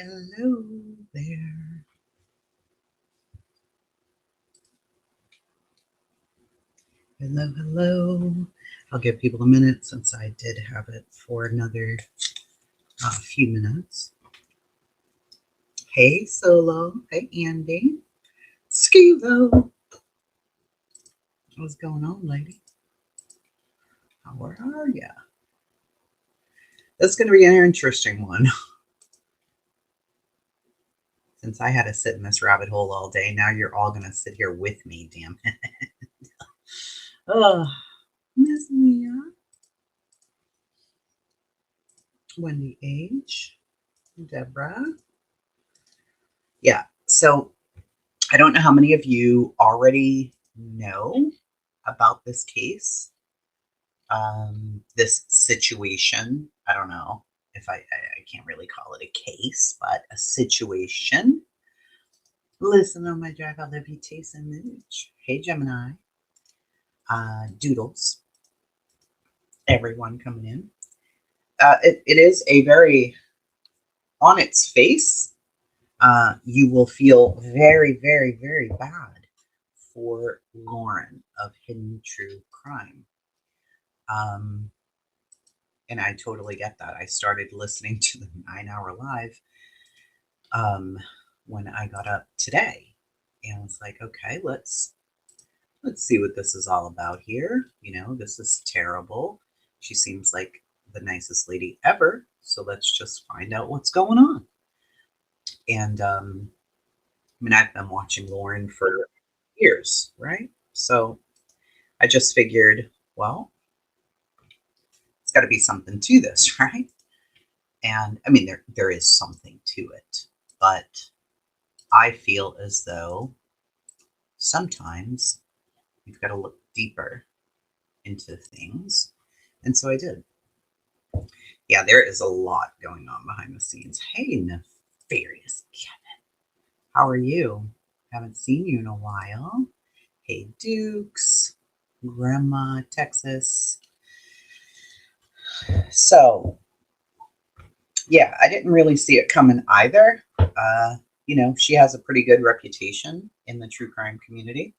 Hello there. Hello, hello. I'll give people a minute since I did have it for another few minutes. Hey, Solo. Hey, Andy. Skivo. What's going on, lady? How are ya? This is going to be an interesting one. Since I had to sit in this rabbit hole all day, now you're all going to sit here with me, damn it. Oh, Miss Mia. Wendy H. Deborah. Yeah, so I don't know how many of you already know about this case, this situation. I don't know if I can't really call it a case, but a situation. Listen on my drive, I love you, Taste and Mooch. Hey, Gemini. Doodles. Everyone coming in. It is a very, on its face, you will feel very, very, very bad for Lauren of Hidden True Crime. And I totally get that. I started listening to the 9-hour live when I got up today, and I was like, okay, let's see what this is all about here. You know, this is terrible. She seems like the nicest lady ever, so let's just find out what's going on. And I mean, I've been watching Lauren for years, right? So I just figured, well, it's got to be something to this, right? And I mean, there is something to it, but I feel as though sometimes you've got to look deeper into things. And so I did. Yeah, there is a lot going on behind the scenes. Hey, nefarious Kevin. How are you? Haven't seen you in a while. Hey, Dukes. Grandma, Texas. So, yeah, I didn't really see it coming either. You know, she has a pretty good reputation in the true crime community.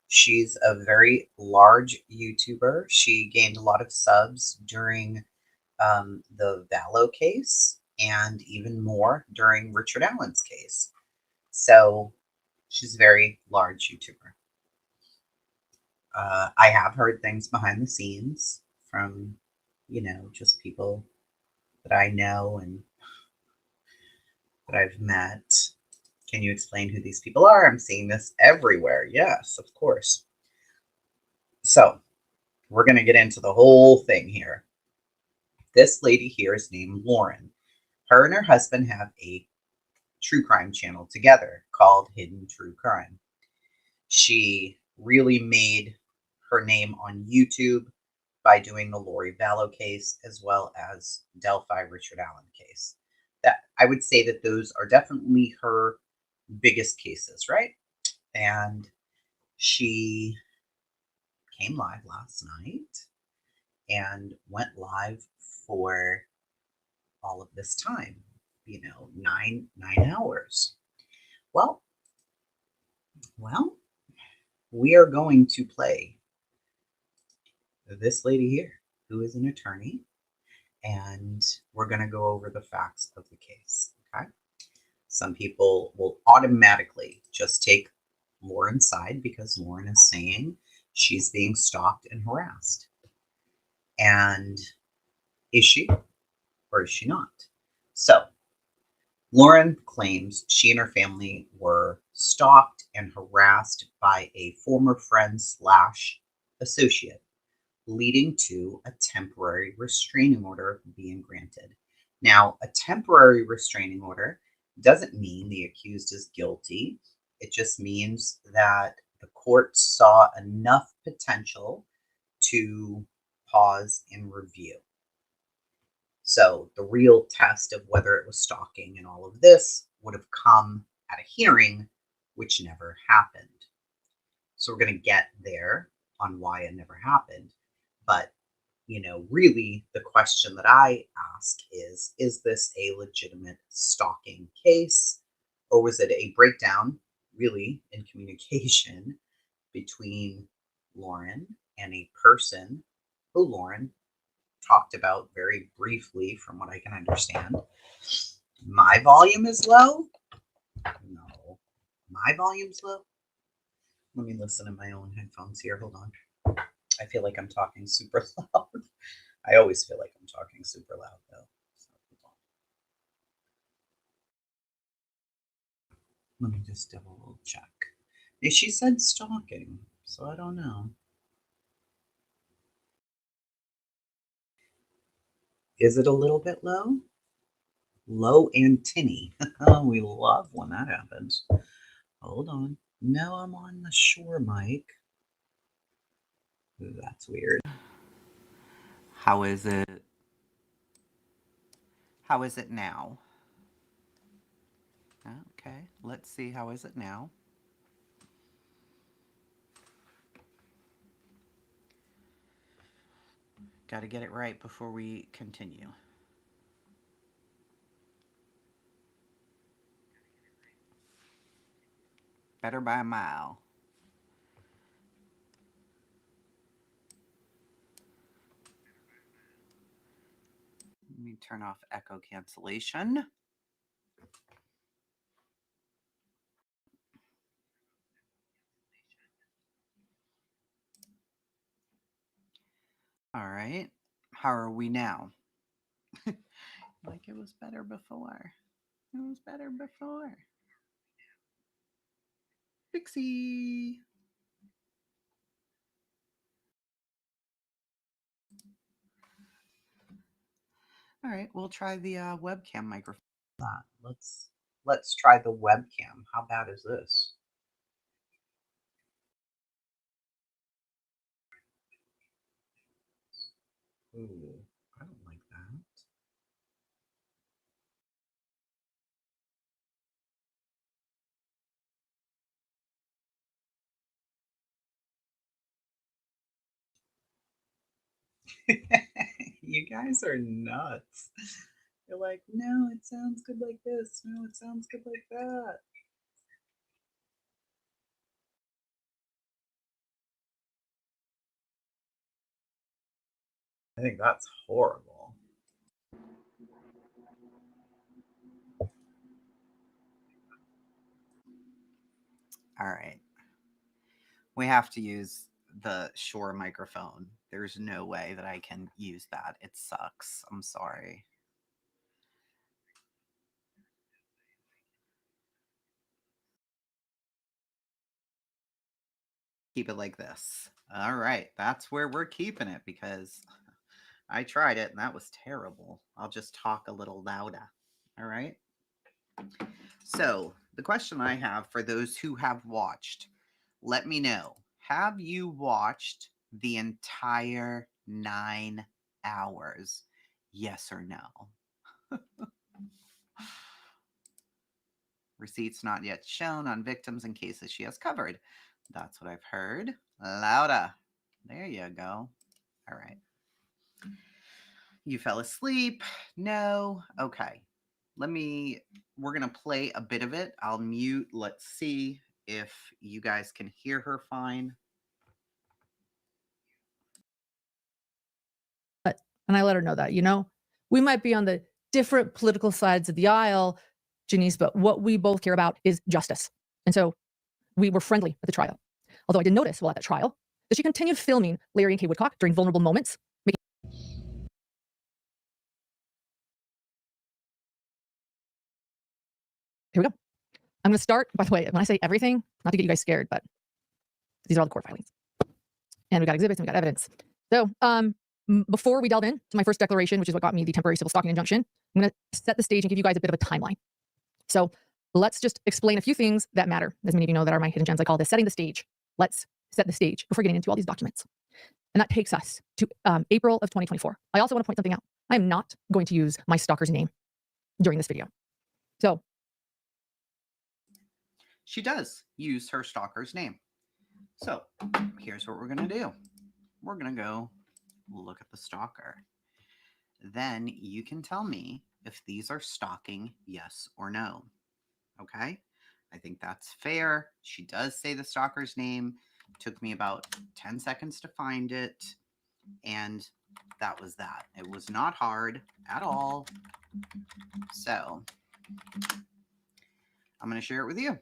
She's a very large YouTuber. She gained a lot of subs during the Vallow case and even more during Richard Allen's case. So she's a very large YouTuber. I have heard things behind the scenes from, you know, just people that I know and that I've met. Can you explain who these people are? I'm seeing this everywhere. Yes, of course. So we're going to get into the whole thing here. This lady here is named Lauren. Her and her husband have a true crime channel together called Hidden True Crime. She really made her name on YouTube by doing the Lori Vallow case as well as Delphi Richard Allen case. That I would say that those are definitely her biggest cases, right? And she came live last night and went live for all of this time, you know, nine hours. Well, we are going to play this lady here, who is an attorney, and we're going to go over the facts of the case. Okay. Some people will automatically just take Lauren's side because Lauren is saying she's being stalked and harassed. And is she or is she not? So Lauren claims she and her family were stalked and harassed by a former friend / associate, leading to a temporary restraining order being granted. Now, a temporary restraining order doesn't mean the accused is guilty. It just means that the court saw enough potential to pause and review. So the real test of whether it was stalking and all of this would have come at a hearing, which never happened. So we're going to get there on why it never happened. But really the question that I ask is this a legitimate stalking case? Or was it a breakdown, really, in communication between Lauren and a person who Lauren talked about very briefly, from what I can understand? My volume is low? No. My volume's low? Let me listen in my own headphones here. Hold on. I feel like I'm talking super loud. I always feel like I'm talking super loud, though. So, let me just double check. She said stalking, so I don't know. Is it a little bit low? Low and tinny. We love when that happens. Hold on. No, I'm on the Shure mic. Ooh, that's weird. How is it? How is it now? Okay, let's see. How is it now? Got to get it right before we continue. Better by a mile. Let me turn off echo cancellation. All right. How are we now? Like it was better before. It was better before. Pixie. All right, we'll try the webcam microphone. Let's try the webcam. How bad is this? Ooh, I don't like that. You guys are nuts. You're like, no, it sounds good like this. No, it sounds good like that. I think that's horrible. All right. We have to use the Shure microphone. There's no way that I can use that. It sucks. I'm sorry. Keep it like this. All right. That's where we're keeping it because I tried it and that was terrible. I'll just talk a little louder. All right. So, the question I have for those who have watched, let me know. Have you watched the entire 9 hours? Yes or no? Receipts not yet shown on victims and cases she has covered. That's what I've heard. Louder. There you go. All right. You fell asleep? No. Okay. We're going to play a bit of it. I'll mute. Let's see if you guys can hear her fine. And I let her know that, we might be on the different political sides of the aisle, Janice, but what we both care about is justice. And so we were friendly at the trial. Although I did notice while at that trial that she continued filming Larry and Kay Woodcock during vulnerable moments. Here we go. I'm going to start, by the way, when I say everything, not to get you guys scared, but these are all the court filings. And we got exhibits and we got evidence. So before we delve into my first declaration, which is what got me the temporary civil stalking injunction, I'm going to set the stage and give you guys a bit of a timeline. So let's just explain a few things that matter. As many of you know that are my hidden gems, I call this setting the stage. Let's set the stage before getting into all these documents. And that takes us to April of 2024. I also want to point something out. I am not going to use my stalker's name during this video. So she does use her stalker's name. So here's what we're going to do. We're going to go look at the stalker. Then you can tell me if these are stalking, yes or no. Okay? I think that's fair. She does say the stalker's name. Took me about 10 seconds to find it. And that was that. It was not hard at all. So I'm going to share it with you.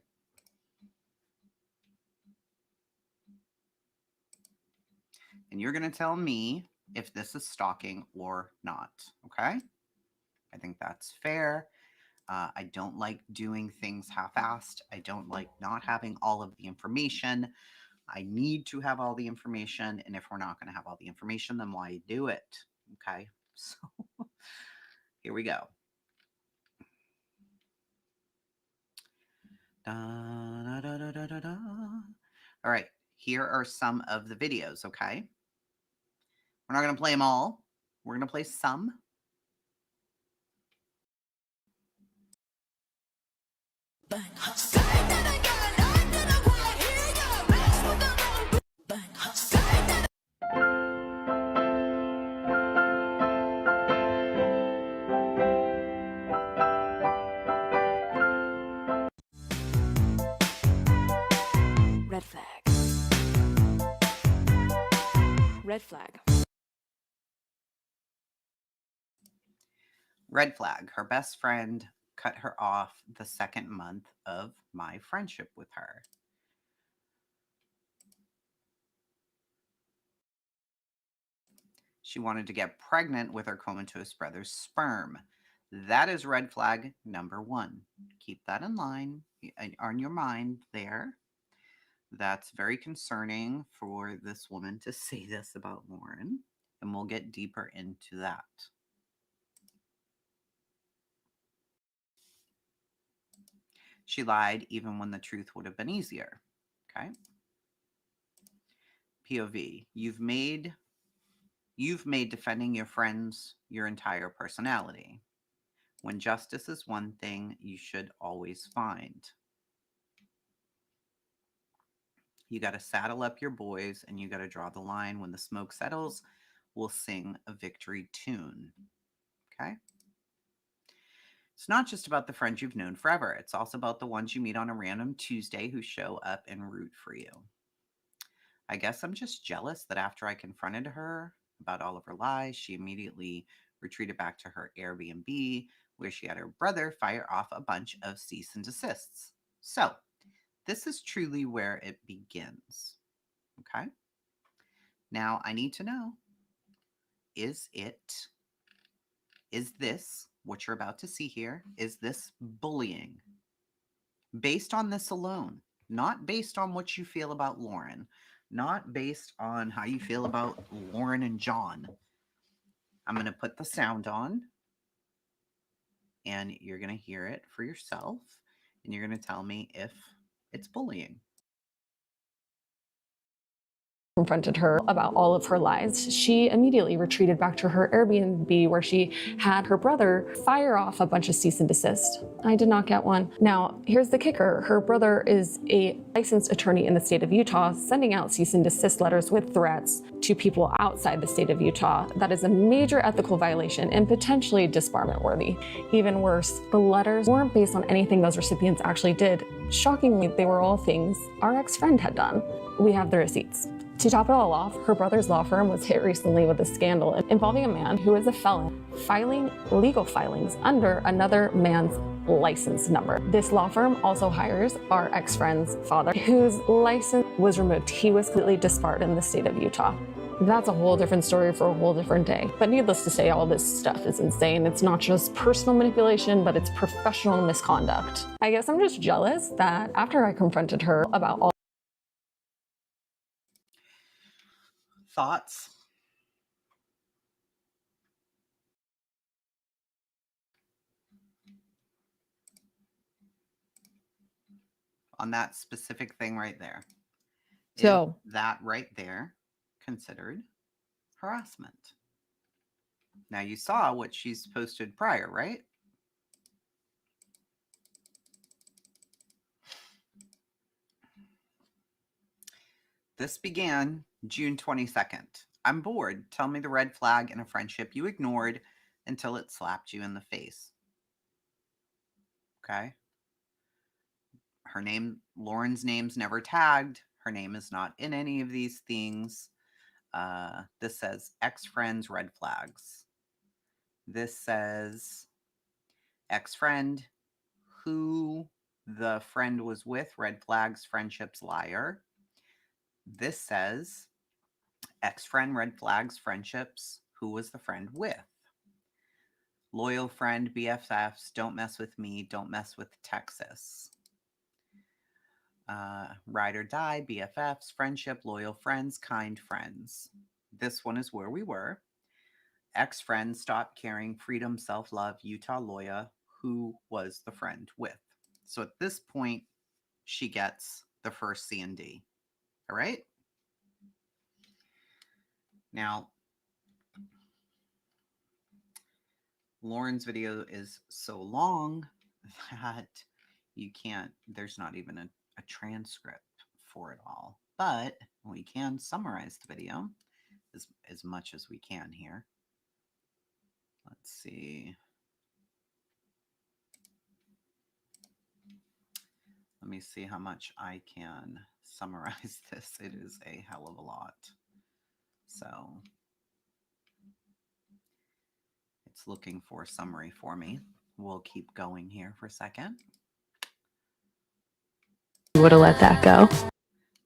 And you're going to tell me if this is stalking or not. Okay? I think that's fair. I don't like doing things half-assed. I don't like not having all of the information. I need to have all the information. And if we're not going to have all the information, then why do it? Okay? So here we go. Da, da, da, da, da, da. All right. Here are some of the videos, okay? We're not going to play them all. We're going to play some. Red flag. Red flag. Red flag. Her best friend cut her off the second month of my friendship with her. She wanted to get pregnant with her comatose brother's sperm. That is red flag number 1. Keep that in line, on your mind there. That's very concerning for this woman to say this about Lauren, and we'll get deeper into that. She lied even when the truth would have been easier. Okay. POV. You've made defending your friends your entire personality. When justice is one thing, you should always find. You got to saddle up your boys and you got to draw the line. When the smoke settles, we'll sing a victory tune. Okay? It's not just about the friends you've known forever. It's also about the ones you meet on a random Tuesday who show up and root for you. I guess I'm just jealous that after I confronted her about all of her lies, she immediately retreated back to her Airbnb, where she had her brother fire off a bunch of cease and desists. So, this is truly where it begins. Okay? Now, I need to know, is this, what you're about to see here, is this bullying? Based on this alone, not based on what you feel about Lauren, not based on how you feel about Lauren and John. I'm going to put the sound on, and you're going to hear it for yourself, and you're going to tell me if it's bullying. Confronted her about all of her lies, she immediately retreated back to her Airbnb where she had her brother fire off a bunch of cease and desist. I did not get one. Now, here's the kicker. Her brother is a licensed attorney in the state of Utah, sending out cease and desist letters with threats to people outside the state of Utah. That is a major ethical violation and potentially disbarment worthy. Even worse, the letters weren't based on anything those recipients actually did. Shockingly, they were all things our ex-friend had done. We have the receipts. To top it all off, her brother's law firm was hit recently with a scandal involving a man who is a felon filing legal filings under another man's license number. This law firm also hires our ex-friend's father, whose license was removed. He was completely disbarred in the state of Utah. That's a whole different story for a whole different day. But needless to say, all this stuff is insane. It's not just personal manipulation, but it's professional misconduct. I guess I'm just jealous that after I confronted her about all Thoughts? On that specific thing right there. So is that right there considered harassment? Now you saw what she's posted prior, right? This began June 22nd. I'm bored. Tell me the red flag in a friendship you ignored until it slapped you in the face. Okay. Her name, Lauren's name's never tagged. Her name is not in any of these things. This says ex-friends, red flags. This says ex-friend, who the friend was with, red flags, friendships, liar. This says ex-friend, red flags, friendships, who was the friend with. Loyal friend, BFFs, don't mess with me, don't mess with Texas. Ride or die, BFFs, friendship, loyal friends, kind friends. This one is where we were. Ex-friend, stop caring, freedom, self-love, Utah lawyer, who was the friend with. So at this point, she gets the first C and D. All right? Now, Lauren's video is so long that you can't, there's not even a transcript for it all. But we can summarize the video as much as we can here. Let's see. Let me see how much I can summarize this. It is a hell of a lot. So it's looking for a summary for me. We'll keep going here for a second. Would have let that go.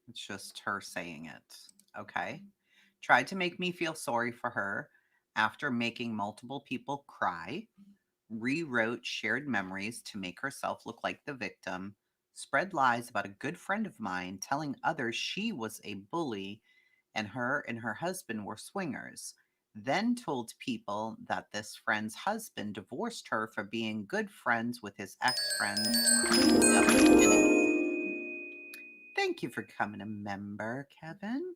It's just her saying it. Okay. Tried to make me feel sorry for her after making multiple people cry. Rewrote shared memories to make herself look like the victim. Spread lies about a good friend of mine, telling others she was a bully and her husband were swingers. Then told people that this friend's husband divorced her for being good friends with his ex-friend. Thank you for coming a member, Kevin.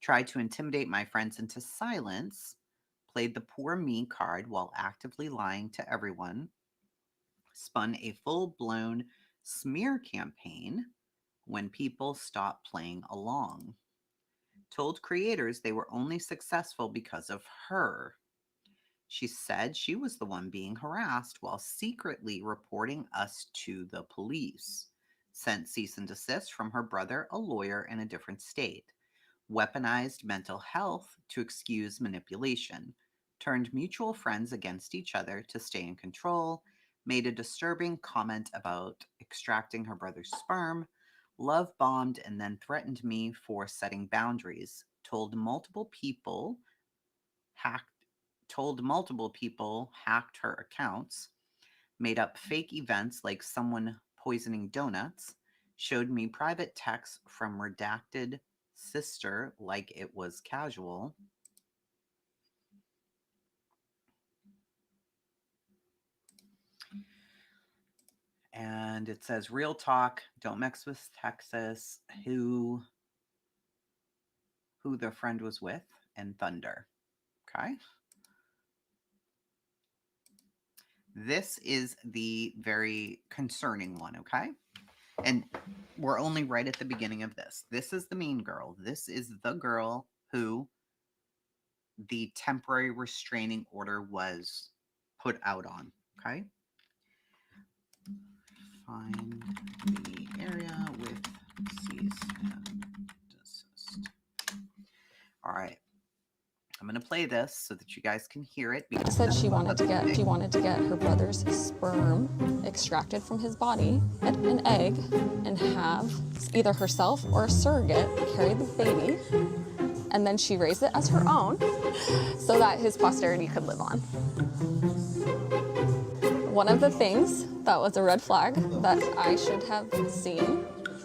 Tried to intimidate my friends into silence. Played the poor me card while actively lying to everyone. Spun a full-blown smear campaign when people stopped playing along. Told creators they were only successful because of her. She said she was the one being harassed while secretly reporting us to the police. Sent cease and desist from her brother, a lawyer in a different state. Weaponized mental health to excuse manipulation. Turned mutual friends against each other to stay in control. Made a disturbing comment about extracting her brother's sperm. Love bombed and then threatened me for setting boundaries. Told multiple people hacked her accounts, made up fake events like someone poisoning donuts, showed me private texts from redacted sister like it was casual. And it says, real talk, don't mix with Texas, who the friend was with, and thunder. Okay. This is the very concerning one, okay? And we're only right at the beginning of this. This is the mean girl. This is the girl who the temporary restraining order was put out on, okay? Find the area with cease and desist. All right. I'm going to play this so that you guys can hear it. Because said she wanted to get her brother's sperm extracted from his body, an egg, and have either herself or a surrogate carry the baby, and then she raised it as her own so that his posterity could live on. One of the things that was a red flag that I should have seen,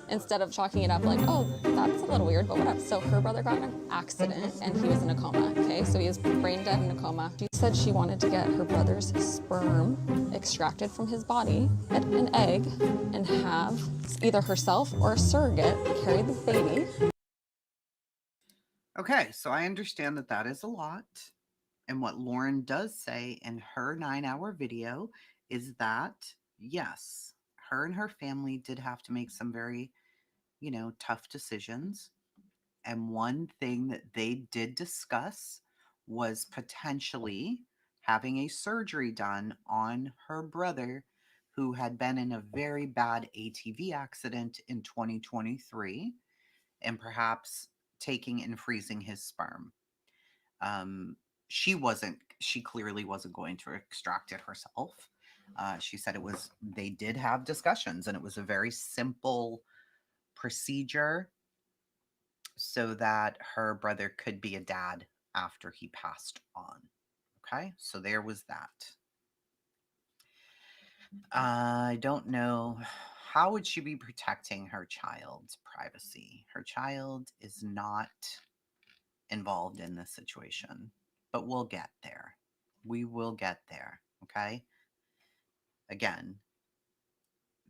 instead of chalking it up like, oh, that's a little weird, but whatever. So her brother got in an accident and he was in a coma, okay? So he was brain dead in a coma. She said she wanted to get her brother's sperm extracted from his body, an egg, and have either herself or a surrogate carry the baby. Okay, so I understand that that is a lot. And what Lauren does say in her 9-hour video is that, yes, her and her family did have to make some very, tough decisions. And one thing that they did discuss was potentially having a surgery done on her brother who had been in a very bad ATV accident in 2023 and perhaps taking and freezing his sperm. She clearly wasn't going to extract it herself. She said they did have discussions and it was a very simple procedure so that her brother could be a dad after he passed on. Okay, so there was that. I don't know. How would she be protecting her child's privacy? Her child is not involved in this situation, but we'll get there. We will get there. Okay. Again,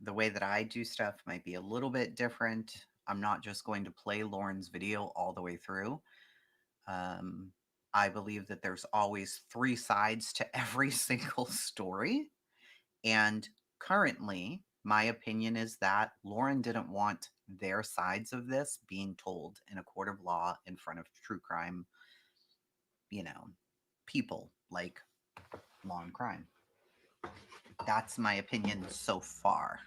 the way that I do stuff might be a little bit different. I'm not just going to play Lauren's video all the way through. I believe that there's always 3 sides to every single story. And currently, my opinion is that Lauren didn't want their sides of this being told in a court of law in front of true crime, people like Law and Crime. That's my opinion so far.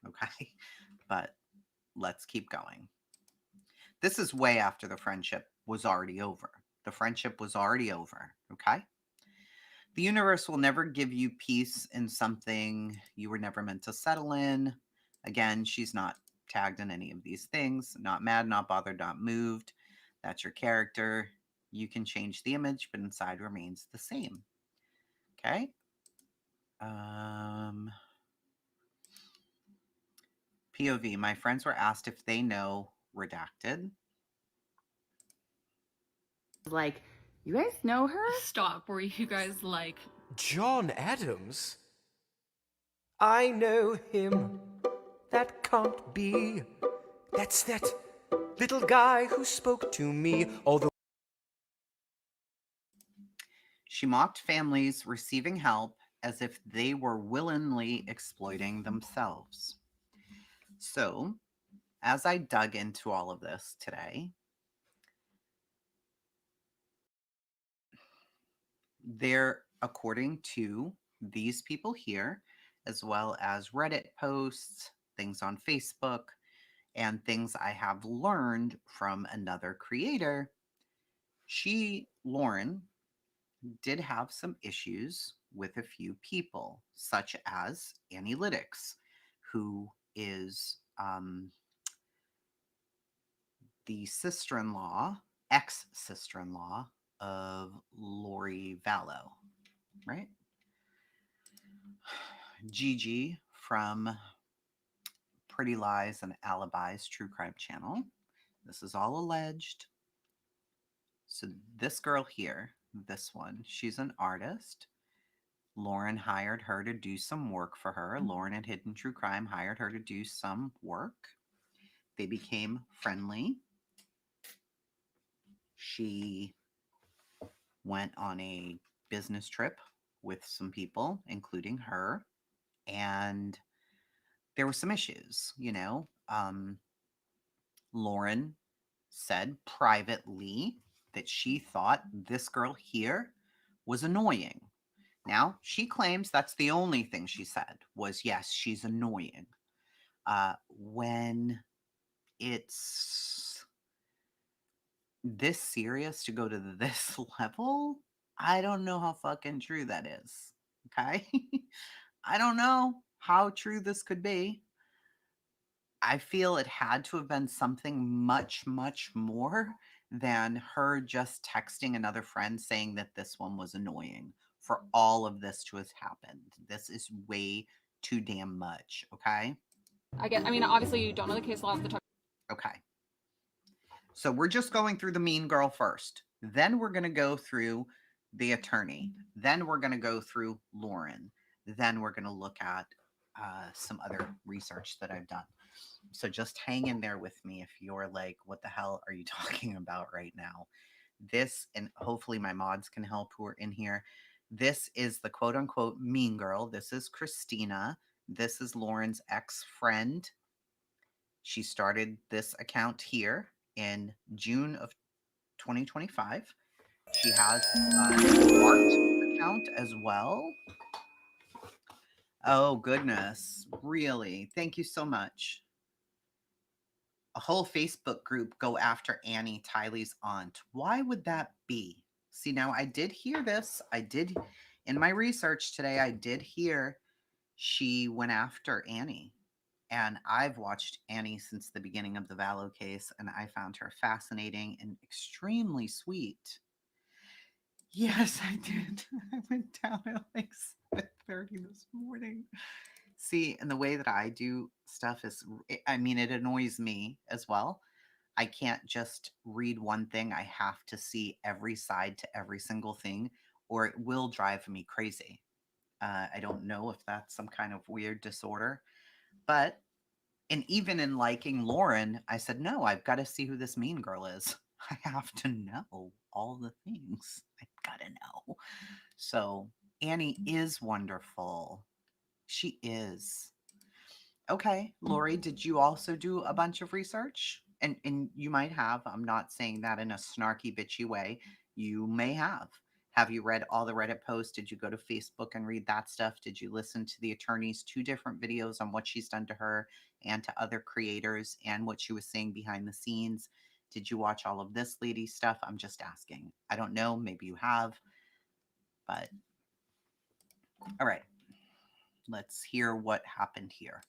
Okay, but let's keep going. This is way after the friendship was already over. The friendship was already over, okay? The universe will never give you peace in something you were never meant to settle in. Again, she's not tagged in any of these things. Not mad, not bothered, not moved. That's your character. You can change the image, but inside remains the same. Okay? POV. My friends were asked if they know redacted. Like, you guys know her? Stop. Were you guys like... John Adams? I know him. That can't be. That's that little guy who spoke to me, although... She mocked families receiving help as if they were willingly exploiting themselves. So, as I dug into all of this today, there, according to these people here, as well as Reddit posts, things on Facebook, and things I have learned from another creator, Lauren, did have some issues with a few people, such as Analytics, who is the sister-in-law, ex-sister-in-law of Lori Vallow, right? Gigi from Pretty Lies and Alibis True Crime Channel. This is all alleged. So this girl here, this one, she's an artist. Lauren hired her to do some work for her. Lauren at Hidden True Crime hired her to do some work. They became friendly. She went on a business trip with some people, including her, and there were some issues, Lauren said privately that she thought this girl here was annoying. Now, she claims that's the only thing she said was, yes, she's annoying. When it's this serious to go to this level, I don't know how fucking true that is. Okay? I don't know how true this could be. I feel it had to have been something much, much more than her just texting another friend saying that this one was annoying for all of this to have happened. This is way too damn much, okay? Obviously you don't know the case law of the time. Okay. So we're just going through the mean girl first. Then we're going to go through the attorney. Then we're going to go through Lauren. Then we're going to look at some other research that I've done. So just hang in there with me if you're like, what the hell are you talking about right now? This, and hopefully my mods can help who are in here. This is the quote unquote mean girl. This is Christina. This is Lauren's ex-friend. She started this account here in June of 2025. She has an art account as well. Oh, goodness. Really? Thank you so much. A whole Facebook group go after Annie, Tylee's aunt. Why would that be? See, now I did hear this. In my research today, I did hear she went after Annie. And I've watched Annie since the beginning of the Vallow case, and I found her fascinating and extremely sweet. Yes, I did. I went down at like 7:30 this morning. See, and the way that I do stuff is, I mean, it annoys me as well. I can't just read one thing. I have to see every side to every single thing, or it will drive me crazy. I don't know if that's some kind of weird disorder, but, and even in liking Lauren, I said, no, I've got to see who this mean girl is. I have to know all the things. I've got to know. So Annie is wonderful. She is. Okay, Lori, did you also do a bunch of research? And you might have. I'm not saying that in a snarky, bitchy way. You may have. Have you read all the Reddit posts? Did you go to Facebook and read that stuff? Did you listen to the attorney's 2 different videos on what she's done to her and to other creators and what she was saying behind the scenes? Did you watch all of this lady's stuff? I'm just asking. I don't know. Maybe you have. But all right. Let's hear what happened here.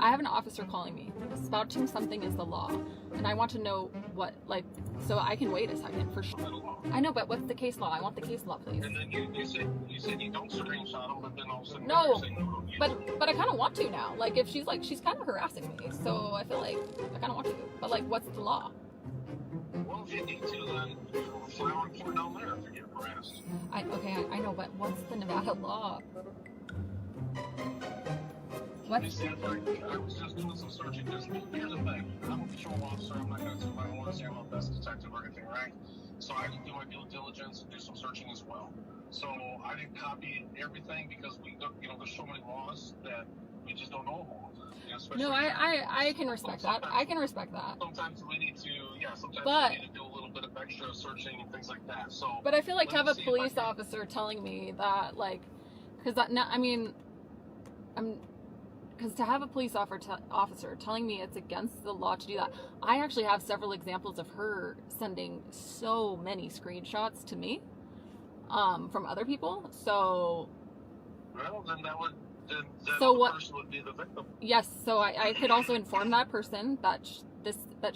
I have an officer calling me. Spouting something is the law. And I want to know what, like, so I can wait a second for sure. I know, but what's the case law? I want the case law, please. And then you said you don't screenshot them, but then all of a sudden No, you're saying, no, you don't. but I kind of want to now. Like, if she's kind of harassing me, so I feel like I kind of want to. But like, what's the law? Well, if you need to, then file a report down there if you get harassed. I know, but what's the Nevada law? What? You said, like, I was just doing some searching. Just here's the thing. I'm a patrol officer. I'm not going to I don't want to say I'm a best detective or anything, right? So I can do my due diligence and do some searching as well. So I didn't copy everything because we don't, there's so many laws that we just don't know about. No, I can respect that. I can respect that. Sometimes we need to, But, we need to do a little bit of extra searching and things like that. So, but I feel like to have a police officer telling me that, like, because to have a police officer telling me it's against the law to do that. I actually have several examples of her sending so many screenshots to me from other people. So, well, then that would. Person would be the victim. Yes, so I could also inform that person that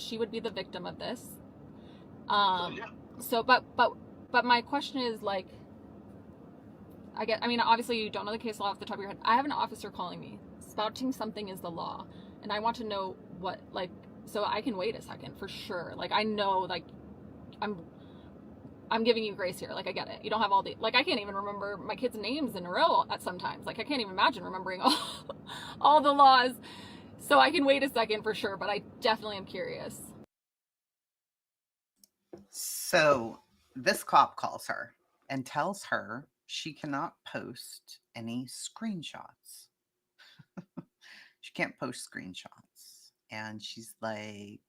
she would be the victim of this. Yeah. So, but my question is, like, obviously you don't know the case law off the top of your head. I have an officer calling me. Spouting something is the law, and I want to know what, like, so I can wait a second for sure. Like, I know, like, I'm giving you grace here. Like, I get it. You don't have all the, like, I can't even remember my kids' names in a row at sometimes. Like, I can't even imagine remembering all the laws. So I can wait a second for sure, but I definitely am curious. So this cop calls her and tells her she cannot post any screenshots. She can't post screenshots. And she's like,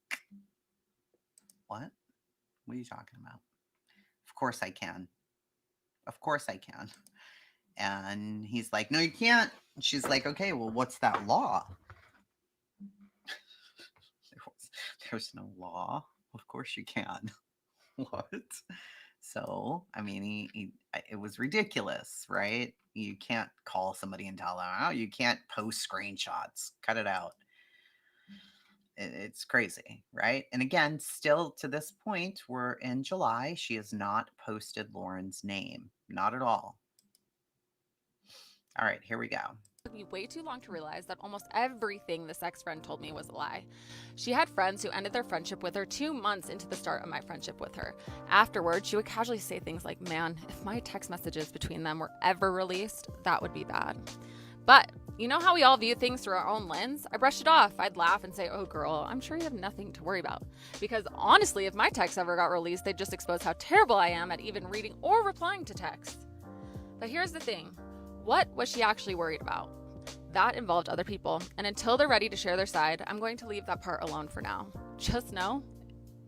what? What are you talking about? Of course I can. Of course I can. And he's like, no, you can't. And she's like, okay, well, what's that law? There's no law. Of course you can. What? So, I mean, it was ridiculous, right? You can't call somebody and tell them, oh, you can't post screenshots. Cut it out. It's crazy, right? And again, still to this point, we're in July. She has not posted Lauren's name. Not at all. All right, here we go. It took me way too long to realize that almost everything this ex-friend told me was a lie. She had friends who ended their friendship with her 2 months into the start of my friendship with her. Afterwards, she would casually say things like, man, if my text messages between them were ever released, that would be bad. But you know how we all view things through our own lens? I brushed it off. I'd laugh and say, oh girl, I'm sure you have nothing to worry about. Because honestly, if my texts ever got released, they'd just expose how terrible I am at even reading or replying to texts. But here's the thing. What was she actually worried about? That involved other people, and until they're ready to share their side, I'm going to leave that part alone for now. Just know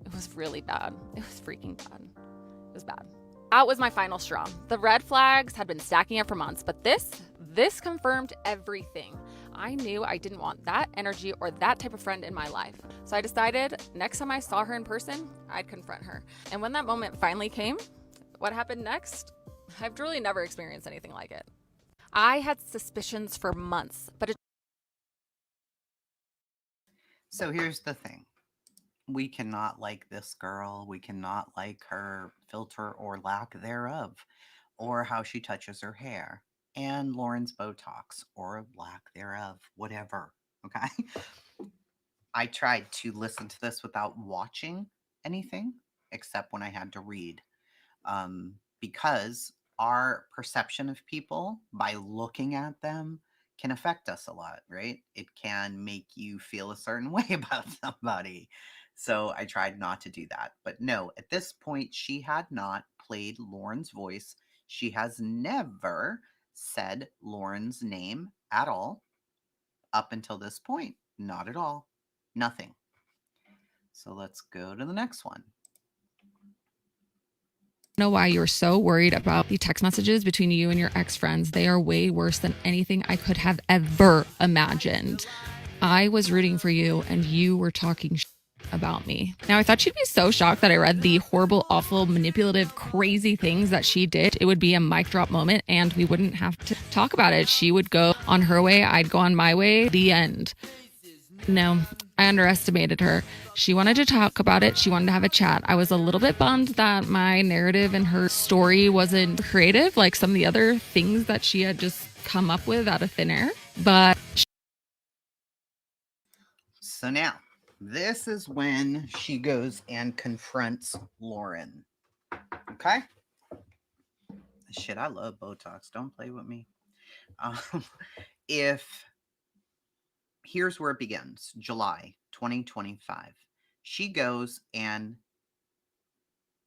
it was really bad. It was freaking bad. It was bad. That was my final straw. The red flags had been stacking up for months, but this confirmed everything. I knew I didn't want that energy or that type of friend in my life. So I decided next time I saw her in person, I'd confront her. And when that moment finally came, what happened next? I've truly never experienced anything like it. I had suspicions for months, but So here's the thing. We cannot like this girl. We cannot like her filter or lack thereof, or how she touches her hair, and Lauren's Botox or lack thereof, whatever. Okay. I tried to listen to this without watching anything except when I had to read, because our perception of people by looking at them can affect us a lot, right? It can make you feel a certain way about somebody. So I tried not to do that. But no, at this point, she had not played Lauren's voice. She has never said Lauren's name at all up until this point. Not at all. Nothing. So let's go to the next one. Know why you're so worried about the text messages between you and your ex-friends. They are way worse than anything I could have ever imagined. I was rooting for you and you were talking about me. Now, I thought she'd be so shocked that I read the horrible, awful, manipulative, crazy things that she did. It would be a mic drop moment and we wouldn't have to talk about it. She would go on her way, I'd go on my way, the end. No, I underestimated her. She wanted to talk about it. She wanted to have a chat. I was a little bit bummed that my narrative and her story wasn't creative like some of the other things that she had just come up with out of thin air. But so now, this is when she goes and confronts Lauren. Okay? Shit, I love Botox. Don't play with me. Here's where it begins. July 2025. She goes and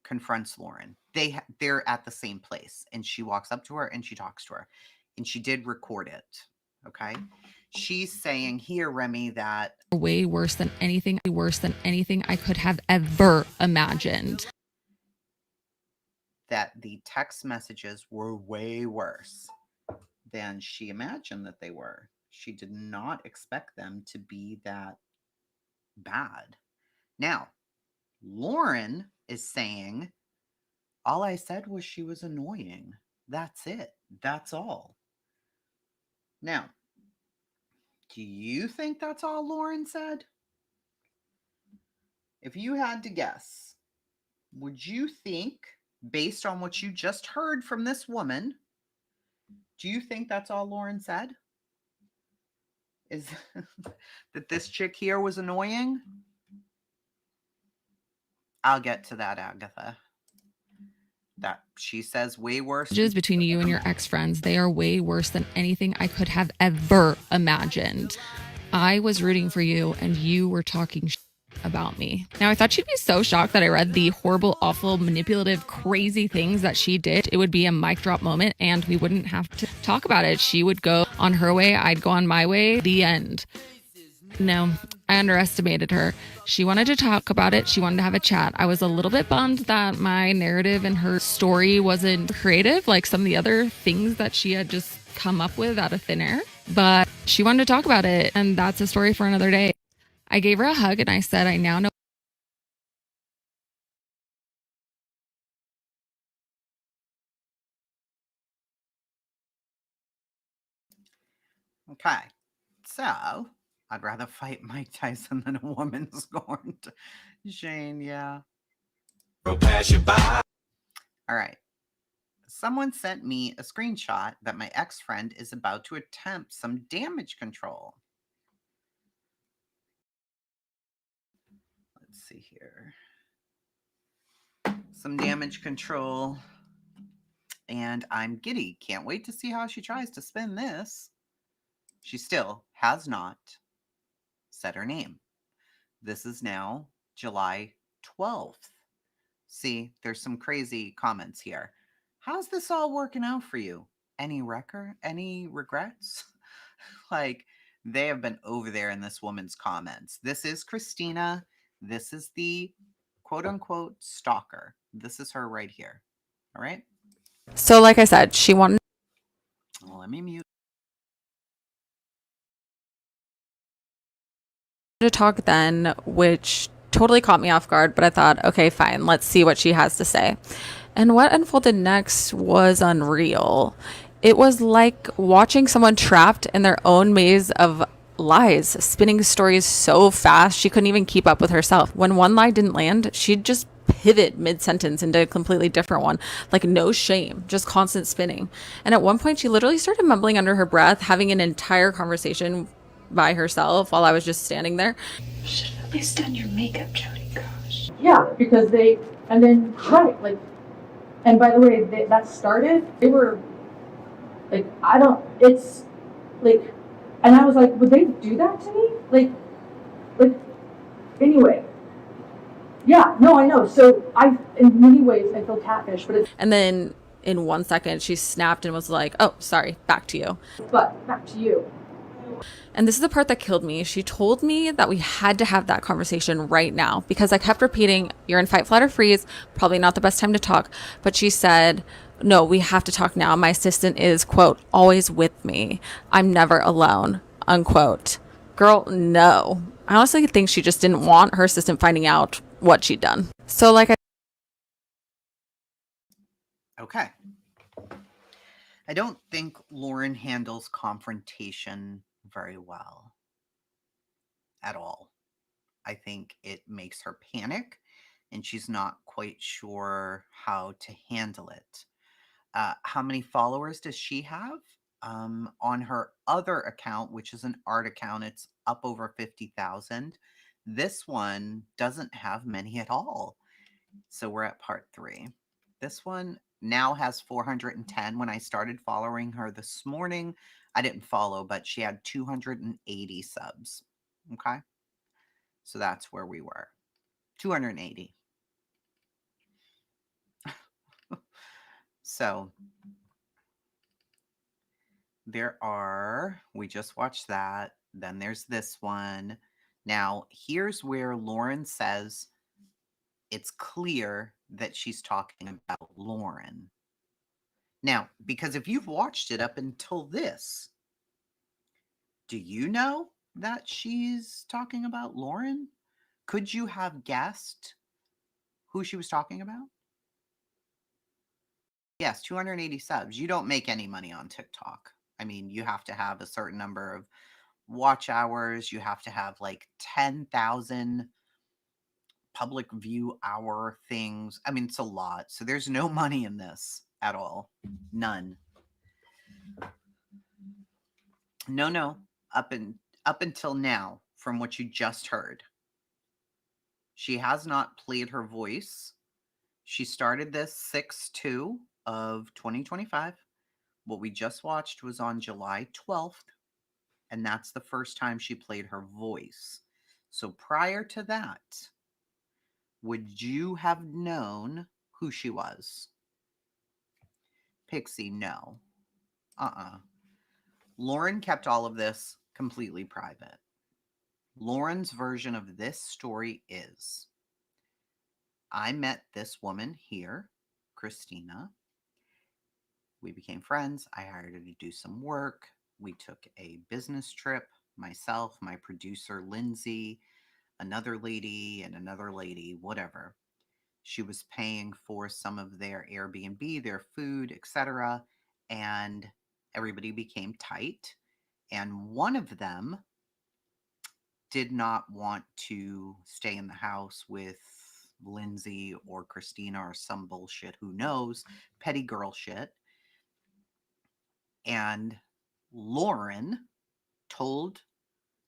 confronts Lauren. They're at the same place, and she walks up to her and she talks to her, and she did record it. Okay, she's saying here, Remy, that way worse than anything I could have ever imagined. That the text messages were way worse than she imagined that they were. She did not expect them to be that bad. Now, Lauren is saying, all I said was she was annoying. That's it. That's all. Now, do you think that's all Lauren said? If you had to guess, would you think, based on what you just heard from this woman, do you think that's all Lauren said? Is that this chick here was annoying? I'll get to that, Agatha. That she says way worse. Between you and your ex-friends, they are way worse than anything I could have ever imagined. I was rooting for you and you were talking about me. Now, I thought she'd be so shocked that I read the horrible, awful, manipulative, crazy things that she did. It would be a mic drop moment and we wouldn't have to talk about it. She would go on her way, I'd go on my way, the end. No, I underestimated her. She wanted to talk about it. She wanted to have a chat. I was a little bit bummed that my narrative and her story wasn't creative like some of the other things that she had just come up with out of thin air. But she wanted to talk about it, and that's a story for another day. I gave her a hug and I said, I now know. Okay, so I'd rather fight Mike Tyson than a woman scorned. Shane, yeah. All right. Someone sent me a screenshot that my ex-friend is about to attempt some damage control. Let's see here. Some damage control. And I'm giddy. Can't wait to see how she tries to spin this. She still has not said her name. This is now July 12th. See, there's some crazy comments here. How's this all working out for you? Any regrets? Like, they have been over there in this woman's comments. This is Christina. This is the quote unquote stalker. This is her right here. All right. So, like I said, she wanted Let me mute. to talk then, which totally caught me off guard, but I thought, okay, fine, let's see what she has to say. And what unfolded next was unreal. It was like watching someone trapped in their own maze of lies, spinning stories so fast she couldn't even keep up with herself. When one lie didn't land, she'd just pivot mid-sentence into a completely different one, like no shame, just constant spinning. And at one point, she literally started mumbling under her breath, having an entire conversation by herself while I was just standing there. Should have at least done your makeup, Jody. Gosh. Yeah, because and by the way, that started, they were, like, and I was like, would they do that to me? Anyway. Yeah, no, I know. So in many ways, I feel catfish, And then in 1 second, she snapped and was like, oh, sorry, back to you. But back to you. And this is the part that killed me. She told me that we had to have that conversation right now because I kept repeating, you're in fight, flight, or freeze. Probably not the best time to talk. But she said, no, we have to talk now. My assistant is, quote, always with me. I'm never alone, unquote. Girl, no. I honestly think she just didn't want her assistant finding out what she'd done. So Okay. I don't think Lauren handles confrontation very well at all. I think it makes her panic and she's not quite sure how to handle it. How many followers does she have? On her other account, which is an art account, it's up over 50,000. This one doesn't have many at all. So we're at part 3. This one now has 410. When I started following her this morning, I didn't follow, but she had 280 subs. Okay. So that's where we were. 280. So we just watched that. Then there's this one. Now, here's where Lauren says it's clear that she's talking about Lauren. Now, because if you've watched it up until this, do you know that she's talking about Lauren? Could you have guessed who she was talking about? Yes, 280 subs. You don't make any money on TikTok. I mean, you have to have a certain number of watch hours. You have to have like 10,000 public view hour things. I mean, it's a lot. So there's no money in this at all. None. No. Up until now, from what you just heard, she has not played her voice. She started this 6/2 of 2025. What we just watched was on July 12th, and that's the first time she played her voice. So prior to that, would you have known who she was? Pixie, no. Lauren kept all of this completely private. Lauren's version of this story is, I met this woman here, Christina. We became friends. I hired her to do some work. We took a business trip, myself, my producer, Lindsay, another lady, and another lady, whatever. She was paying for some of their Airbnb, their food, etc. And everybody became tight. And one of them did not want to stay in the house with Lindsay or Christina or some bullshit, who knows, petty girl shit. And Lauren told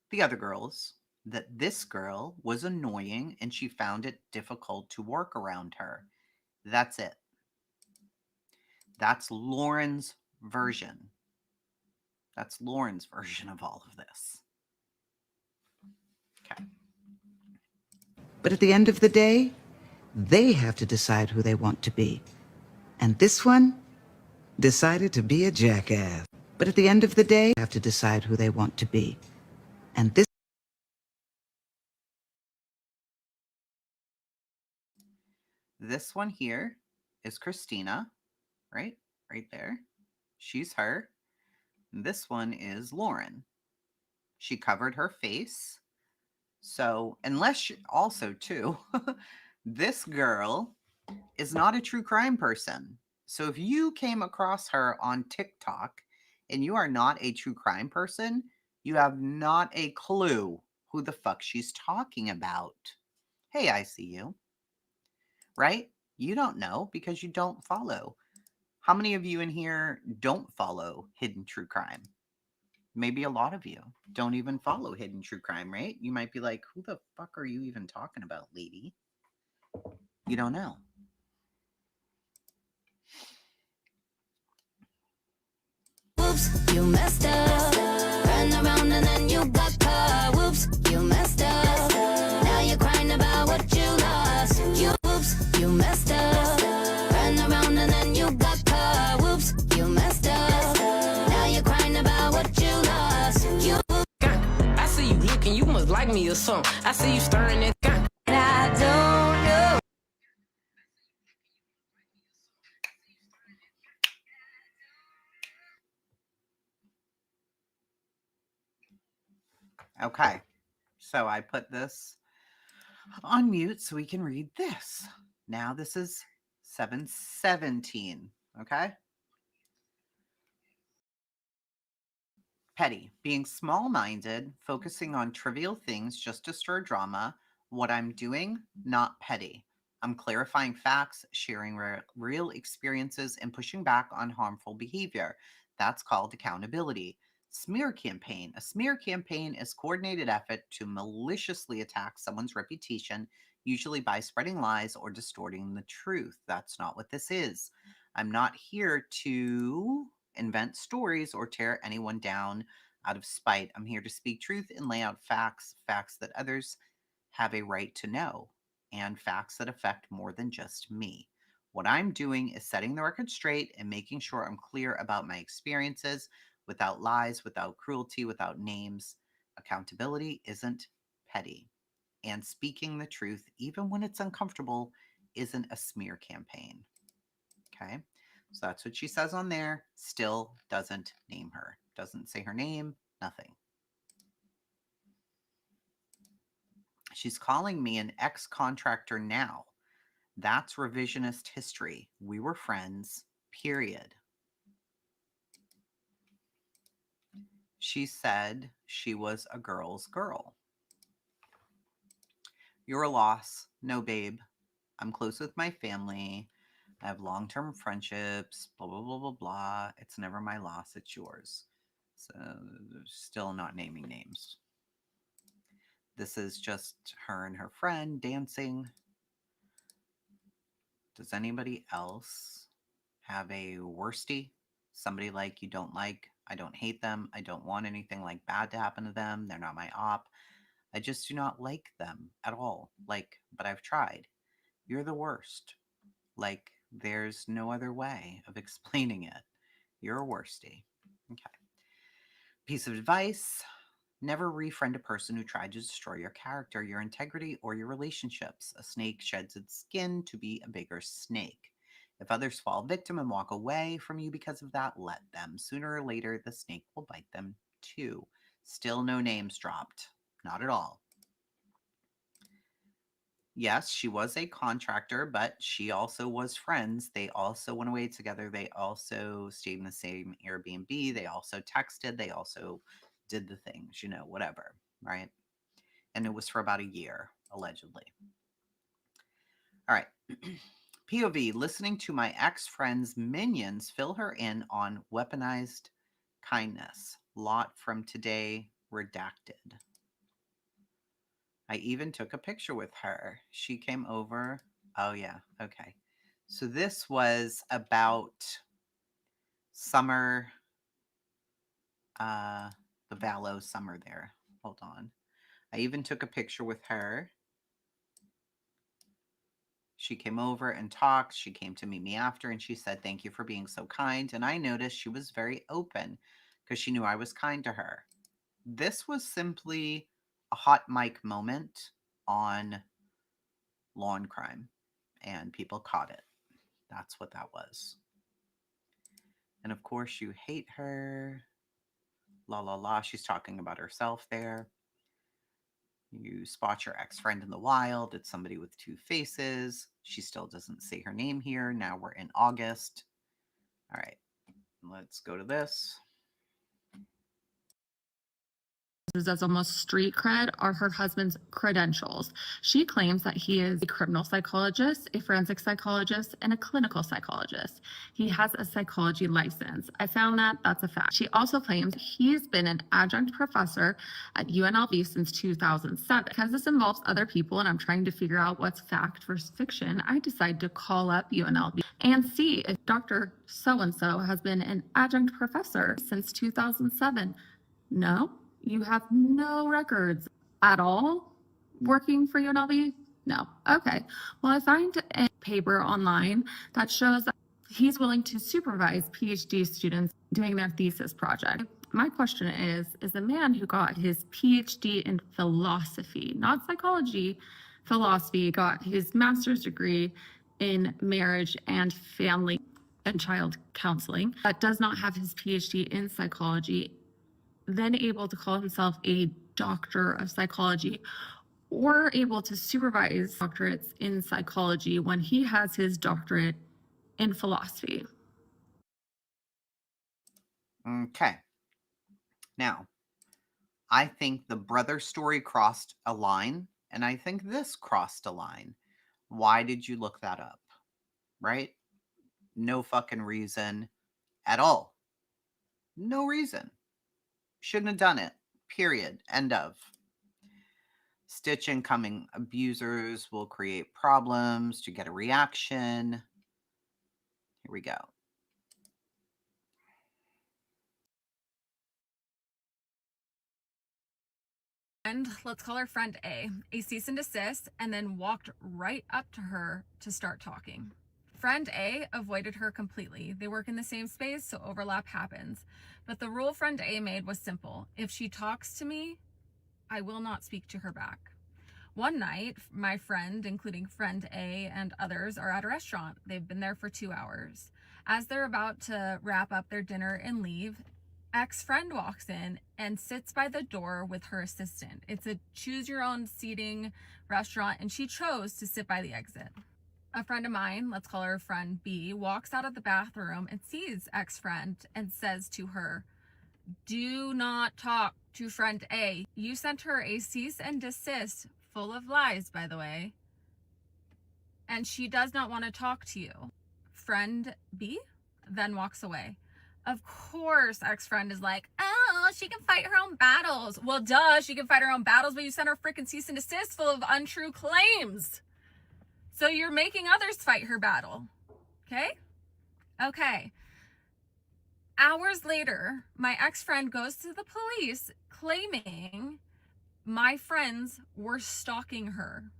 the other girls that this girl was annoying and she found it difficult to work around her. That's it. That's Lauren's version. That's Lauren's version of all of this. Okay. But at the end of the day, they have to decide who they want to be. And this one decided to be a jackass. But at the end of the day, they have to decide who they want to be. And this one here is Christina, right? Right there. She's her. And this one is Lauren. She covered her face. So, unless also, too, this girl is not a true crime person. So, if you came across her on TikTok and you are not a true crime person, you have not a clue who the fuck she's talking about. Hey, I see you. Right? You don't know because you don't follow. How many of you in here don't follow hidden true crime? Maybe a lot of you don't even follow hidden true crime, right? You might be like, who the fuck are you even talking about, lady? You don't know. Whoops, you messed up. Turn around and then you got caught. Whoops, you messed up. Now you're crying about what you lost. You whoops, you messed up. Turn around and then you got caught. Whoops, you messed up. Now you're crying about what you lost. You I see you looking, you must like me or something. I see you stirring that gun. and I don't know. Okay. So I put this on mute so we can read this. Now this is 717. Okay. Petty, being small-minded, focusing on trivial things just to stir drama. What I'm doing, not petty. I'm clarifying facts, sharing real experiences, and pushing back on harmful behavior. That's called accountability. Smear campaign. A smear campaign is coordinated effort to maliciously attack someone's reputation, usually by spreading lies or distorting the truth. That's not what this is. I'm not here to invent stories or tear anyone down out of spite. I'm here to speak truth and lay out facts that others have a right to know, and facts that affect more than just me. What I'm doing is setting the record straight and making sure I'm clear about my experiences without lies, without cruelty, without names. Accountability isn't petty. And speaking the truth, even when it's uncomfortable, isn't a smear campaign. Okay. So that's what she says on there. Still doesn't name her. Doesn't say her name, nothing. She's calling me an ex-contractor now. That's revisionist history. We were friends, period. She said she was a girl's girl. You're a loss. No, babe. I'm close with my family. I have long-term friendships, blah, blah, blah, blah, blah. It's never my loss. It's yours. So still not naming names. This is just her and her friend dancing. Does anybody else have a worstie? Somebody like you don't like? I don't hate them. I don't want anything like bad to happen to them. They're not my op. I just do not like them at all. But I've tried. You're the worst. There's no other way of explaining it. You're a worstie. Okay. Piece of advice. Never refriend a person who tried to destroy your character, your integrity, or your relationships. A snake sheds its skin to be a bigger snake. If others fall victim and walk away from you because of that, let them. Sooner or later, the snake will bite them too. Still no names dropped. Not at all. Yes, she was a contractor, but she also was friends. They also went away together. They also stayed in the same Airbnb. They also texted. They also did the things, whatever, right? And it was for about a year, allegedly. All right. POV, listening to my ex-friend's minions fill her in on weaponized kindness. Lot from today, redacted. I even took a picture with her. She came over. Oh, yeah. Okay. So this was about summer, the Vallow summer there. Hold on. I even took a picture with her. She came over and talked. She came to meet me after and she said, thank you for being so kind. And I noticed she was very open. because she knew I was kind to her. This was simply a hot mic moment on Law and Crime, and people caught it. That's what that was. And of course, you hate her. La la la. She's talking about herself there. You spot your ex-friend in the wild. It's somebody with two faces. She still doesn't say her name here. Now we're in August. All right, let's go to this. As almost street cred are her husband's credentials. She claims that he is a criminal psychologist, a forensic psychologist, and a clinical psychologist. He has a psychology license. I found that that's a fact. She also claims he's been an adjunct professor at UNLV since 2007. Because this involves other people and I'm trying to figure out what's fact versus fiction, I decided to call up UNLV and see if Dr. So-and-so has been an adjunct professor since 2007. No. You have no records at all working for UNLV? No. Okay. Well, I find a paper online that shows that he's willing to supervise PhD students doing their thesis project. My question is the man who got his PhD in philosophy, not psychology, philosophy, got his master's degree in marriage and family and child counseling, that does not have his PhD in psychology, then able to call himself a doctor of psychology or able to supervise doctorates in psychology when he has his doctorate in philosophy. Okay. Now, I think the brother story crossed a line, and I think this crossed a line. Why did you look that up? Right? No fucking reason at all. No reason. Shouldn't have done it. Period. End of. Stitch incoming abusers will create problems to get a reaction. Here we go. And let's call her friend A cease and desist, and then walked right up to her to start talking. Friend A avoided her completely. They work in the same space, so overlap happens. But the rule friend A made was simple. If she talks to me, I will not speak to her back. One night, my friend, including friend A and others, are at a restaurant. They've been there for 2 hours. As they're about to wrap up their dinner and leave, ex-friend walks in and sits by the door with her assistant. It's a choose your own seating restaurant, and she chose to sit by the exit. A friend of mine, let's call her friend B, walks out of the bathroom and sees ex-friend and says to her, "Do not talk to friend A. You sent her a cease and desist, full of lies, by the way, and she does not want to talk to you." Friend B then walks away. Of course, ex-friend is like, "Oh, she can fight her own battles." Well, duh, she can fight her own battles, but you sent her freaking cease and desist full of untrue claims. So you're making others fight her battle. Okay? Okay. Hours later, my ex-friend goes to the police claiming my friends were stalking her,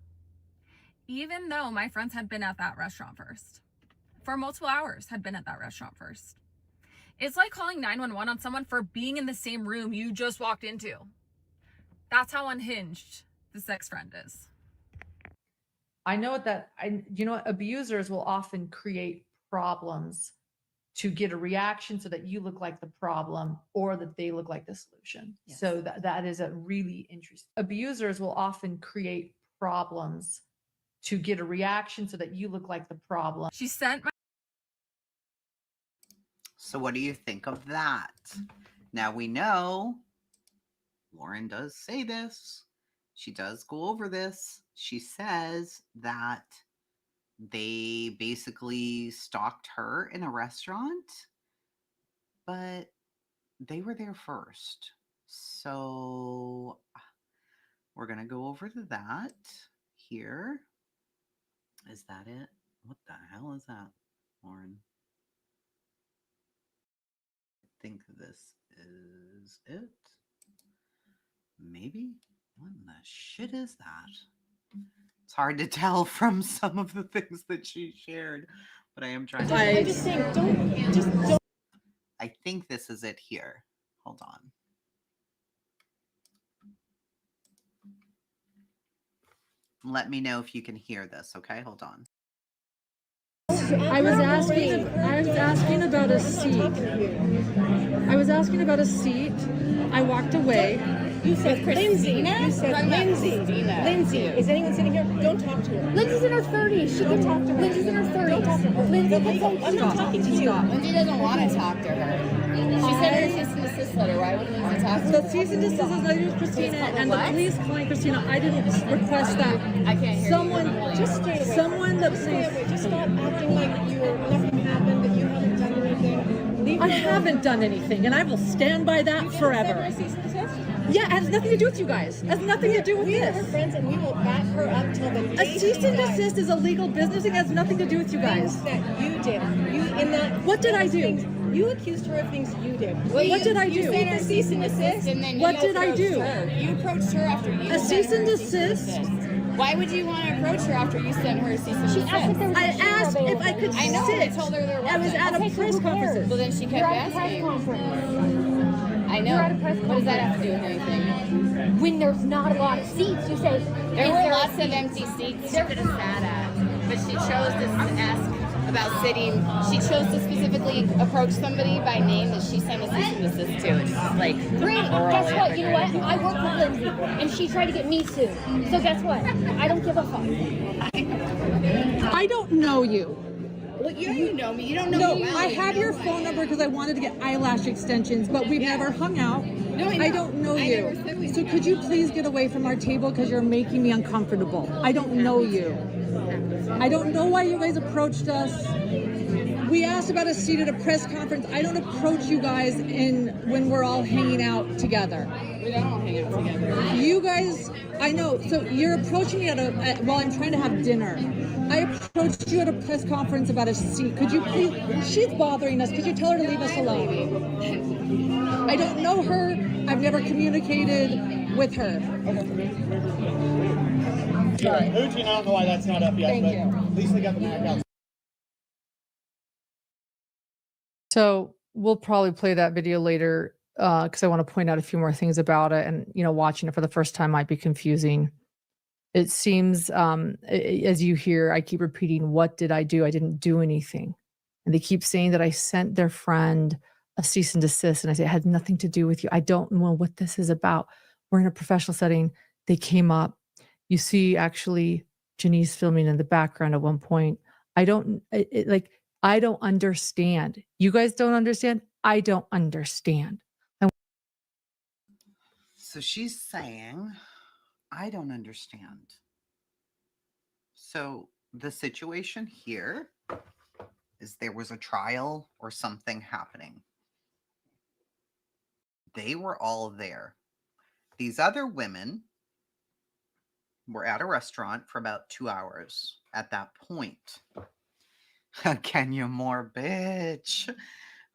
even though my friends had been at that restaurant first. For multiple hours had been at that restaurant first. It's like calling 911 on someone for being in the same room you just walked into. That's how unhinged this ex-friend is. I know that abusers will often create problems to get a reaction so that you look like the problem or that they look like the solution. Yes. So that is a really interesting. Abusers will often create problems to get a reaction so that you look like the problem. She sent my... So what do you think of that? Now we know Lauren does say this. She does go over this. She says that they basically stalked her in a restaurant, but they were there first. So we're going to go over to that here. Is that it? What the hell is that, Lauren? I think this is it. Maybe? What in the shit is that? It's hard to tell from some of the things that she shared, but I am trying to... I just think, don't. I think this is it here. Hold on. Let me know if you can hear this, okay? Hold on. I was asking about a seat. I walked away. You said Lindsay. You said Lindsay. Lindsay. Is anyone sitting here? Don't talk to her. Lindsay's in her 30s. She can talk to her. Lindsay's in her 30s. Don't talk to her. Lindsay can talk. I'm not talking to you. Lindsay doesn't want to talk to her. She sent her a cease and desist letter. Why wouldn't Lindsay talk to her? The cease and desist is nothing with Christina, and the police calling Christina. I didn't request that. I can't hear someone, you. Just stay away. Someone that Stay away. Just stop acting like nothing happened, that you haven't done anything. I haven't done anything, and I will stand by that forever. Yeah, it has nothing to do with you guys. It has nothing to do with We this. are her friends, and we will back her up till the day A cease and desist is a legal business. It has nothing to do with you guys. Things that you did. What did I do? You accused her of things you did. What did I do? You sent her cease and desist, and then What did I do? You approached her after you A sent cease her and a cease and desist? Why would you want to approach her after you sent her a cease and desist? I asked if I could I know, sit. they told her there I was wasn't. at a press conference. Well, then she kept asking. I know. What does that have to do with anything? When there's not a lot of seats, you say There were lots of empty seats she could have sat at, but she chose to ask about sitting. She chose to specifically approach somebody by name that she sent a cease and desist to. It's like great. Guess what? You know what? I work with Lindsay, and she tried to get me sued. So guess what? I don't give a fuck. I don't know you. Well, you know me. You don't know me well. I have your phone number because I wanted to get eyelash extensions, but we've never hung out. No, I don't know you. So could you please get away from our table because you're making me uncomfortable. I don't know you. I don't know why you guys approached us. We asked about a seat at a press conference. I don't approach you guys when we're all hanging out together. We don't all hang out together. You guys, I know. So you're approaching me while I'm trying to have dinner. I approached you at a press conference about a seat. Could you please? She's bothering us. Could you tell her to leave us alone? I don't know her. I've never communicated with her. Sorry, Uchi, I don't know why that's not up yet, but at least we got the back out. So we'll probably play that video later because I want to point out a few more things about it. And, watching it for the first time might be confusing. It seems, as you hear, I keep repeating, what did I do? I didn't do anything. And they keep saying that I sent their friend a cease and desist. And I say, it had nothing to do with you. I don't know what this is about. We're in a professional setting. They came up. You see, actually, Janice filming in the background at one point. I don't understand. You guys don't understand? I don't understand. So she's saying, I don't understand. So the situation here is there was a trial or something happening. They were all there. These other women were at a restaurant for about 2 hours at that point. Can you more, bitch?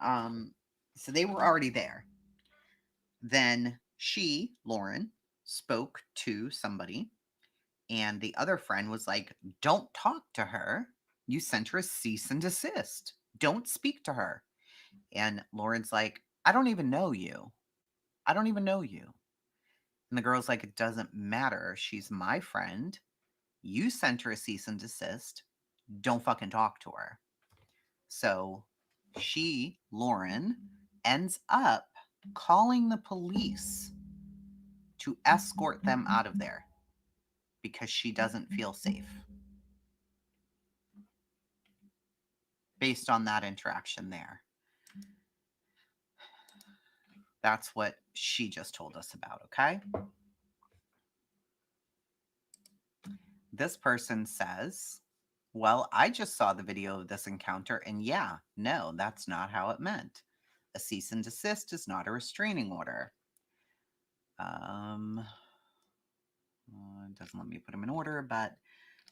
So they were already there. Then she, Lauren, spoke to somebody, and the other friend was like, don't talk to her. You sent her a cease and desist. Don't speak to her. And Lauren's like, I don't even know you. I don't even know you. And the girl's like, it doesn't matter. She's my friend. You sent her a cease and desist. Don't fucking talk to her. So she, Lauren, ends up calling the police to escort them out of there because she doesn't feel safe. Based on that interaction there. That's what she just told us about, okay? This person says, well, I just saw the video of this encounter, and yeah, no, that's not how it meant. A cease and desist is not a restraining order. It doesn't let me put them in order, but,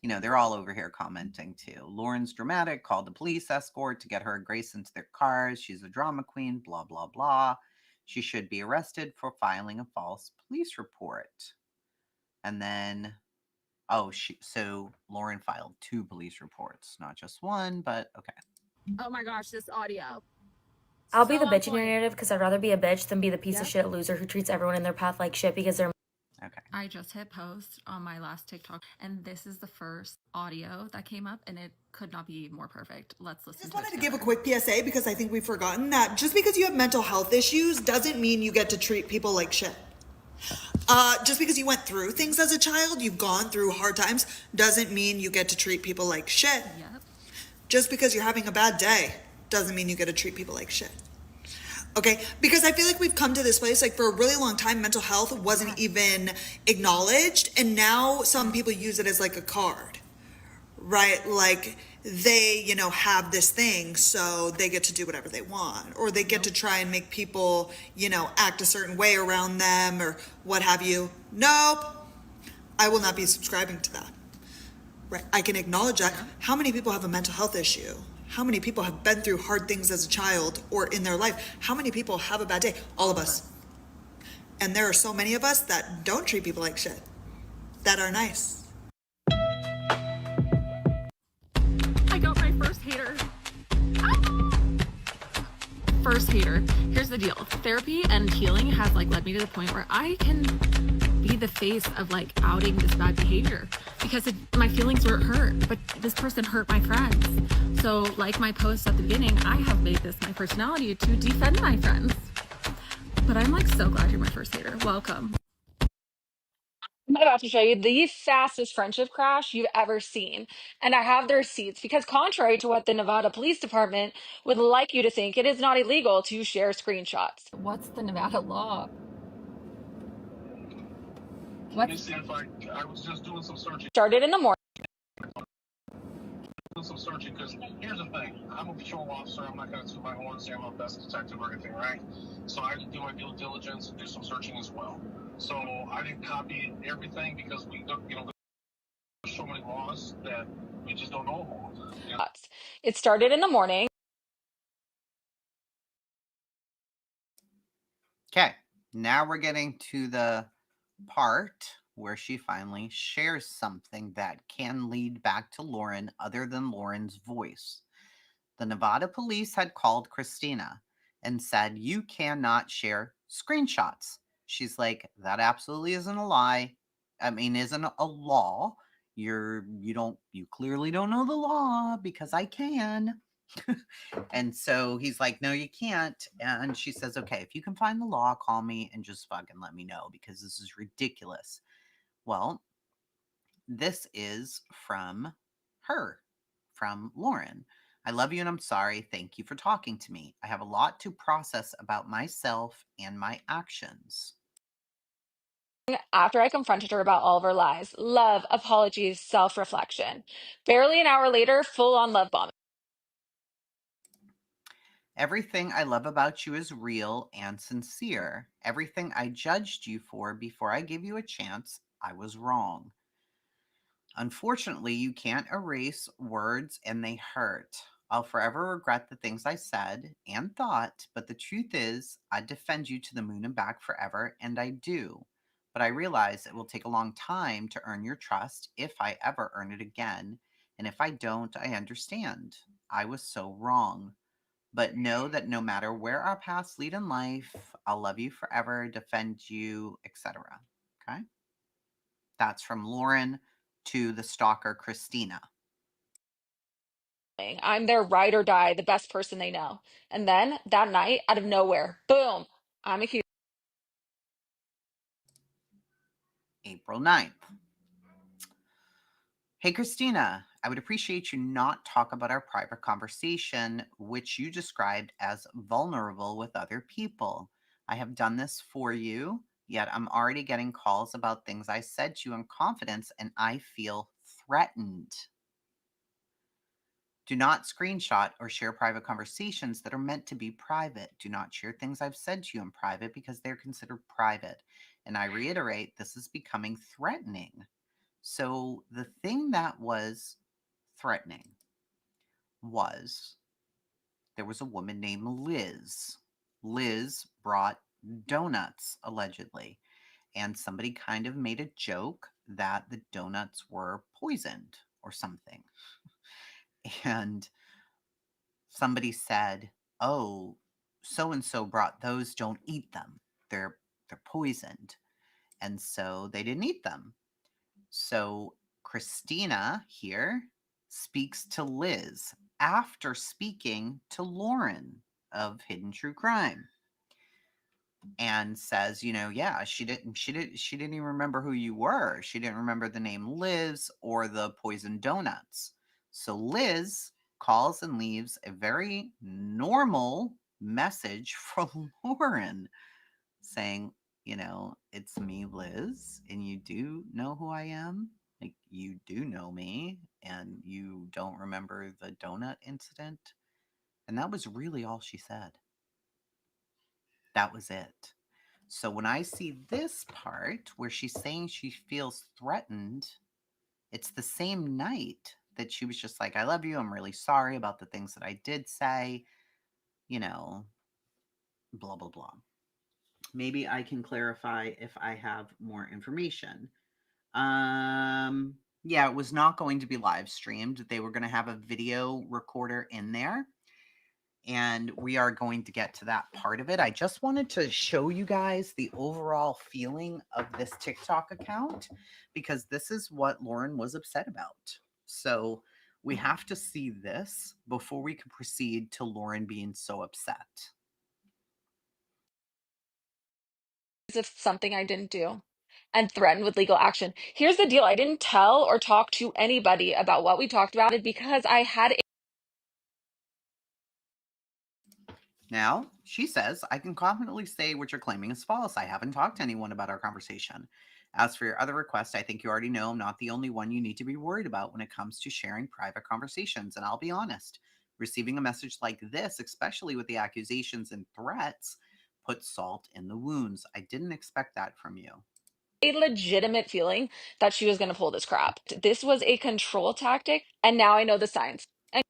they're all over here commenting too. Lauren's dramatic, called the police escort to get her and Grace into their cars. She's a drama queen, blah, blah, blah. She should be arrested for filing a false police report. And then, so Lauren filed 2 police reports, not just one, but okay. Oh my gosh, this audio. I'll be the bitch in your narrative because I'd rather be a bitch than be the piece of shit loser who treats everyone in their path like shit because they're. Okay. I just hit post on my last TikTok, and this is the first audio that came up, and it could not be more perfect. Let's listen. Just wanted to give a quick PSA because I think we've forgotten that just because you have mental health issues doesn't mean you get to treat people like shit. Just because you went through things as a child, you've gone through hard times, doesn't mean you get to treat people like shit. Yep. Just because you're having a bad day doesn't mean you get to treat people like shit. Okay, because I feel like we've come to this place, like for a really long time, mental health wasn't even acknowledged, and now some people use it as like a card, right? Like they, you know, have this thing, so they get to do whatever they want, or they get to try and make people, you know, act a certain way around them, or what have you. Nope, I will not be subscribing to that. Right, I can acknowledge that. How many people have a mental health issue? How many people have been through hard things as a child or in their life? How many people have a bad day? All of us. And there are so many of us that don't treat people like shit, that are nice. I got my first hater. First hater. Here's the deal. Therapy and healing has like led me to the point where I can be the face of like outing this bad behavior because my feelings were hurt, but this person hurt my friends. So like my post at the beginning, I have made this my personality to defend my friends. But I'm like so glad you're my first hater. Welcome. I'm about to show you the fastest friendship crash you've ever seen. And I have the receipts because, contrary to what the Nevada Police Department would like you to think, it is not illegal to share screenshots. What's the Nevada law? Let me see if I was just doing some searching. Started in the morning. Doing some searching because here's the thing. I'm a patrol officer. I'm not going to toot my horn and say I'm the best detective or anything, right? So I did do my due diligence and do some searching as well. So I didn't copy everything because we, you know, there's so many laws that we just don't know about. You know? It started in the morning. Okay, now we're getting to the part where she finally shares something that can lead back to Lauren other than Lauren's voice. The Nevada police had called Christina and said, you cannot share screenshots. She's like, that absolutely isn't a lie. I mean, isn't a law. You clearly don't know the law because I can. And so he's like, no, you can't. And she says, okay, if you can find the law, call me and just fucking let me know because this is ridiculous. Well, this is from her, from Lauren. I love you and I'm sorry. Thank you for talking to me. I have a lot to process about myself and my actions. After I confronted her about all of her lies, love, apologies, self-reflection. Barely an hour later, full-on love bombing. Everything I love about you is real and sincere. Everything I judged you for before I gave you a chance, I was wrong. Unfortunately, you can't erase words and they hurt. I'll forever regret the things I said and thought, but the truth is, I defend you to the moon and back forever, and I do. But I realize it will take a long time to earn your trust if I ever earn it again. And if I don't, I understand. I was so wrong. But know that no matter where our paths lead in life, I'll love you forever, defend you, etc. Okay? That's from Lauren to the stalker, Christina. I'm their ride or die, the best person they know. And then that night, out of nowhere, boom, I'm accused. April 9th. Hey, Christina, I would appreciate you not talk about our private conversation, which you described as vulnerable with other people. I have done this for you, yet I'm already getting calls about things I said to you in confidence, and I feel threatened. Do not screenshot or share private conversations that are meant to be private. Do not share things I've said to you in private because they're considered private. And I reiterate, this is becoming threatening. So the thing that was threatening was there was a woman named Liz. Liz brought donuts, allegedly. And somebody kind of made a joke that the donuts were poisoned or something. And somebody said, oh, so-and-so brought those, don't eat them. They're poisoned. And so they didn't eat them. So Christina here speaks to Liz after speaking to Lauren of Hidden True Crime, and says, yeah, she didn't even remember who you were. She didn't remember the name Liz or the poisoned donuts. So Liz calls and leaves a very normal message from Lauren saying, it's me, Liz, and you do know who I am. Like, you do know me, and you don't remember the donut incident. And that was really all she said. That was it. So when I see this part where she's saying she feels threatened, it's the same night that she was just like, I love you. I'm really sorry about the things that I did say, blah, blah, blah. Maybe I can clarify if I have more information. Yeah, it was not going to be live streamed. They were going to have a video recorder in there. And we are going to get to that part of it. I just wanted to show you guys the overall feeling of this TikTok account, because this is what Lauren was upset about. So we have to see this before we can proceed to Lauren being so upset. Of something I didn't do and threatened with legal action. Here's the deal. I didn't tell or talk to anybody about what we talked about it because I had Now, she says, I can confidently say what you're claiming is false. I haven't talked to anyone about our conversation. As for your other request, I think you already know I'm not the only one you need to be worried about when it comes to sharing private conversations. And I'll be honest, receiving a message like this, especially with the accusations and threats, puts salt in the wounds. I didn't expect that from you. a legitimate feeling that she was going to pull this crap. This was a control tactic, and now I know the signs. And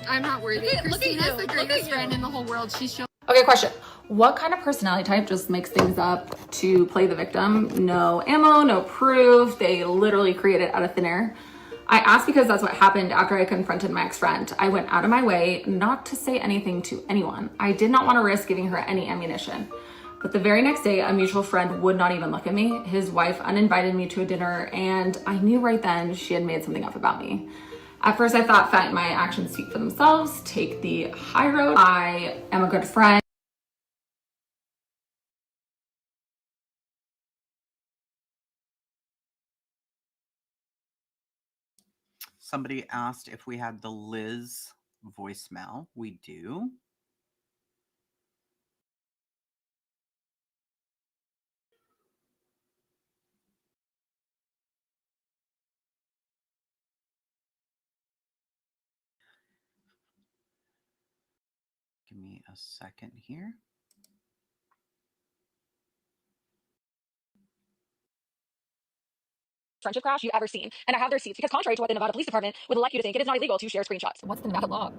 I'm not worthy. Christina's the greatest friend in the whole world. She's shown. okay, question. What kind of personality type just makes things up to play the victim? No ammo, no proof. They literally create it out of thin air. I asked because that's what happened after I confronted my ex-friend. I went out of my way not to say anything to anyone. I did not want to risk giving her any ammunition. But the very next day, a mutual friend would not even look at me. His wife uninvited me to a dinner, and I knew right then she had made something up about me. At first, I thought that my actions speak for themselves. Take the high road. I am a good friend. Somebody asked if we had the Liz voicemail. We do. Give me a second here. Friendship crash you've ever seen. And I have their receipts because contrary to what the Nevada Police Department would like you to think, it is not illegal to share screenshots. What's the Nevada law?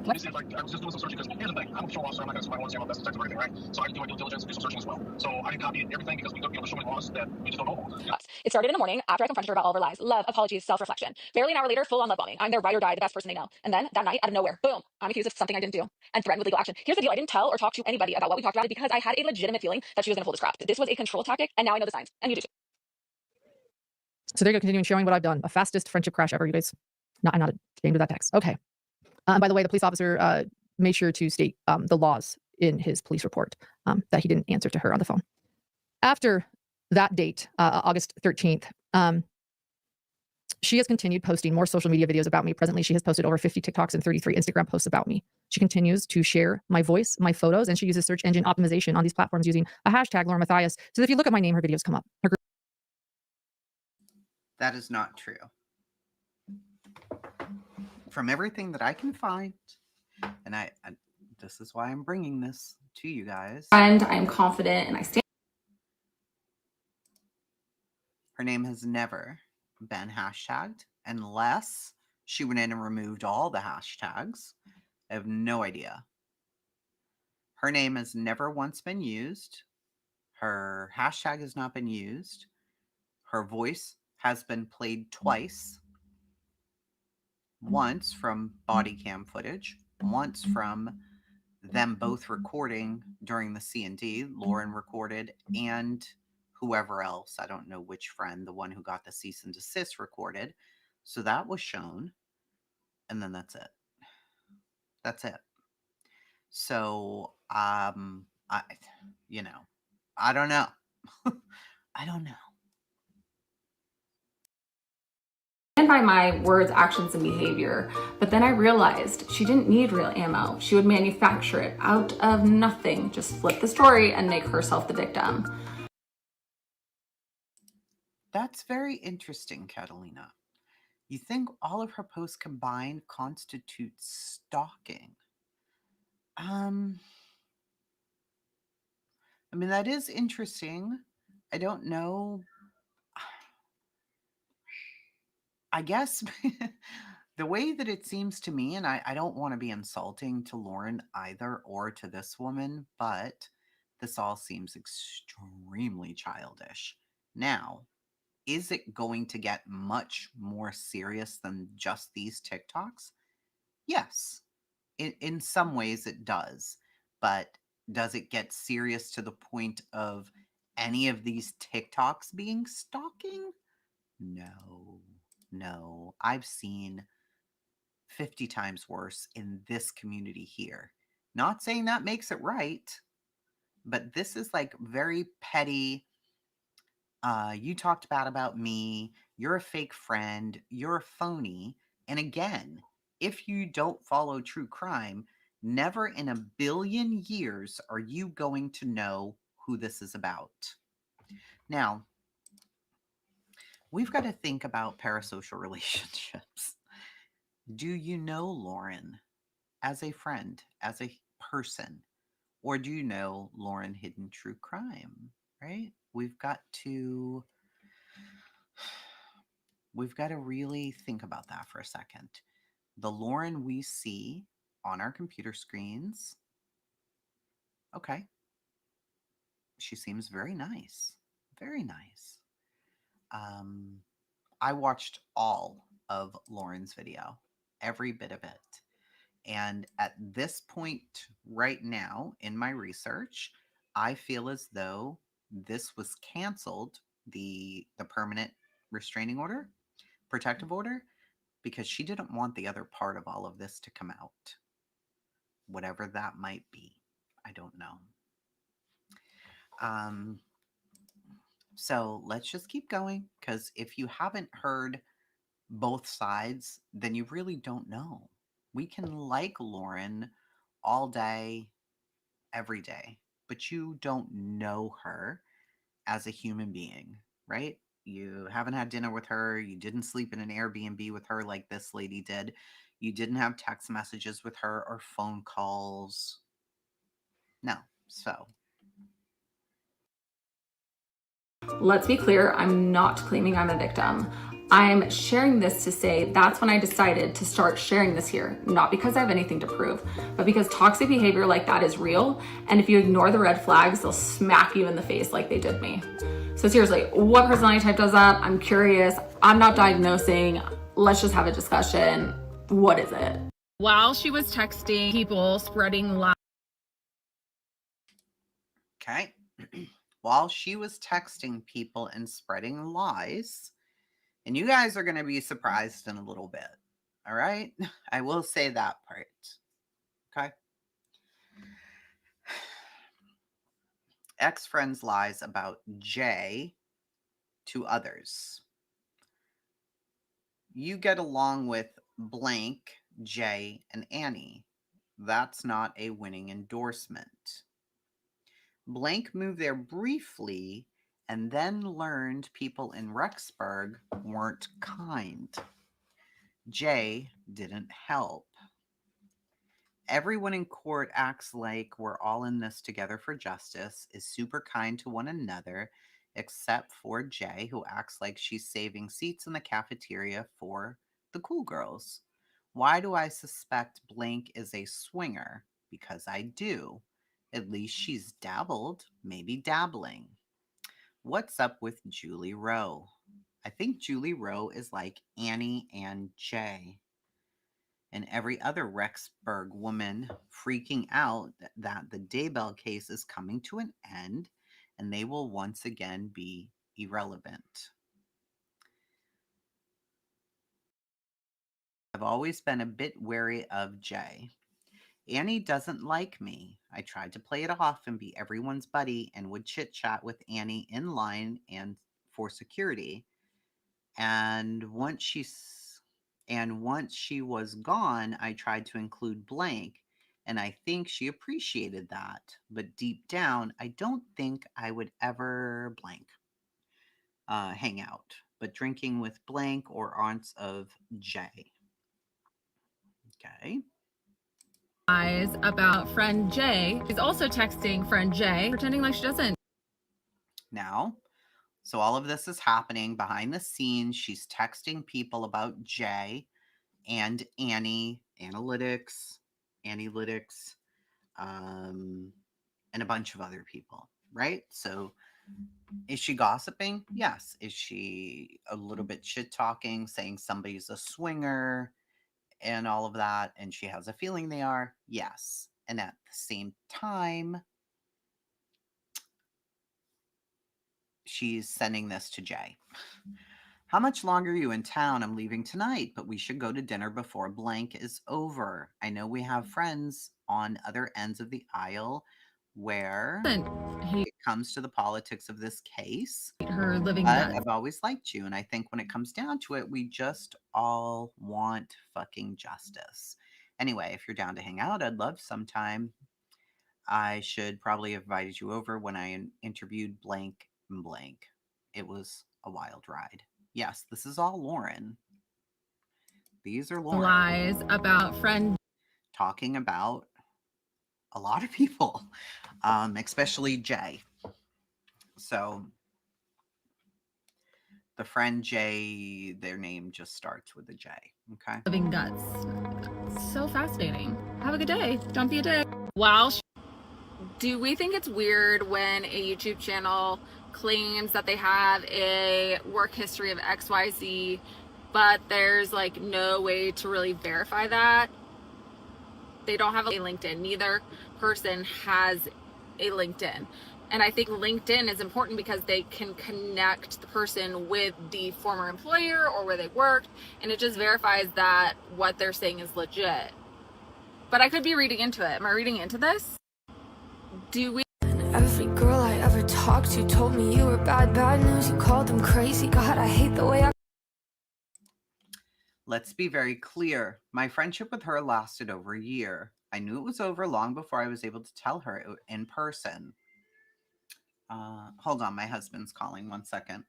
You see, like, I was just doing some searching because here's the thing. I'm a patrol officer. I'm not going to say my own best detective or anything, right? So I do my due diligence and do some searching as well. So I didn't copy everything because we don't, there's so many laws that we just don't know. It started in the morning after I confronted her about all of her lies. Love, apologies, self-reflection. Barely an hour later, full on love bombing. I'm their ride or die, the best person they know. And then that night, out of nowhere, boom, I'm accused of something I didn't do and threatened with legal action. Here's the deal. I didn't tell or talk to anybody about what we talked about it because I had a legitimate feeling that she was going to pull this crap. This was a control tactic, and now I know the signs. And you do too. So there you go, continuing showing what I've done. A fastest friendship crash ever, you guys. I'm not ashamed of that text. Okay. By the way, the police officer made sure to state the laws in his police report that he didn't answer to her on the phone. After that date, August 13th, she has continued posting more social media videos about me. Presently, she has posted over 50 TikToks and 33 Instagram posts about me. She continues to share my voice, my photos, and she uses search engine optimization on these platforms using a hashtag Lauren Matthias. So if you look at my name, her videos come up. That is not true. From everything that I can find, and I this is why I'm bringing this to you guys. And I'm confident and I stand. Her name has never been hashtagged unless she went in and removed all the hashtags. I have no idea. Her name has never once been used. Her hashtag has not been used. Her voice has been played twice. Once from body cam footage, once from them both recording during the C&D. Lauren recorded, and whoever else, I don't know which friend, the one who got the cease and desist, recorded. So that was shown, and then that's it. That's it. So, I don't know. I don't know. And by my words, actions, and behavior. But then I realized she didn't need real ammo. She would manufacture it out of nothing, just flip the story and make herself the victim. That's very interesting, Catalina. You think all of her posts combined constitute stalking? I mean, that is interesting. I don't know. I guess the way that it seems to me, and I don't want to be insulting to Lauren either or to this woman, but this all seems extremely childish. Now, is it going to get much more serious than just these TikToks? Yes. In some ways it does. But does it get serious to the point of any of these TikToks being stalking? No. No. I've seen 50 times worse in this community here. Not saying that makes it right, but this is like very petty. You talked bad about me. You're a fake friend. You're a phony. And again, if you don't follow true crime, never in a billion years are you going to know who this is about. Now, we've got to think about parasocial relationships. Do you know Lauren as a friend, as a person? Or do you know Lauren hidden true crime, right? We've got to really think about that for a second. The Lauren we see on our computer screens, okay, she seems very nice. Very nice. I watched all of Lauren's video, every bit of it. And at this point right now in my research, I feel as though this was canceled, the permanent restraining order, protective order, because she didn't want the other part of all of this to come out. Whatever that might be. I don't know. So let's just keep going, because if you haven't heard both sides, then you really don't know. We can like Lauren all day, every day, but you don't know her as a human being, right? You haven't had dinner with her. You didn't sleep in an Airbnb with her like this lady did. You didn't have text messages with her or phone calls. No. So. Let's be clear, I'm not claiming I'm a victim. I'm sharing this to say that's when I decided to start sharing this here, not because I have anything to prove, but because toxic behavior like that is real, and if you ignore the red flags, they'll smack you in the face like they did me. So seriously, what personality type does that? I'm curious. I'm not diagnosing. Let's just have a discussion. What is it? While she was texting people, spreading lies. Okay. While she was texting people and spreading lies, and you guys are going to be surprised in a little bit. All right? I will say that part. Okay? Ex-friends lies about Jay to others. You get along with blank, Jay, and Annie. That's not a winning endorsement. Blank moved there briefly and then learned people in Rexburg weren't kind. Jay didn't help. Everyone in court acts like we're all in this together for justice, is super kind to one another, except for Jay, who acts like she's saving seats in the cafeteria for the cool girls. Why do I suspect Blank is a swinger? Because I do. At least she's dabbled, maybe dabbling. What's up with Julie Rowe? I think Julie Rowe is like Annie and Jay. and every other Rexburg woman freaking out that the Daybell case is coming to an end and they will once again be irrelevant. I've always been a bit wary of Jay. Annie doesn't like me. I tried to play it off and be everyone's buddy and would chit-chat with Annie in line and for security. And once she was gone, I tried to include blank, and I think she appreciated that. But deep down, I don't think I would ever blank hang out, but drinking with blank or aunts of Jay. Okay. Lies about friend Jay. She's also texting friend Jay, pretending like she doesn't. Now, so all of this is happening behind the scenes. She's texting people about Jay and Annie, analytics, and a bunch of other people, right? So is she gossiping? Yes. Is she a little bit shit talking, saying somebody's a swinger and all of that, and she has a feeling they are? Yes. And at the same time, she's sending this to Jay. How much longer are you in town? I'm leaving tonight, but we should go to dinner before blank is over. I know we have friends on other ends of the aisle where it comes to the politics of this case. Her living but nuts. I've always liked you, and I think when it comes down to it, we just all want fucking justice. Anyway, if you're down to hang out, I'd love sometime. I should probably have invited you over when I interviewed blank and blank. It was a wild ride. Yes, this is all Lauren. These are Lauren. Lies about friend. Talking about a lot of people, especially Jay. So the friend Jay, their name just starts with a J. Okay. Living guts. So fascinating. Have a good day. Don't be a dick. Wow. Do we think it's weird when a YouTube channel claims that they have a work history of XYZ, but there's like no way to really verify that? They don't have a LinkedIn. Neither person has a LinkedIn. And I think LinkedIn is important because they can connect the person with the former employer or where they worked, and it just verifies that what they're saying is legit. But I could be reading into it. Am I reading into this? Do we? Every girl I ever talked to told me you were bad news. You called them crazy. God, I hate the way I... Let's be very clear. My friendship with her lasted over a year. I knew it was over long before I was able to tell her in person. Hold on, my husband's calling. 1 second.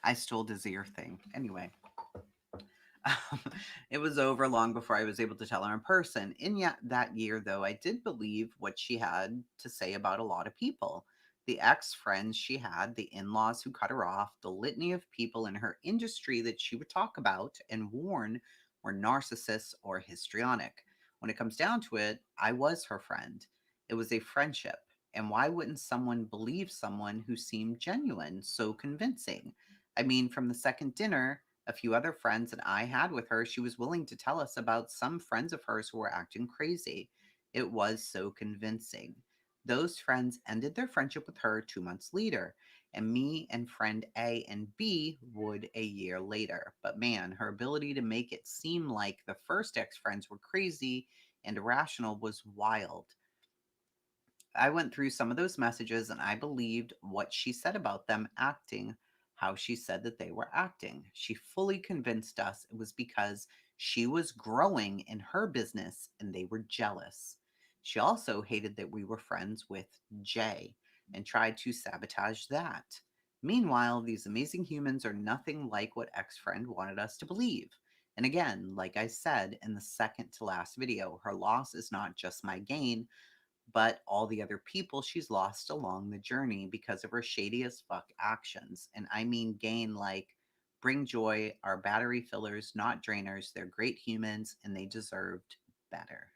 I stole his ear thing. Anyway. It was over long before I was able to tell her in person. In yet that year, though, I did believe what she had to say about a lot of people. The ex-friends she had, the in-laws who cut her off, the litany of people in her industry that she would talk about and warn were narcissists or histrionic. When it comes down to it, I was her friend. It was a friendship. And why wouldn't someone believe someone who seemed genuine, so convincing? I mean, from the second dinner, a few other friends that I had with her, she was willing to tell us about some friends of hers who were acting crazy. It was so convincing. Those friends ended their friendship with her 2 months later, and me and friend A and B would a year later. But man, her ability to make it seem like the first ex-friends were crazy and irrational was wild. I went through some of those messages and I believed what she said about them acting how she said that they were acting. She fully convinced us it was because she was growing in her business and they were jealous. She also hated that we were friends with Jay and tried to sabotage that. Meanwhile, these amazing humans are nothing like what ex-friend wanted us to believe. And again, like I said in the second to last video, her loss is not just my gain, but all the other people she's lost along the journey because of her shady as fuck actions. And I mean gain like bring joy are battery fillers, not drainers. They're great humans and they deserved better.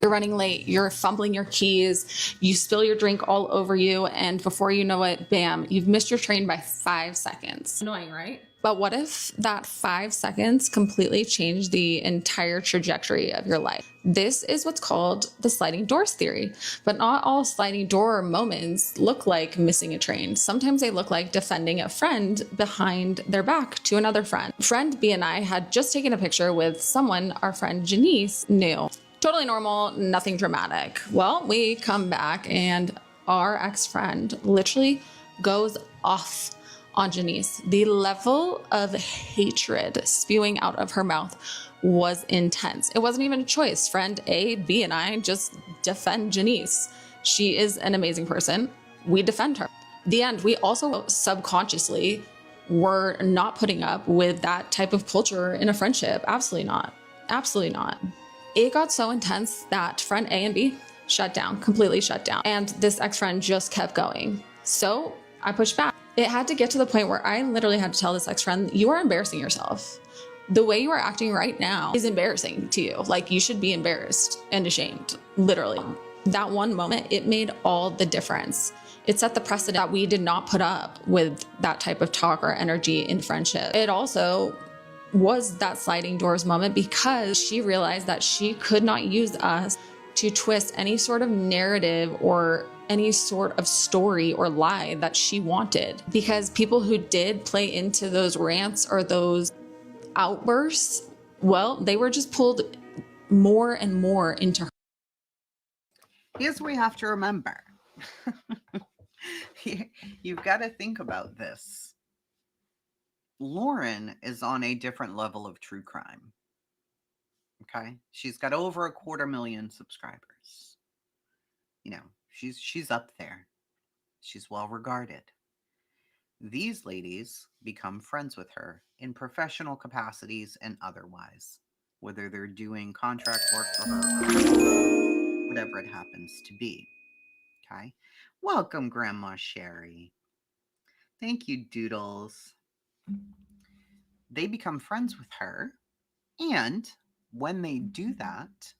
You're running late, you're fumbling your keys, you spill your drink all over you, and before you know it, bam, you've missed your train by 5 seconds. Annoying, right? But what if that 5 seconds completely changed the entire trajectory of your life? This is what's called the sliding doors theory. But not all sliding door moments look like missing a train. Sometimes they look like defending a friend behind their back to another friend. Friend B and I had just taken a picture with someone our friend Janice knew. Totally normal, nothing dramatic. Well, we come back and our ex-friend literally goes off on Janice. The level of hatred spewing out of her mouth was intense. It wasn't even a choice. Friend A, B, and I just defend Janice. She is an amazing person. We defend her. The end, we also subconsciously were not putting up with that type of culture in a friendship. Absolutely not. Absolutely not. It got so intense that friend A and B shut down, completely shut down. And this ex-friend just kept going. So I pushed back. It had to get to the point where I literally had to tell this ex-friend, you are embarrassing yourself. The way you are acting right now is embarrassing to you. Like, you should be embarrassed and ashamed, literally. That one moment, it made all the difference. It set the precedent that we did not put up with that type of talk or energy in friendship. It also was that sliding doors moment because she realized that she could not use us to twist any sort of narrative or any sort of story or lie that she wanted. Because people who did play into those rants or those outbursts, well, they were just pulled more and more into her. Here's what we have to remember. You've got to think about this. Lauren is on a different level of true crime. Okay? She's got over 250,000 subscribers. You know, she's up there. She's well regarded. These ladies become friends with her in professional capacities and otherwise, whether they're doing contract work for her or whatever it happens to be. Okay? Welcome, Grandma Sherry. Thank you, Doodles. They become friends with her, and when they do that,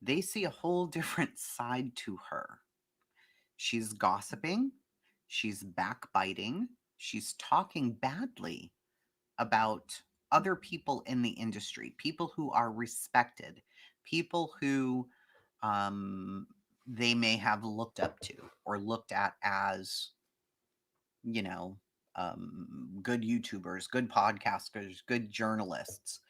they see a whole different side to her. She's gossiping, she's backbiting, she's talking badly about other people in the industry, people who are respected, people who they may have looked up to or looked at as, you know, good YouTubers, good podcasters, good journalists,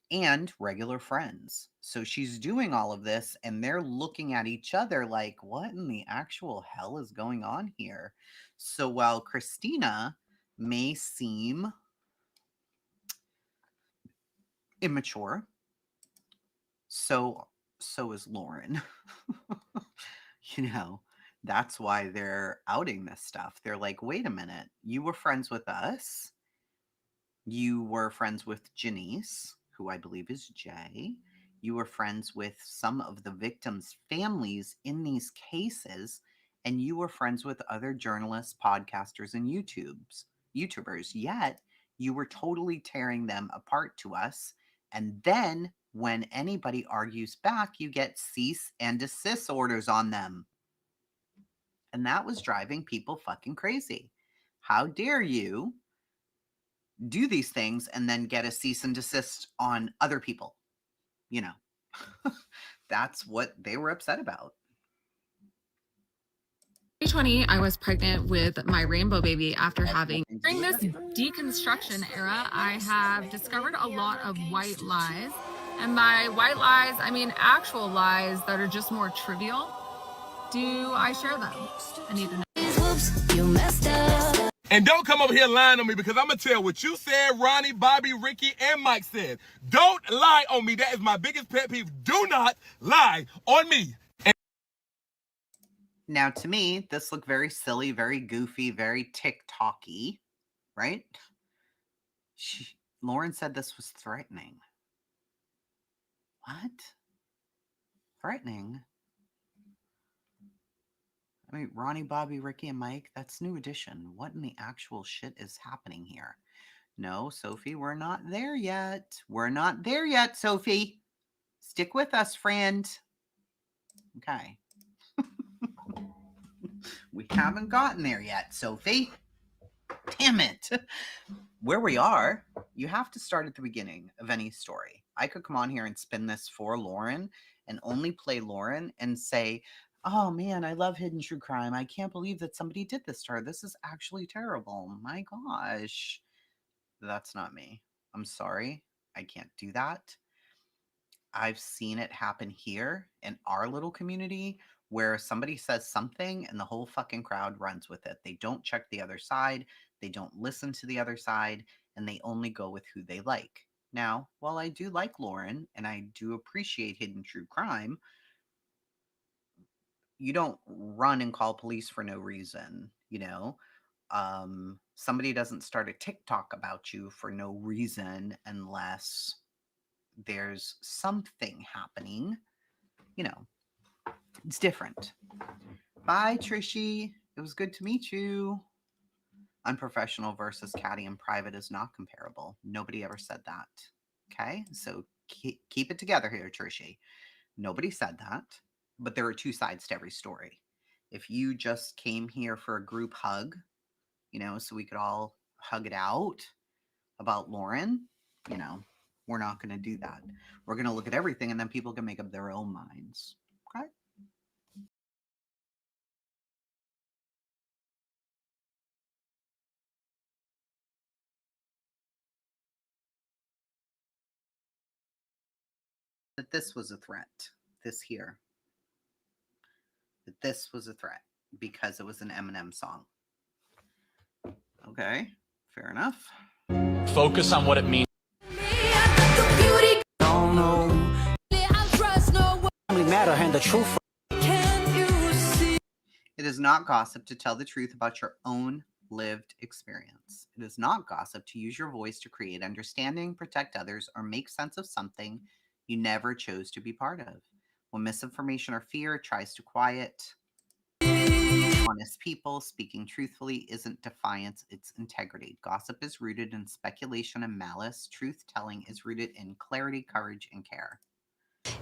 and regular friends. So she's doing all of this and they're looking at each other like, what in the actual hell is going on here? So while Christina may seem immature, so is Lauren. You know, that's why they're outing this stuff. They're like, wait a minute, you were friends with us. You were friends with Janice, who I believe is Jay. You were friends with some of the victims' families in these cases, and you were friends with other journalists, podcasters, and YouTubers. Yet you were totally tearing them apart to us. And then when anybody argues back, you get cease and desist orders on them. And that was driving people fucking crazy. How dare you do these things and then get a cease and desist on other people? You know, that's what they were upset about. 2020, I was pregnant with my rainbow baby after having. During this deconstruction era, I have discovered a lot of white lies. And by white lies, I mean actual lies that are just more trivial. Do I share them? I need to know. Whoops, you messed up. And don't come over here lying on me, because I'm going to tell what you said, Ronnie, Bobby, Ricky, and Mike said. Don't lie on me. That is my biggest pet peeve. Do not lie on me. Now, to me, this looked very silly, very goofy, very TikTok-y, right? Lauren said this was threatening. What? Threatening? I mean, Ronnie, Bobby, Ricky, and Mike, that's New Edition. What in the actual shit is happening here? No, Sophie, we're not there yet. We're not there yet, Sophie. Stick with us, friend. Okay. We haven't gotten there yet, Sophie. Damn it. Where we are, you have to start at the beginning of any story. I could come on here and spin this for Lauren and only play Lauren and say, oh man, I love hidden true crime. I can't believe that somebody did this to her. This is actually terrible. My gosh. That's not me. I'm sorry. I can't do that. I've seen it happen here in our little community where somebody says something and the whole fucking crowd runs with it. They don't check the other side. They don't listen to the other side, and they only go with who they like. Now, while I do like Lauren and I do appreciate hidden true crime, you don't run and call police for no reason, you know? Somebody doesn't start a TikTok about you for no reason unless there's something happening. You know, it's different. Bye, Trishy. It was good to meet you. Unprofessional versus catty and private is not comparable. Nobody ever said that. Okay, so keep it together here, Trishy. Nobody said that, but there are two sides to every story. If you just came here for a group hug, you know, so we could all hug it out about Lauren, you know, we're not going to do that. We're going to look at everything and then people can make up their own minds. Okay? That this was a threat, this here. That this was a threat because it was an Eminem song. Okay, fair enough. Focus on what it means. It is not gossip to tell the truth about your own lived experience. It is not gossip to use your voice to create understanding, protect others, or make sense of something you never chose to be part of. When misinformation or fear tries to quiet honest people, speaking truthfully isn't defiance, it's integrity. Gossip is rooted in speculation and malice. Truth-telling is rooted in clarity, courage, and care.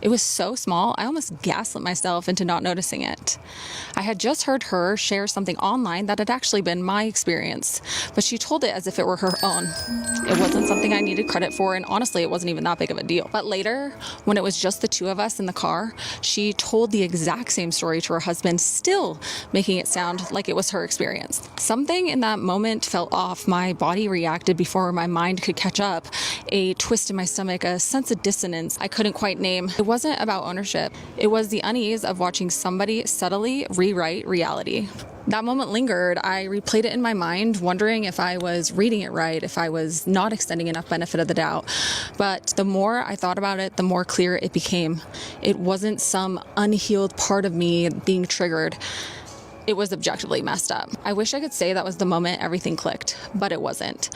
It was so small, I almost gaslit myself into not noticing it. I had just heard her share something online that had actually been my experience, but she told it as if it were her own. It wasn't something I needed credit for, and honestly, it wasn't even that big of a deal. But later, when it was just the two of us in the car, she told the exact same story to her husband, still making it sound like it was her experience. Something in that moment felt off. My body reacted before my mind could catch up. A twist in my stomach, a sense of dissonance I couldn't quite name. It wasn't about ownership. It was the unease of watching somebody subtly rewrite reality. That moment lingered. I replayed it in my mind, wondering if I was reading it right, if I was not extending enough benefit of the doubt. But the more I thought about it, the more clear it became. It wasn't some unhealed part of me being triggered. It was objectively messed up. I wish I could say that was the moment everything clicked, but it wasn't.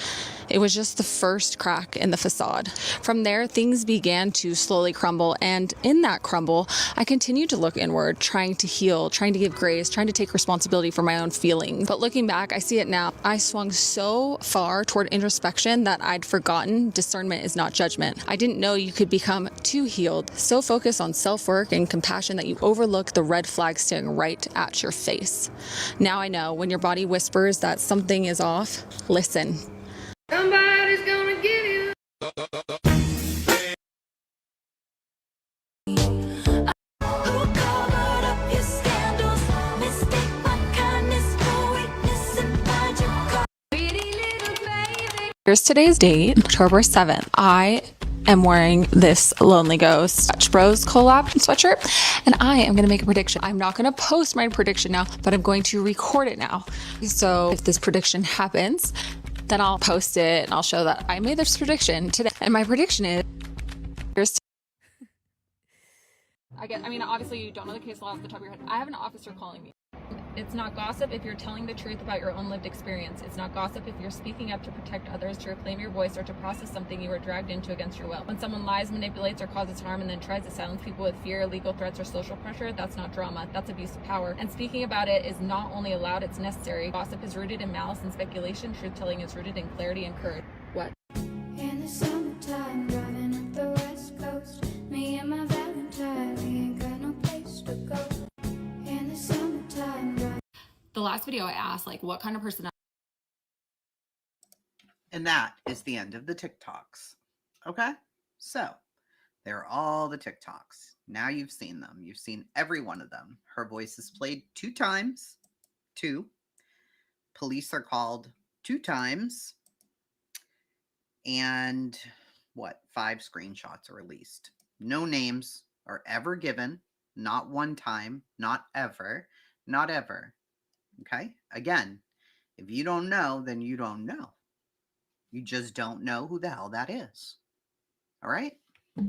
It was just the first crack in the facade. From there, things began to slowly crumble, and in that crumble, I continued to look inward, trying to heal, trying to give grace, trying to take responsibility for my own feelings. But looking back, I see it now. I swung so far toward introspection that I'd forgotten discernment is not judgment. I didn't know you could become too healed, so focused on self-work and compassion that you overlook the red flag staring right at your face. Now I know when your body whispers that something is off, listen. Somebody's gonna give you. Here's today's date, October 7th. I am wearing this Lonely Ghost Touch Bros collab sweatshirt, and I am going to make a prediction. I'm not going to post my prediction now, but I'm going to record it now. So if this prediction happens, then I'll post it and I'll show that I made this prediction today. And my prediction is, I mean, obviously you don't know the case law off the top of your head. I have an officer calling me. It's not gossip if you're telling the truth about your own lived experience. It's not gossip if you're speaking up to protect others, to reclaim your voice, or to process something you were dragged into against your will. When someone lies, manipulates, or causes harm and then tries to silence people with fear, legal threats, or social pressure, that's not drama. That's abuse of power. And speaking about it is not only allowed, it's necessary. Gossip is rooted in malice and speculation. Truth-telling is rooted in clarity and courage. What? In the summertime, driving up the west coast, me and my Valentine, we ain't got no place to go. In the summertime, The last video I asked, like, what kind of person. And that is the end of the TikToks. Okay? So, there are all the TikToks. Now you've seen them. You've seen every one of them. Her voice is played 2 times. 2. Police are called 2 times. And 5 screenshots are released. No names are ever given. Not one time. Not ever. Not ever. Okay? Again, if you don't know, then you don't know. You just don't know who the hell that is. All right?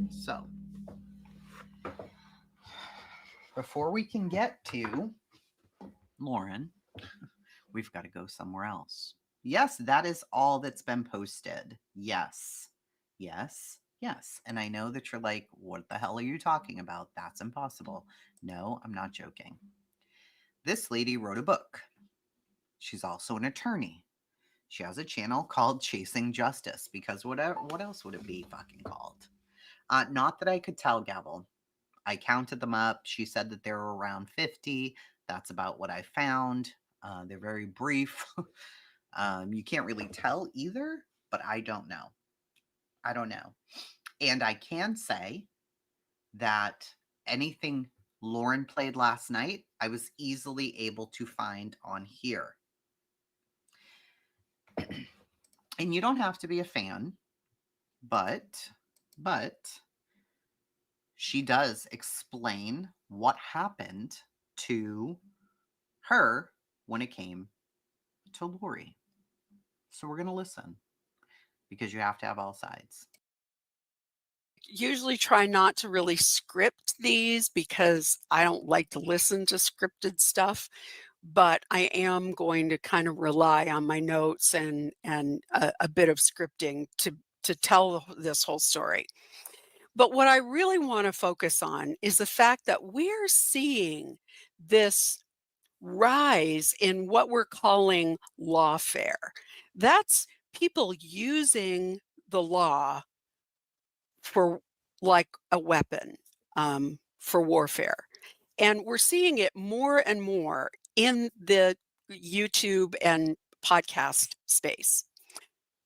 So, before we can get to Lauren, we've got to go somewhere else. Yes, that is all that's been posted. Yes. Yes. Yes. And I know that you're like, what the hell are you talking about? That's impossible. No, I'm not joking. This lady wrote a book. She's also an attorney. She has a channel called Chasing Justice, because what else would it be fucking called? Not that I could tell, Gavel. I counted them up. She said that there were around 50. That's about what I found. They're very brief. You can't really tell either, but I don't know. I don't know. And I can say that anything Lauren played last night, I was easily able to find on here. And you don't have to be a fan, but she does explain what happened to her when it came to Lori. So we're going to listen, because you have to have all sides. Usually try not to really script these because I don't like to listen to scripted stuff, but I am going to kind of rely on my notes and a bit of scripting to tell this whole story. But what I really want to focus on is the fact that we're seeing this rise in what we're calling lawfare. That's people using the law for like a weapon, for warfare. And we're seeing it more and more in the YouTube and podcast space.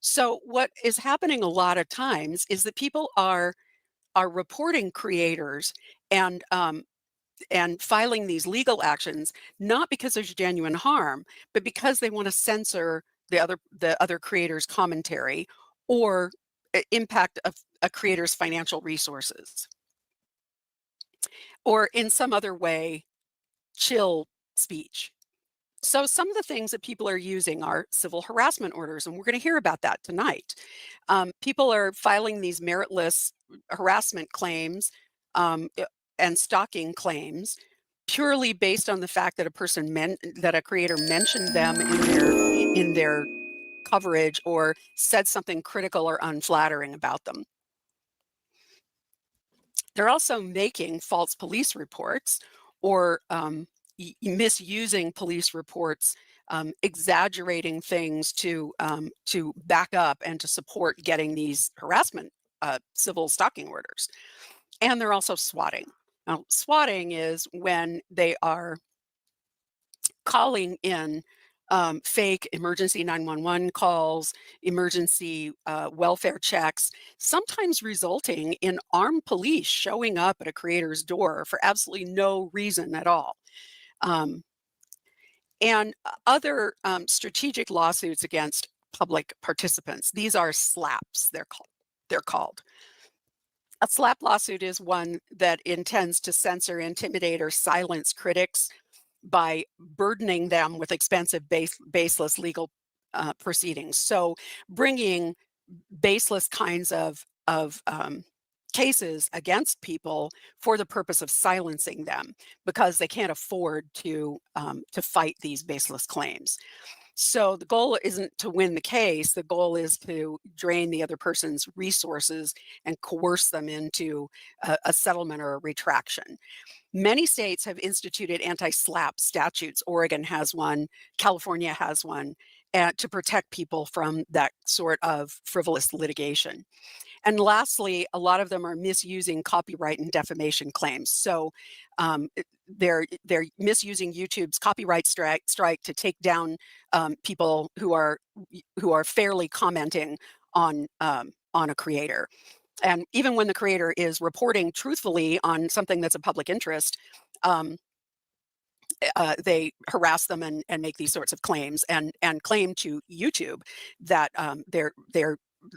So what is happening a lot of times is that people are reporting creators and filing these legal actions, not because there's genuine harm, but because they want to censor the other creator's commentary or impact a creator's financial resources, or in some other way chill speech. So some of the things that people are using are civil harassment orders, and we're going to hear about that tonight. People are filing these meritless harassment claims and stalking claims purely based on the fact that a creator mentioned them in their coverage or said something critical or unflattering about them. They're also making false police reports or misusing police reports, exaggerating things to back up and to support getting these harassment civil stalking orders. And they're also swatting. Now, swatting is when they are calling in fake emergency 911 calls, emergency welfare checks, sometimes resulting in armed police showing up at a creator's door for absolutely no reason at all. And other strategic lawsuits against public participants. These are slaps, they're called. A slap lawsuit is one that intends to censor, intimidate, or silence critics by burdening them with expensive, baseless legal proceedings. So bringing baseless kinds of cases against people for the purpose of silencing them because they can't afford to fight these baseless claims. So the goal isn't to win the case. The goal is to drain the other person's resources and coerce them into a settlement or a retraction. Many states have instituted anti-SLAPP statutes. Oregon has one, California has one, to protect people from that sort of frivolous litigation. And lastly, a lot of them are misusing copyright and defamation claims. So they're misusing YouTube's copyright strike to take down people who are fairly commenting on a creator. And even when the creator is reporting truthfully on something that's a public interest, they harass them and make these sorts of claims and claim to YouTube that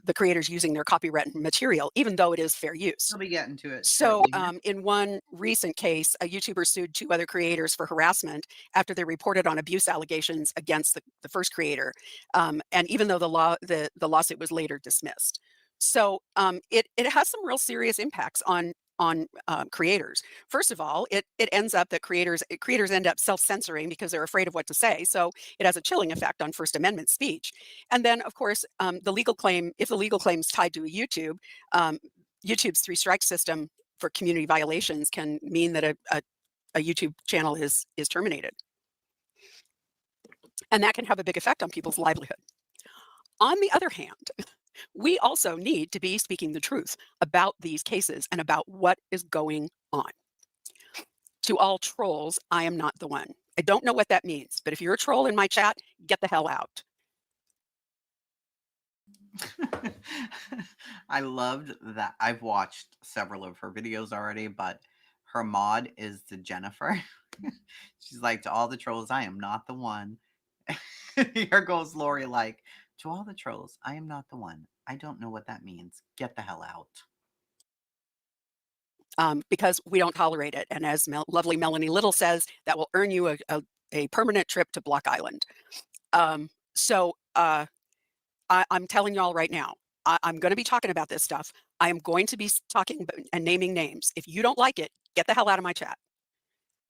the creators using their copyright material, even though it is fair use. I'll be getting to it. So in one recent case, a YouTuber sued 2 other creators for harassment after they reported on abuse allegations against the first creator. And even though the lawsuit was later dismissed. So it has some real serious impacts on creators. First of all, it ends up that creators end up self-censoring because they're afraid of what to say. So it has a chilling effect on First Amendment speech. And then, of course, if the legal claim is tied to a YouTube, YouTube's 3-strike system for community violations can mean that a YouTube channel is terminated. And that can have a big effect on people's livelihood. On the other hand, we also need to be speaking the truth about these cases and about what is going on. To all trolls, I am not the one. I don't know what that means, but if you're a troll in my chat, get the hell out. I loved that. I've watched several of her videos already, but her mod is the Jennifer. She's like, to all the trolls, I am not the one. Here goes Lori like, to all the trolls, I am not the one. I don't know what that means. Get the hell out. Because we don't tolerate it. And as lovely Melanie Little says, that will earn you a permanent trip to Block Island. I'm telling y'all right now, I'm going to be talking about this stuff. I am going to be talking and naming names. If you don't like it, get the hell out of my chat.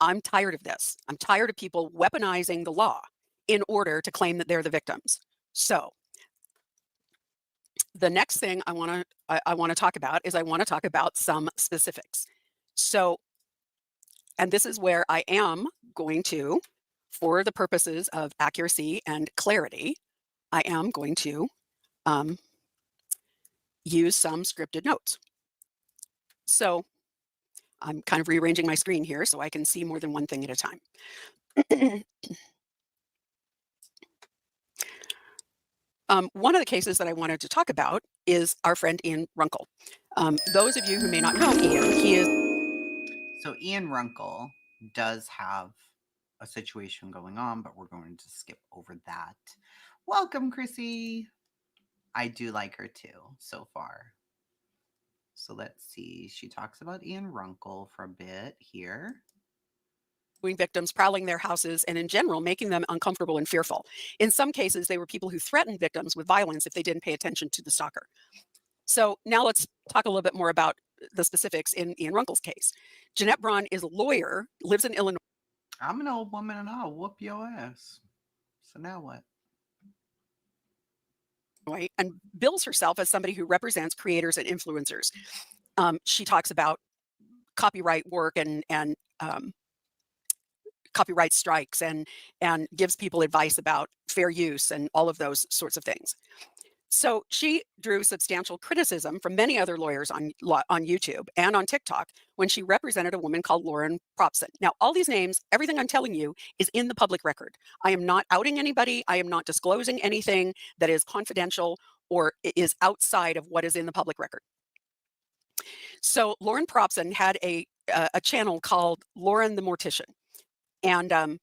I'm tired of this. I'm tired of people weaponizing the law in order to claim that they're the victims. So the next thing I want to talk about is I want to talk about some specifics. So, and this is where I am going to, for the purposes of accuracy and clarity, I am going to use some scripted notes. So I'm kind of rearranging my screen here so I can see more than one thing at a time. One of the cases that I wanted to talk about is our friend Ian Runkle. Those of you who may not know Ian, he is... So Ian Runkle does have a situation going on, but we're going to skip over that. Welcome, Chrissy. I do like her too, so far. So let's see. She talks about Ian Runkle for a bit here. Victims prowling their houses and in general making them uncomfortable and fearful. In some cases, they were people who threatened victims with violence if they didn't pay attention to the stalker. So now let's talk a little bit more about the specifics in Ian Runkle's case. Jeanette Braun is a lawyer, lives in Illinois. I'm an old woman and I'll whoop your ass. So now what? And bills herself as somebody who represents creators and influencers. She talks about copyright work and copyright strikes and gives people advice about fair use and all of those sorts of things. So she drew substantial criticism from many other lawyers on YouTube and on TikTok when she represented a woman called Lauren Propson. Now, all these names, everything I'm telling you is in the public record. I am not outing anybody. I am not disclosing anything that is confidential or is outside of what is in the public record. So Lauren Propson had a channel called Lauren the Mortician. And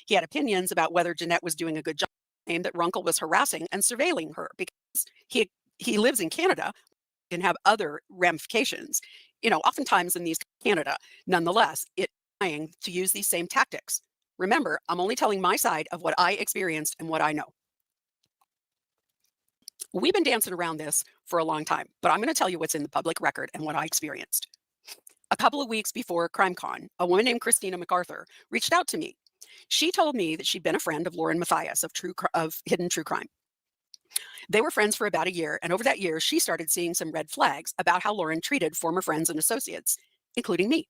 he had opinions about whether Jeanette was doing a good job, and that Runkle was harassing and surveilling her because he lives in Canada and have other ramifications. You know, oftentimes in these Canada, nonetheless, it's trying to use these same tactics. Remember, I'm only telling my side of what I experienced and what I know. We've been dancing around this for a long time, but I'm going to tell you what's in the public record and what I experienced. A couple of weeks before CrimeCon, a woman named Christina MacArthur reached out to me. She told me that she'd been a friend of Lauren Matthias of Hidden True Crime. They were friends for about a year, and over that year, she started seeing some red flags about how Lauren treated former friends and associates, including me.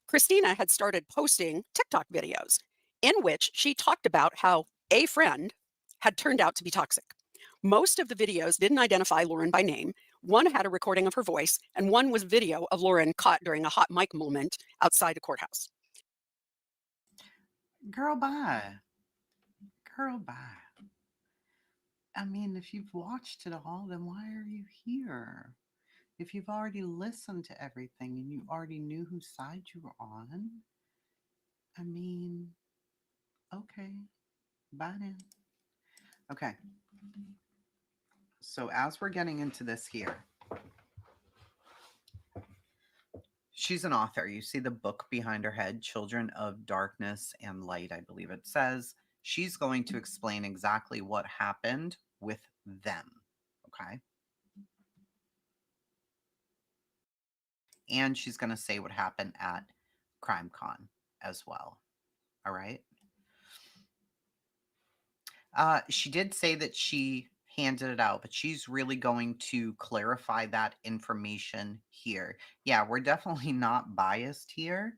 Christina had started posting TikTok videos in which she talked about how a friend had turned out to be toxic. Most of the videos didn't identify Lauren by name. One had a recording of her voice, and one was video of Lauren caught during a hot mic moment outside the courthouse. Girl, bye. Girl, bye. I mean, if you've watched it all, then why are you here? If you've already listened to everything and you already knew whose side you were on, I mean, okay, bye now. Okay. So as we're getting into this here, she's an author. You see the book behind her head, Children of Darkness and Light, I believe it says. She's going to explain exactly what happened with them, okay? And she's going to say what happened at CrimeCon as well, all right? She did say that she handed it out, but she's really going to clarify that information here. Yeah, we're definitely not biased here.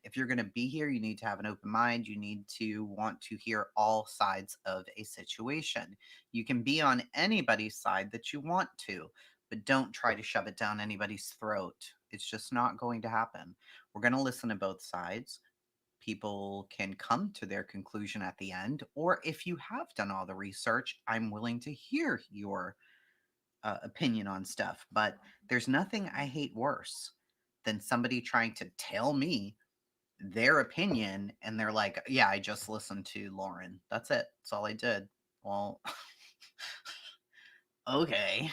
If you're going to be here, you need to have an open mind. You need to want to hear all sides of a situation. You can be on anybody's side that you want to, but don't try to shove it down anybody's throat. It's just not going to happen. We're going to listen to both sides. People can come to their conclusion at the end, or if you have done all the research, I'm willing to hear your opinion on stuff. But there's nothing I hate worse than somebody trying to tell me their opinion and they're like, yeah, I just listened to Lauren. That's it. That's all I did. Well, okay.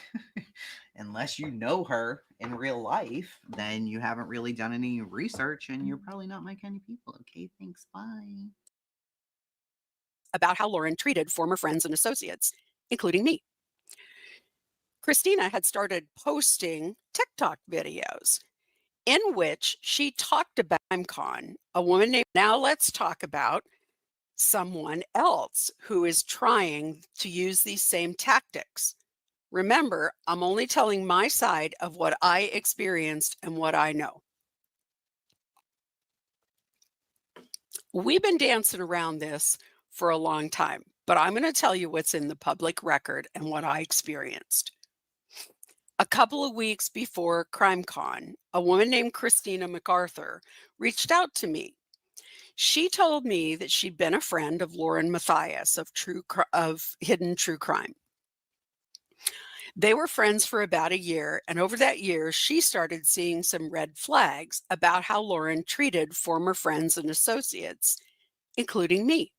Unless you know her in real life, then you haven't really done any research and you're probably not my kind of people. Okay, thanks. Bye. About how Lauren treated former friends and associates, including me. Christina had started posting TikTok videos in which she talked about CrimeCon, a woman named. Now let's talk about someone else who is trying to use these same tactics. Remember, I'm only telling my side of what I experienced and what I know. We've been dancing around this for a long time, but I'm going to tell you what's in the public record and what I experienced. A couple of weeks before CrimeCon, a woman named Christina MacArthur reached out to me. She told me that she'd been a friend of Lauren Matthias of Hidden True Crime. They were friends for about a year, and over that year, she started seeing some red flags about how Lauren treated former friends and associates, including me.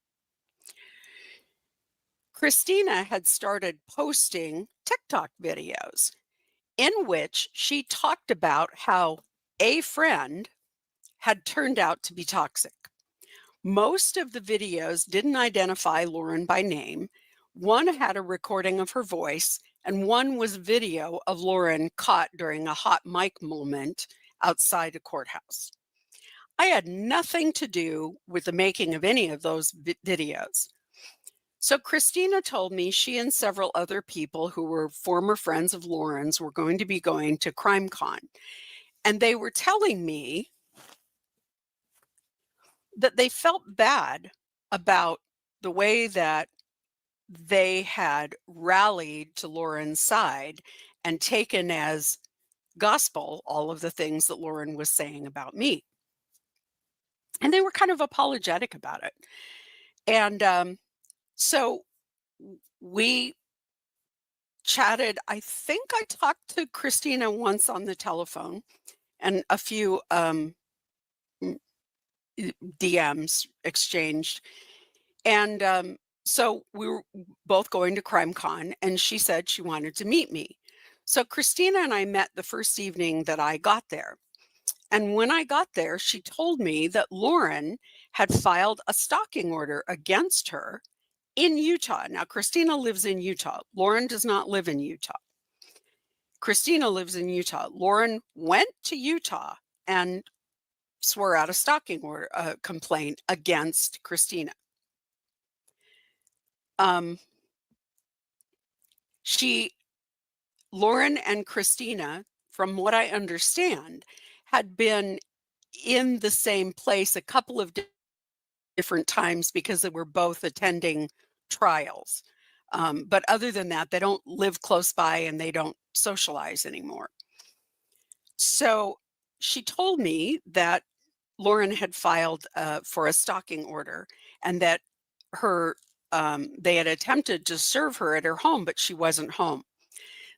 Christina had started posting TikTok videos in which she talked about how a friend had turned out to be toxic. Most of the videos didn't identify Lauren by name. One had a recording of her voice, and one was video of Lauren caught during a hot mic moment outside a courthouse. I had nothing to do with the making of any of those videos. So Christina told me she and several other people who were former friends of Lauren's were going to be going to CrimeCon. And they were telling me that they felt bad about the way that they had rallied to Lauren's side and taken as gospel all of the things that Lauren was saying about me. And they were kind of apologetic about it. And so we chatted. I think I talked to Christina once on the telephone and a few DMs exchanged. And so we were both going to CrimeCon, and she said she wanted to meet me. So Christina and I met the first evening that I got there. And when I got there, she told me that Lauren had filed a stalking order against her in Utah. Now, Christina lives in Utah. Lauren does not live in Utah. Christina lives in Utah. Lauren went to Utah and swore out a stalking order complaint against Christina. Lauren and Christina, from what I understand, had been in the same place a couple of different times because they were both attending trials. But other than that, they don't live close by and they don't socialize anymore. So she told me that Lauren had filed for a stalking order and that they had attempted to serve her at her home, but she wasn't home.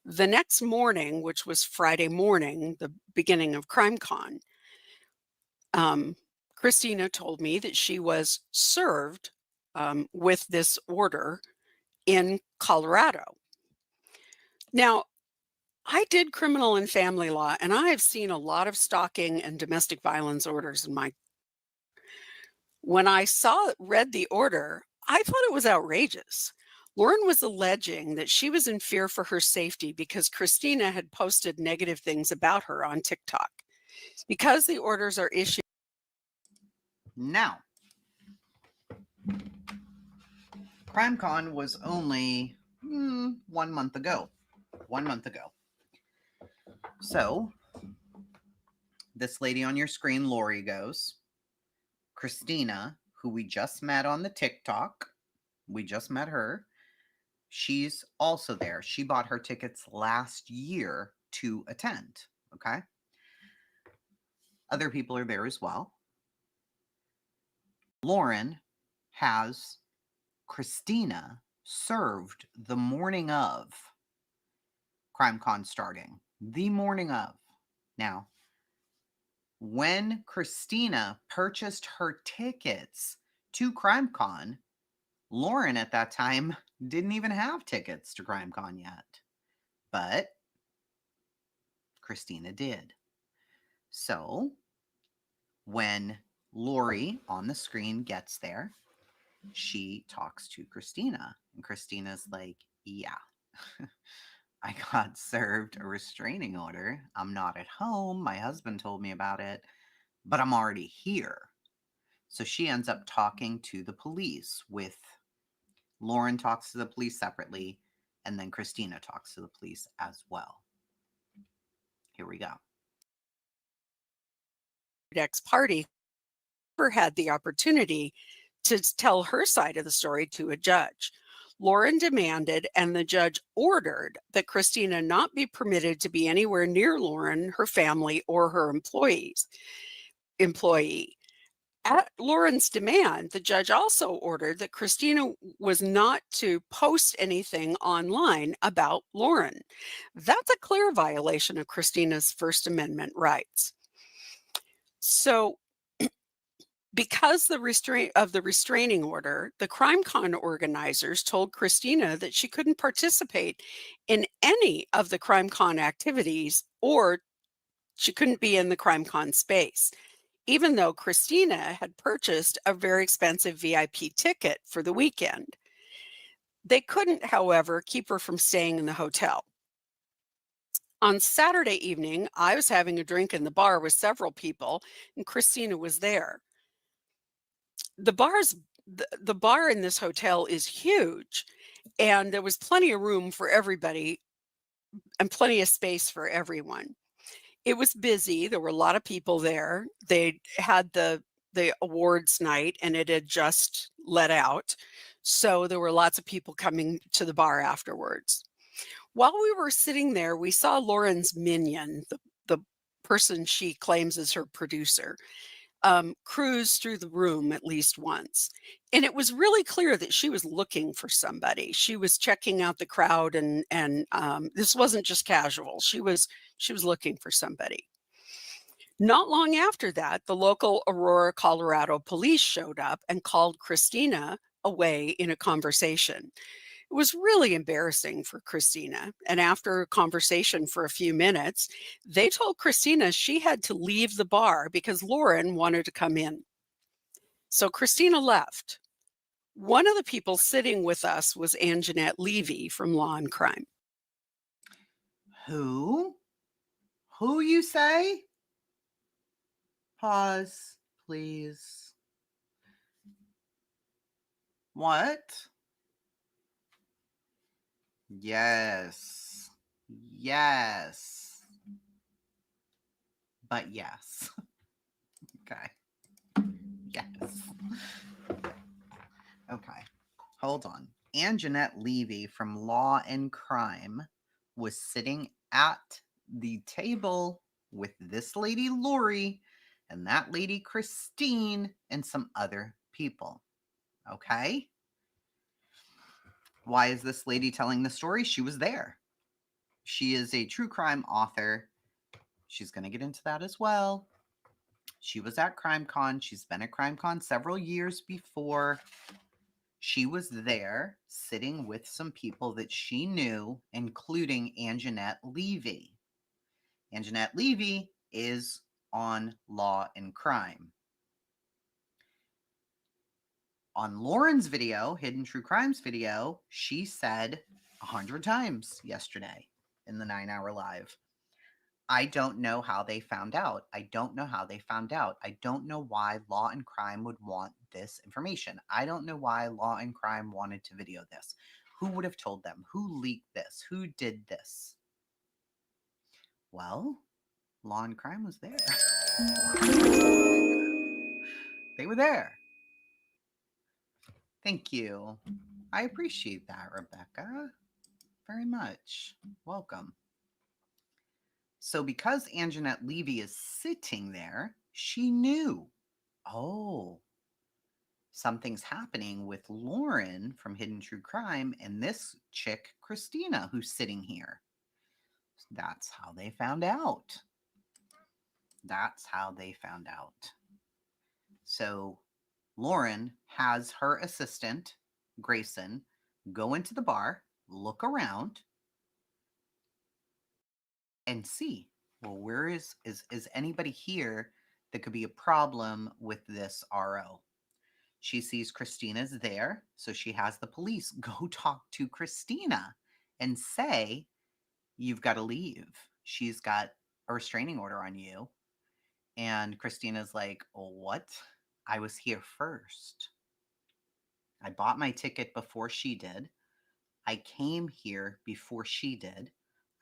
The next morning, which was Friday morning, the beginning of CrimeCon, Christina told me that she was served with this order in Colorado. Now, I did criminal and family law, and I have seen a lot of stalking and domestic violence orders in my. When I read the order, I thought it was outrageous. Lauren was alleging that she was in fear for her safety because Christina had posted negative things about her on TikTok. Because the orders are issued now, CrimeCon was only 1 month ago. 1 month ago. So, this lady on your screen, Lori, goes. Christina, who we just met on the TikTok, we just met her. She's also there. She bought her tickets last year to attend. Okay. Other people are there as well. Lauren has Christina served the morning of CrimeCon starting. The morning of. Now, when Christina purchased her tickets to CrimeCon, Lauren at that time didn't even have tickets to CrimeCon yet. But Christina did. So when Lori on the screen gets there, she talks to Christina. And Christina's like, yeah, I got served a restraining order. I'm not at home. My husband told me about it, but I'm already here. So she ends up talking to the police with Lauren talks to the police separately, and then Christina talks to the police as well. Here we go. Ex party never had the opportunity to tell her side of the story to a judge. Lauren demanded and the judge ordered that Christina not be permitted to be anywhere near Lauren, her family, or her employee. At Lauren's demand, the judge also ordered that Christina was not to post anything online about Lauren. That's a clear violation of Christina's First Amendment rights. So, because of the restraining order, the CrimeCon organizers told Christina that she couldn't participate in any of the CrimeCon activities, or she couldn't be in the CrimeCon space, even though Christina had purchased a very expensive VIP ticket for the weekend. They couldn't, however, keep her from staying in the hotel. On Saturday evening, I was having a drink in the bar with several people, and Christina was there. The bar in this hotel is huge, and there was plenty of room for everybody and plenty of space for everyone. It was busy. There were a lot of people there. They had the awards night, and it had just let out. So there were lots of people coming to the bar afterwards. While we were sitting there, we saw Lauren's minion, the person she claims is her producer, cruise through the room at least once. And it was really clear that she was looking for somebody. She was checking out the crowd, and this wasn't just casual. She was looking for somebody. Not long after that, the local Aurora, Colorado police showed up and called Christina away in a conversation. It was really embarrassing for Christina. And after a conversation for a few minutes, they told Christina she had to leave the bar because Lauren wanted to come in. So Christina left. One of the people sitting with us was Anjanette Levy from Law and Crime. Who? Who you say? Pause, please. What? Yes. Yes. But yes. Okay. Yes. Okay. Hold on. Anjanette Levy from Law and Crime was sitting at the table with this lady Lori and that lady Christine and some other people. Okay? Why is this lady telling the story? She was there. She is a true crime author. She's going to get into that as well. She was at CrimeCon. She's been at CrimeCon several years before. She was there sitting with some people that she knew, including Anjanette Levy. Anjanette Levy is on Law and Crime. On Lauren's video, Hidden True Crimes video, she said 100 times yesterday in the 9-hour live, I don't know how they found out. I don't know how they found out. I don't know why Law and Crime would want this information. I don't know why Law and Crime wanted to video this. Who would have told them? Who leaked this? Who did this? Well, Law and Crime was there. They were there. Thank you. I appreciate that, Rebecca, very much. Welcome. So because Anjanette Levy is sitting there, she knew, oh, something's happening with Lauren from Hidden True Crime and this chick, Christina, who's sitting here. That's how they found out. That's how they found out. So Lauren has her assistant, Grayson, go into the bar, look around, and see, well, where is anybody here that could be a problem with this RO? She sees Christina's there, so she has the police go talk to Christina and say, you've got to leave. She's got a restraining order on you. And Christina's like, oh, what? I was here first. I bought my ticket before she did. I came here before she did.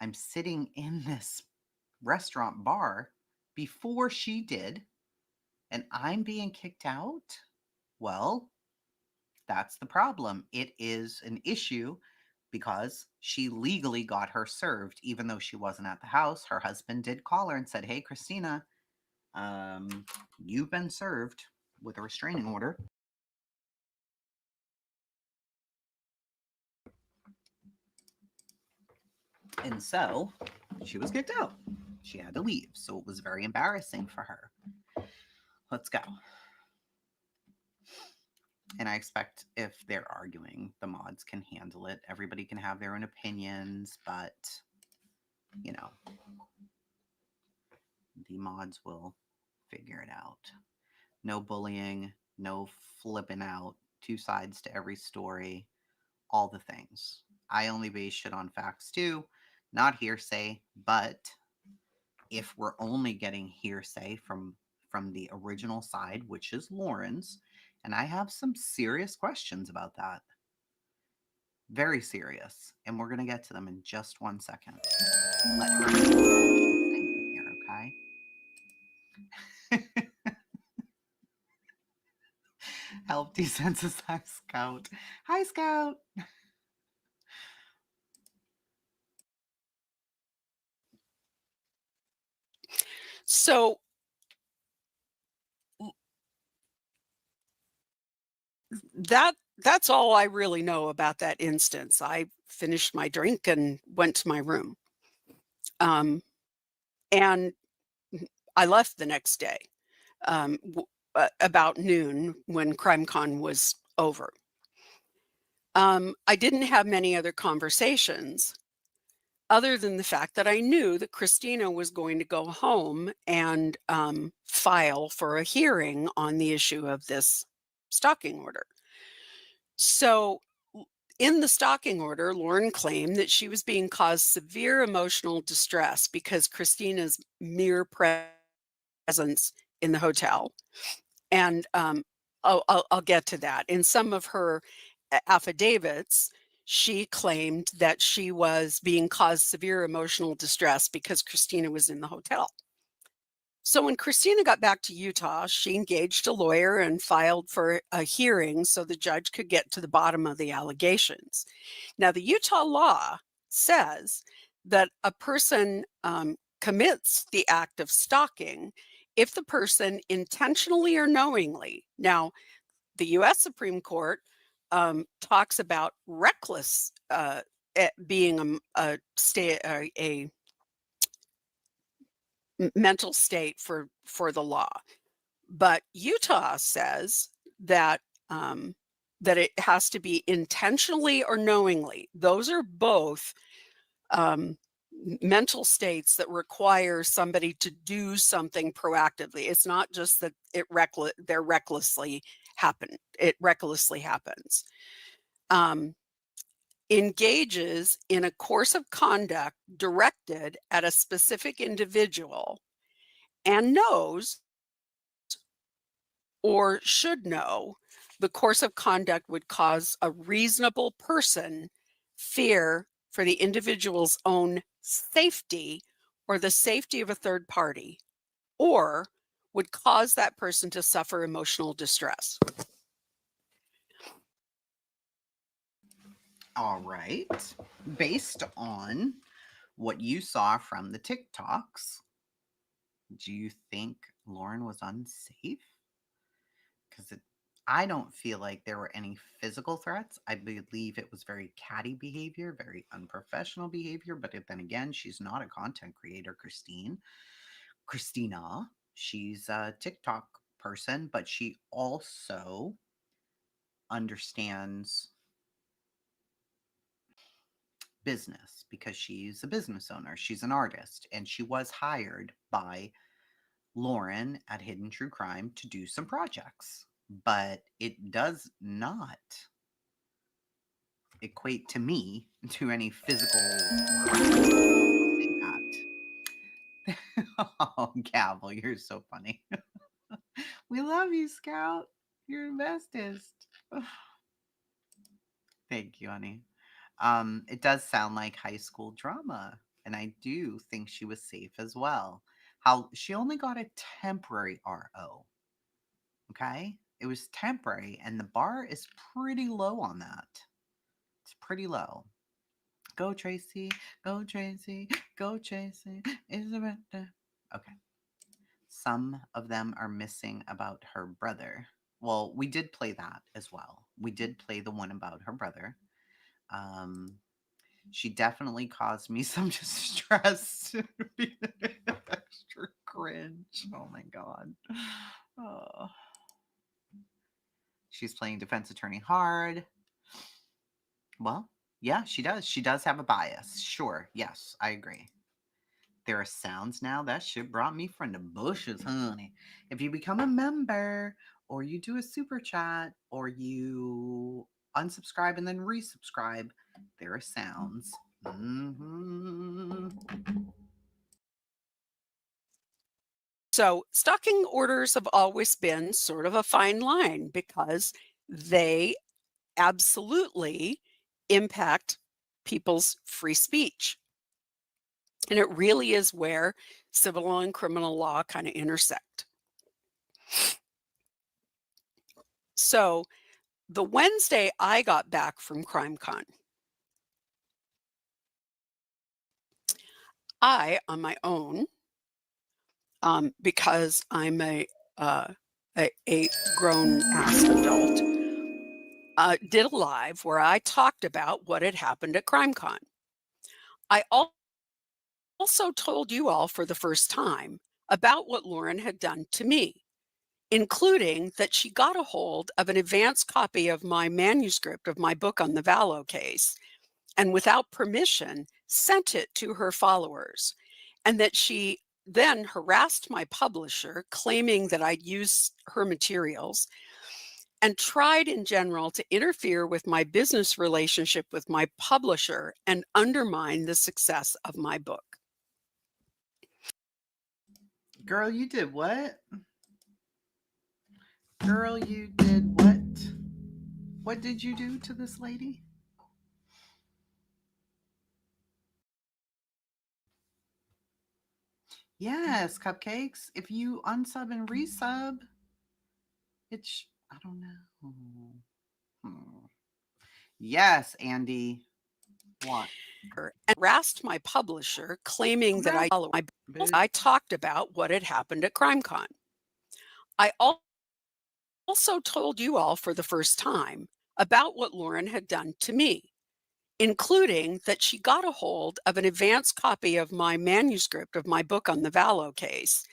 I'm sitting in this restaurant bar before she did, and I'm being kicked out? Well, that's the problem. It is an issue because she legally got her served, even though she wasn't at the house. Her husband did call her and said, hey, Christina, you've been served with a restraining order. And so she was kicked out. She had to leave. So it was very embarrassing for her. Let's go. And I expect if they're arguing, the mods can handle it. Everybody can have their own opinions, but, you know, the mods will figure it out. No bullying, no flipping out, two sides to every story, all the things. I only base shit on facts too, not hearsay, but if we're only getting hearsay from the original side, which is Lauren's, and I have some serious questions about that. Very serious. And we're going to get to them in just 1 second. Let her here, okay? Help desensitize Scout. Hi, Scout. So that's all I really know about that instance. I finished my drink and went to my room. And I left the next day about noon when CrimeCon was over. I didn't have many other conversations other than the fact that I knew that Christina was going to go home and file for a hearing on the issue of this stalking order. So in the stalking order, Lauren claimed that she was being caused severe emotional distress because Christina's mere presence in the hotel. And I'll get to that. In some of her affidavits, she claimed that she was being caused severe emotional distress because Christina was in the hotel. So when Christina got back to Utah, she engaged a lawyer and filed for a hearing so the judge could get to the bottom of the allegations. Now, the Utah law says that a person commits the act of stalking if the person intentionally or knowingly. Now, the U.S. Supreme Court talks about reckless being a mental state for the law, but Utah says that that it has to be intentionally or knowingly. Those are both mental states that require somebody to do something proactively. It's not just that it recklessly happens. Engages in a course of conduct directed at a specific individual and knows or should know the course of conduct would cause a reasonable person fear for the individual's own safety or the safety of a third party, or would cause that person to suffer emotional distress. All right. Based on what you saw from the TikToks, do you think Lauren was unsafe? Because I don't feel like there were any physical threats. I believe it was very catty behavior, very unprofessional behavior. But then again, she's not a content creator, Christina. She's a TikTok person, but she also understands business because she's a business owner. She's an artist, and she was hired by Lauren at Hidden True Crime to do some projects. But it does not equate to me to any physical impact. Oh, Gavel, you're so funny. We love you, Scout. You're the bestest. Thank you, honey. It does sound like high school drama, and I do think she was safe as well. How she only got a temporary RO. Okay? It was temporary, and the bar is pretty low on that. It's pretty low. Go Tracy, go Tracy, go Tracy. Okay. Some of them are missing about her brother. Well, we did play that as well. We did play the one about her brother. She definitely caused me some distress. Extra cringe. Oh my God. Oh. She's playing defense attorney hard. Well, yeah, she does. She does have a bias. Sure. Yes, I agree. There are sounds now. That shit brought me from the bushes, honey. If you become a member or you do a super chat or you unsubscribe and then resubscribe, there are sounds. So stalking orders have always been sort of a fine line because they absolutely impact people's free speech. And it really is where civil law and criminal law kind of intersect. So the Wednesday I got back from CrimeCon, I, on my own, because I'm a grown ass adult, did a live where I talked about what had happened at CrimeCon. I also told you all for the first time about what Lauren had done to me, including that she got a hold of an advance copy of my manuscript of my book on the Vallow case, and without permission, sent it to her followers, and that she then harassed my publisher, claiming that I'd used her materials, and tried in general to interfere with my business relationship with my publisher and undermine the success of my book. Girl, you did what? Girl, you did what? What did you do to this lady? Yes, Cupcakes. If you unsub and resub, it's, I don't know. Yes, Andy. What? And harassed my publisher, claiming that I follow my book. I talked about what had happened at CrimeCon. I also told you all for the first time about what Lauren had done to me, including that she got a hold of an advance copy of my manuscript of my book on the Vallow case,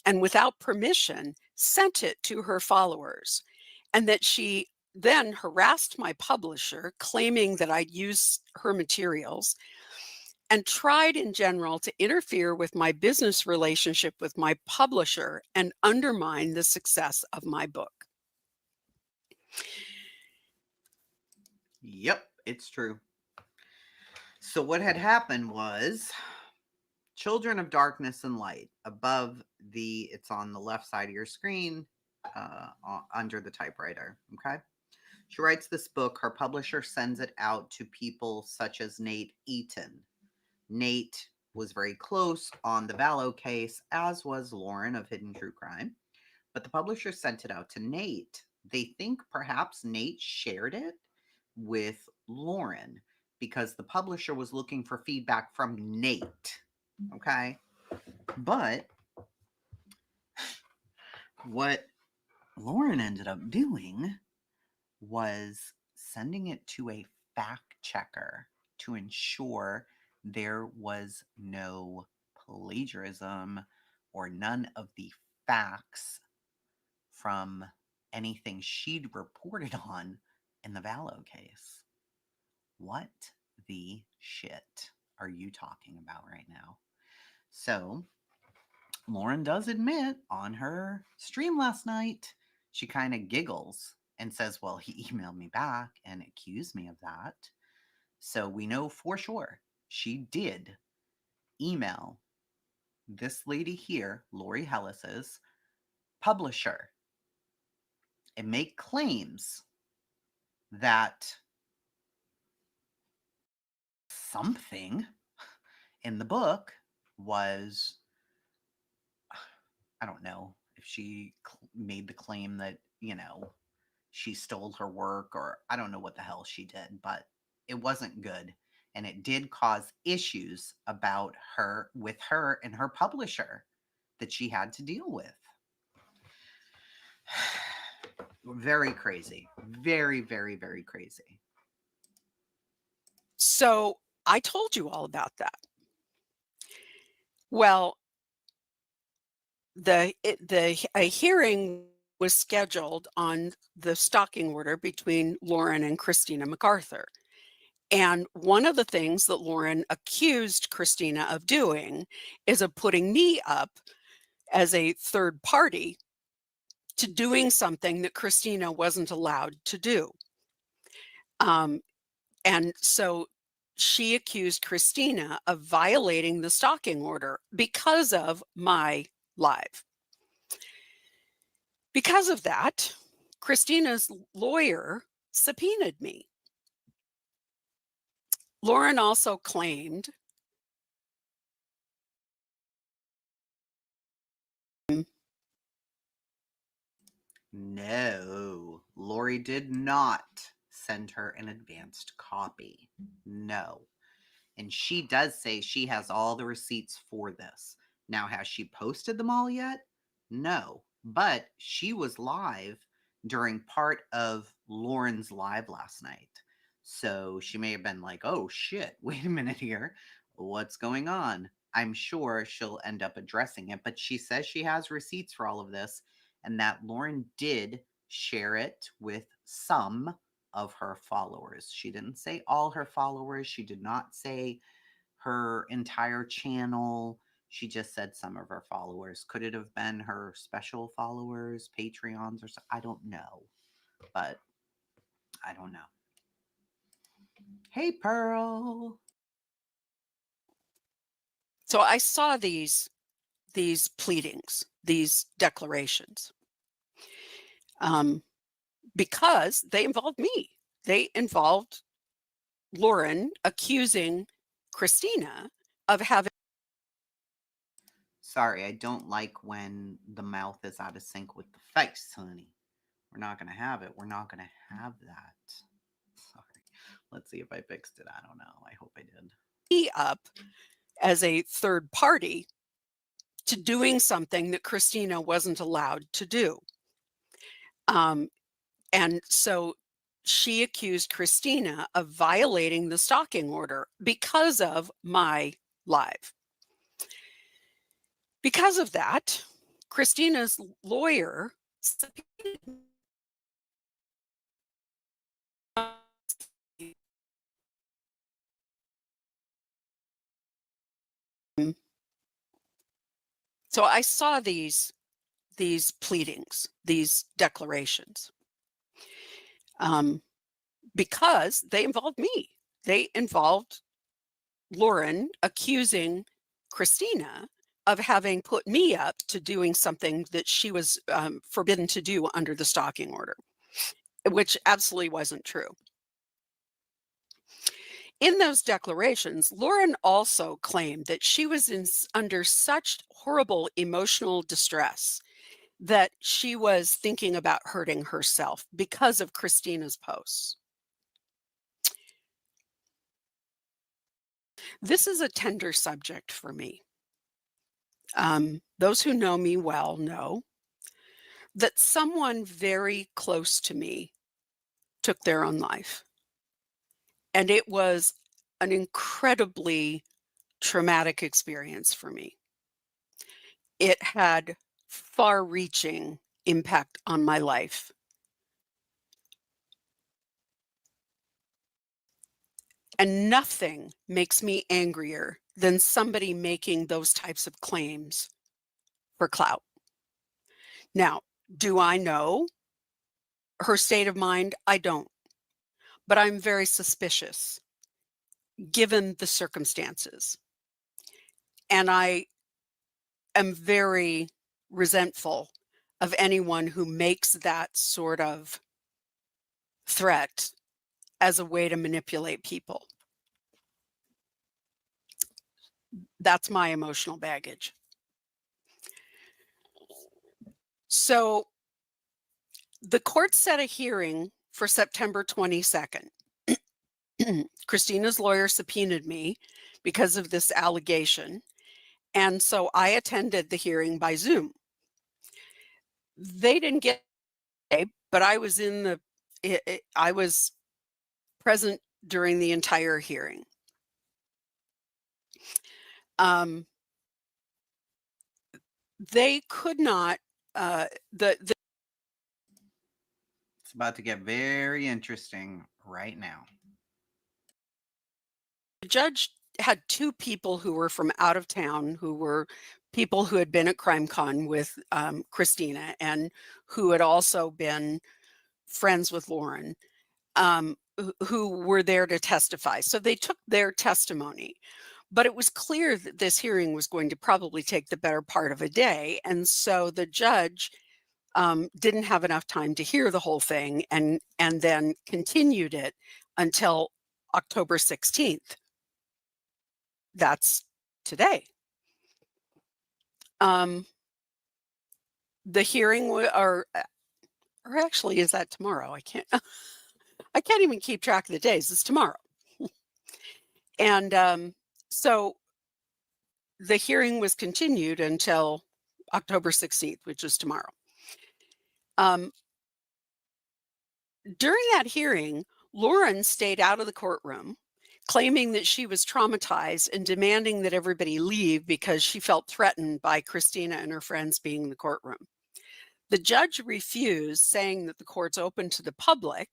and without permission, sent it to her followers, and that she then harassed my publisher, claiming that I'd used her materials, and tried in general to interfere with my business relationship with my publisher and undermine the success of my book. Yep, it's true. So what had happened was Children of Darkness and Light above the, it's on the left side of your screen, under the typewriter. Okay. She writes this book. Her publisher sends it out to people such as Nate Eaton. Nate was very close on the Vallow case, as was Lauren of Hidden True Crime. But the publisher sent it out to Nate. They think perhaps Nate shared it with Lauren because the publisher was looking for feedback from Nate. Okay. But what Lauren ended up doing was sending it to a fact checker to ensure there was no plagiarism or none of the facts from anything she'd reported on in the Vallow case. What the shit are you talking about right now? So Lauren does admit on her stream last night, she kind of giggles and says, well, he emailed me back and accused me of that. So we know for sure she did email this lady here, Lori Hellis's publisher, and make claims that something in the book was, I don't know if she made the claim that, you know, she stole her work, or I don't know what the hell she did, but it wasn't good. And it did cause issues about her with her and her publisher that she had to deal with. Very crazy. Very, very, very crazy. So I told you all about that. Well, a hearing was scheduled on the stalking order between Lauren and Christina MacArthur. And one of the things that Lauren accused Christina of doing is of putting me up as a third party to doing something that Christina wasn't allowed to do. And so she accused Christina of violating the stalking order because of my live. Because of that, Christina's lawyer subpoenaed me. Lauren also claimed No, Lori did not send her an advanced copy. No. And she does say she has all the receipts for this. Now, has she posted them all yet? No. But she was live during part of Lauren's live last night. So she may have been like, oh shit, wait a minute here. What's going on? I'm sure she'll end up addressing it. But she says she has receipts for all of this, and that Lauren did share it with some of her followers. She didn't say all her followers. She did not say her entire channel. She just said some of her followers. Could it have been her special followers, Patreons, or so? I don't know. but I don't know. Hey, Pearl. So I saw these pleadings, these declarations, because they involved me. They involved Lauren accusing Christina of having. Sorry, I don't like when the mouth is out of sync with the face, honey. We're not going to have it. We're not going to have that. Sorry. Let's see if I fixed it. I don't know. I hope I did. Me up as a third party to doing something that Christina wasn't allowed to do. And so she accused Christina of violating the stalking order because of my live. Because of that, Christina's lawyer so I saw these pleadings, these declarations, because they involved me. They involved Lauren accusing Christina of having put me up to doing something that she was forbidden to do under the stalking order, which absolutely wasn't true. In those declarations, Lauren also claimed that she was under such horrible emotional distress that she was thinking about hurting herself because of Christina's posts. This is a tender subject for me. Those who know me well know that someone very close to me took their own life. And it was an incredibly traumatic experience for me. It had far-reaching impact on my life. And nothing makes me angrier than somebody making those types of claims for clout. Now, do I know her state of mind? I don't. But I'm very suspicious given the circumstances. And I am very resentful of anyone who makes that sort of threat as a way to manipulate people. That's my emotional baggage. So the court set a hearing for September 22nd. Christina's lawyer subpoenaed me because of this allegation. And so I attended the hearing by Zoom. They didn't get it, but I was I was present during the entire hearing. They could not, It's about to get very interesting right now. The judge had two people who were from out of town, who were people who had been at CrimeCon with Christina and who had also been friends with Lauren, who were there to testify. So they took their testimony. But it was clear that this hearing was going to probably take the better part of a day. And so the judge didn't have enough time to hear the whole thing and then continued it until October 16th. That's today. The hearing or actually, is that tomorrow? I can't even keep track of the days. It's tomorrow. And so the hearing was continued until October 16th, which is tomorrow. During that hearing, Lauren stayed out of the courtroom, claiming that she was traumatized and demanding that everybody leave because she felt threatened by Christina and her friends being in the courtroom. The judge refused, saying that the court's open to the public,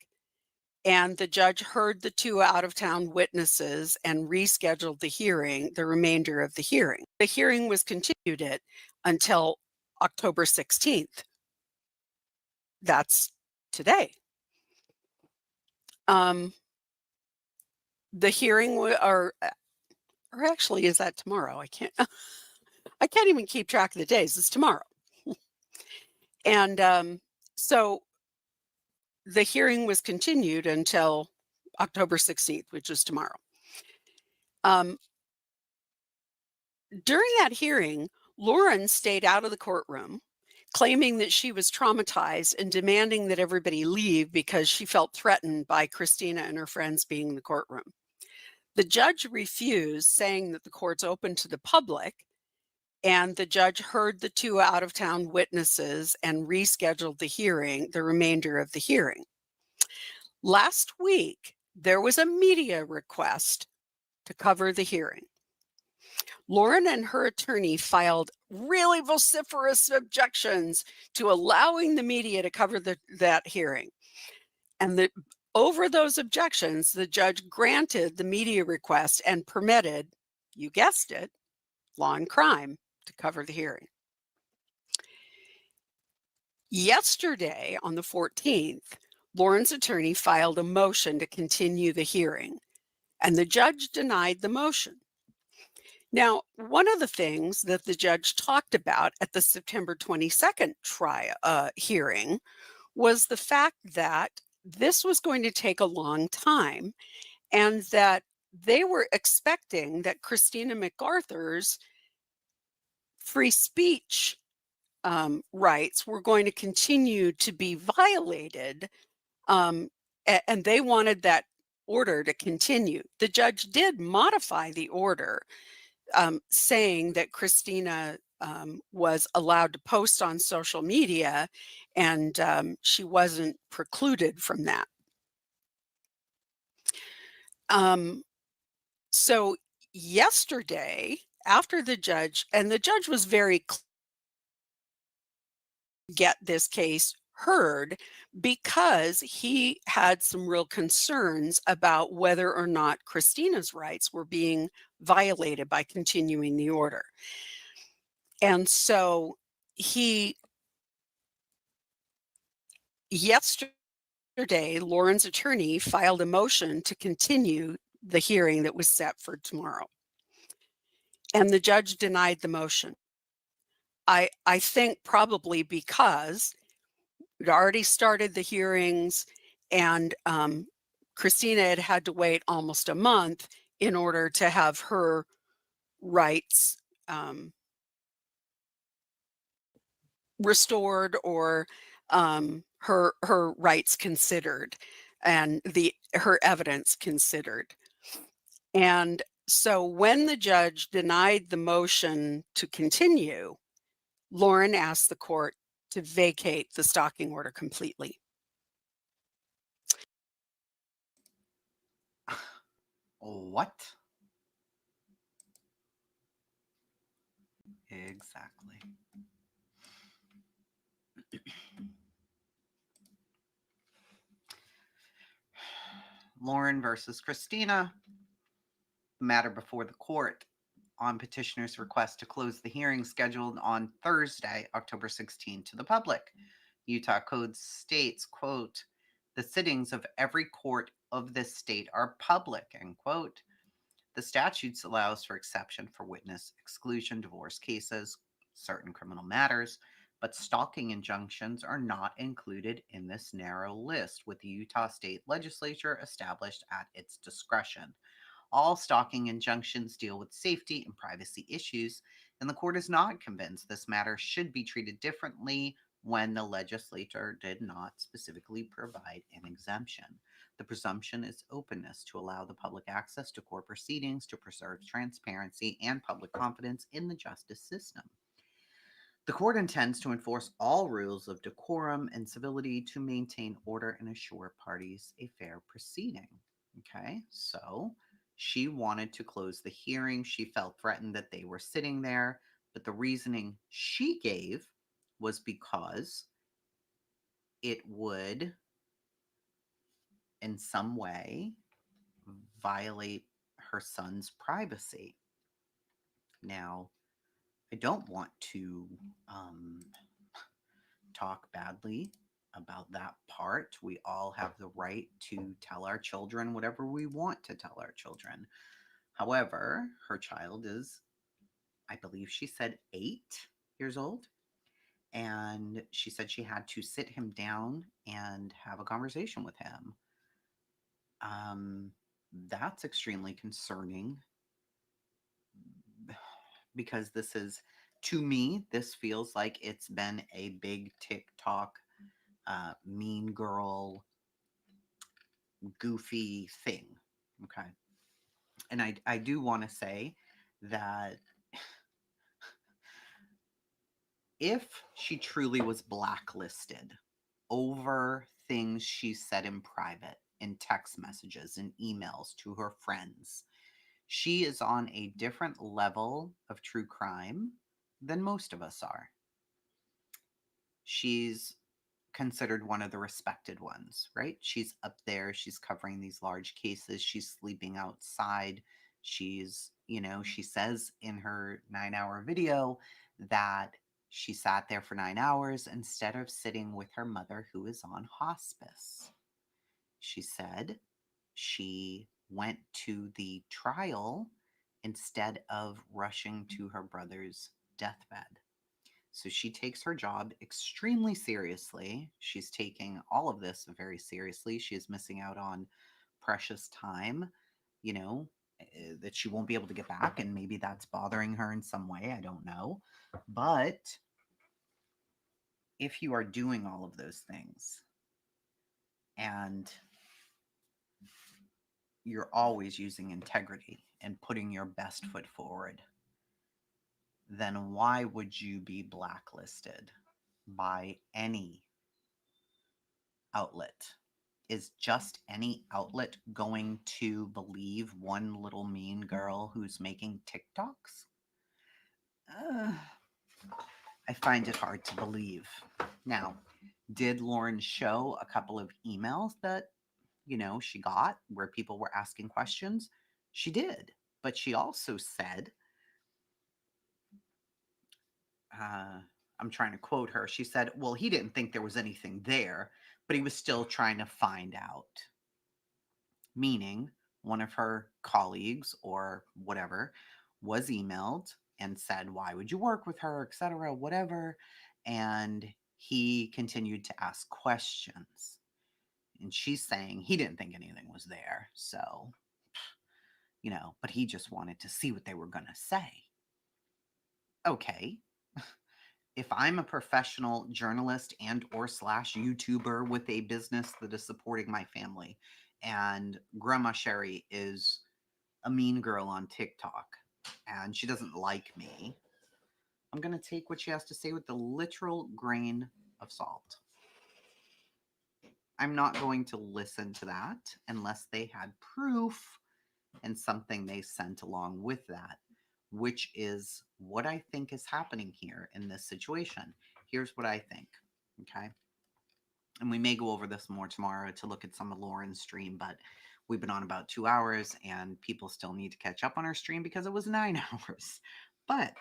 and the judge heard the two out-of-town witnesses and rescheduled the remainder of the hearing. The hearing was continued until October 16th. That's today. The hearing or actually, is that tomorrow? I can't even keep track of the days. It's tomorrow. And so the hearing was continued until October 16th, which is tomorrow. During that hearing, Lauren stayed out of the courtroom, claiming that she was traumatized and demanding that everybody leave because she felt threatened by Christina and her friends being in the courtroom. The judge refused, saying that the court's open to the public, and the judge heard the two out-of-town witnesses and rescheduled the remainder of the hearing. Last week, there was a media request to cover the hearing. Lauren and her attorney filed really vociferous objections to allowing the media to cover that hearing. And over those objections, the judge granted the media request and permitted, you guessed it, Law and Crime to cover the hearing. Yesterday, on the 14th, Lauren's attorney filed a motion to continue the hearing, and the judge denied the motion. Now, one of the things that the judge talked about at the September 22nd hearing was the fact that this was going to take a long time, and that they were expecting that Christina McArthur's free speech rights were going to continue to be violated, and they wanted that order to continue. The judge did modify the order, saying that Christina was allowed to post on social media, and she wasn't precluded from that. So yesterday, after the judge was very clear to get this case heard, because he had some real concerns about whether or not Christina's rights were being violated by continuing the order. And so yesterday, Lauren's attorney filed a motion to continue the hearing that was set for tomorrow. And the judge denied the motion. I think probably because we'd already started the hearings, and Christina had to wait almost a month in order to have her rights restored, or her rights considered, and her evidence considered. And so when the judge denied the motion to continue, Lauren asked the court to vacate the stalking order completely. What? Exactly. Lauren versus Christina. The matter before the court on petitioner's request to close the hearing scheduled on Thursday, October 16, to the public. Utah Code states, quote, "The sittings of every court of this state are public," end quote. The statutes allows for exception for witness exclusion, divorce cases, certain criminal matters, but stalking injunctions are not included in this narrow list, with the Utah State Legislature established at its discretion. All stalking injunctions deal with safety and privacy issues, and the court is not convinced this matter should be treated differently when the legislature did not specifically provide an exemption. The presumption is openness to allow the public access to court proceedings to preserve transparency and public confidence in the justice system. The court intends to enforce all rules of decorum and civility to maintain order and assure parties a fair proceeding. Okay, so she wanted to close the hearing. She felt threatened that they were sitting there, but the reasoning she gave was because it would, in some way, violate her son's privacy. Now, I don't want to talk badly about that part. We all have the right to tell our children whatever we want to tell our children. However, her child is, I believe she said 8 years old. And she said she had to sit him down and have a conversation with him. That's extremely concerning because this is, to me, this feels like it's been a big TikTok mean girl goofy thing. Okay. And I do want to say that if she truly was blacklisted over things she said in private, in text messages, and emails to her friends, she is on a different level of true crime than most of us are. She's considered one of the respected ones, right? She's up there. She's covering these large cases. She's sleeping outside. She's, she says in her 9-hour video that she sat there for 9 hours instead of sitting with her mother who is on hospice. She said she went to the trial instead of rushing to her brother's deathbed. So she takes her job extremely seriously. She's taking all of this very seriously. She is missing out on precious time, that she won't be able to get back. And maybe that's bothering her in some way. I don't know. But if you are doing all of those things and you're always using integrity and putting your best foot forward, then why would you be blacklisted by any outlet? Is just any outlet going to believe one little mean girl who's making TikToks? I find it hard to believe. Now, did Lauren show a couple of emails that, she got where people were asking questions? She did. But she also said, I'm trying to quote her. She said, well, he didn't think there was anything there, but he was still trying to find out. Meaning one of her colleagues or whatever was emailed and said, why would you work with her, etc., whatever. And he continued to ask questions. And she's saying he didn't think anything was there. So, but he just wanted to see what they were going to say. Okay. If I'm a professional journalist and or / YouTuber with a business that is supporting my family, and Grandma Sherry is a mean girl on TikTok and she doesn't like me, I'm going to take what she has to say with the literal grain of salt. I'm not going to listen to that unless they had proof and something they sent along with that, which is what I think is happening here in this situation. Here's what I think, okay? And we may go over this more tomorrow to look at some of Lauren's stream, but we've been on about 2 hours and people still need to catch up on our stream because it was 9 hours. But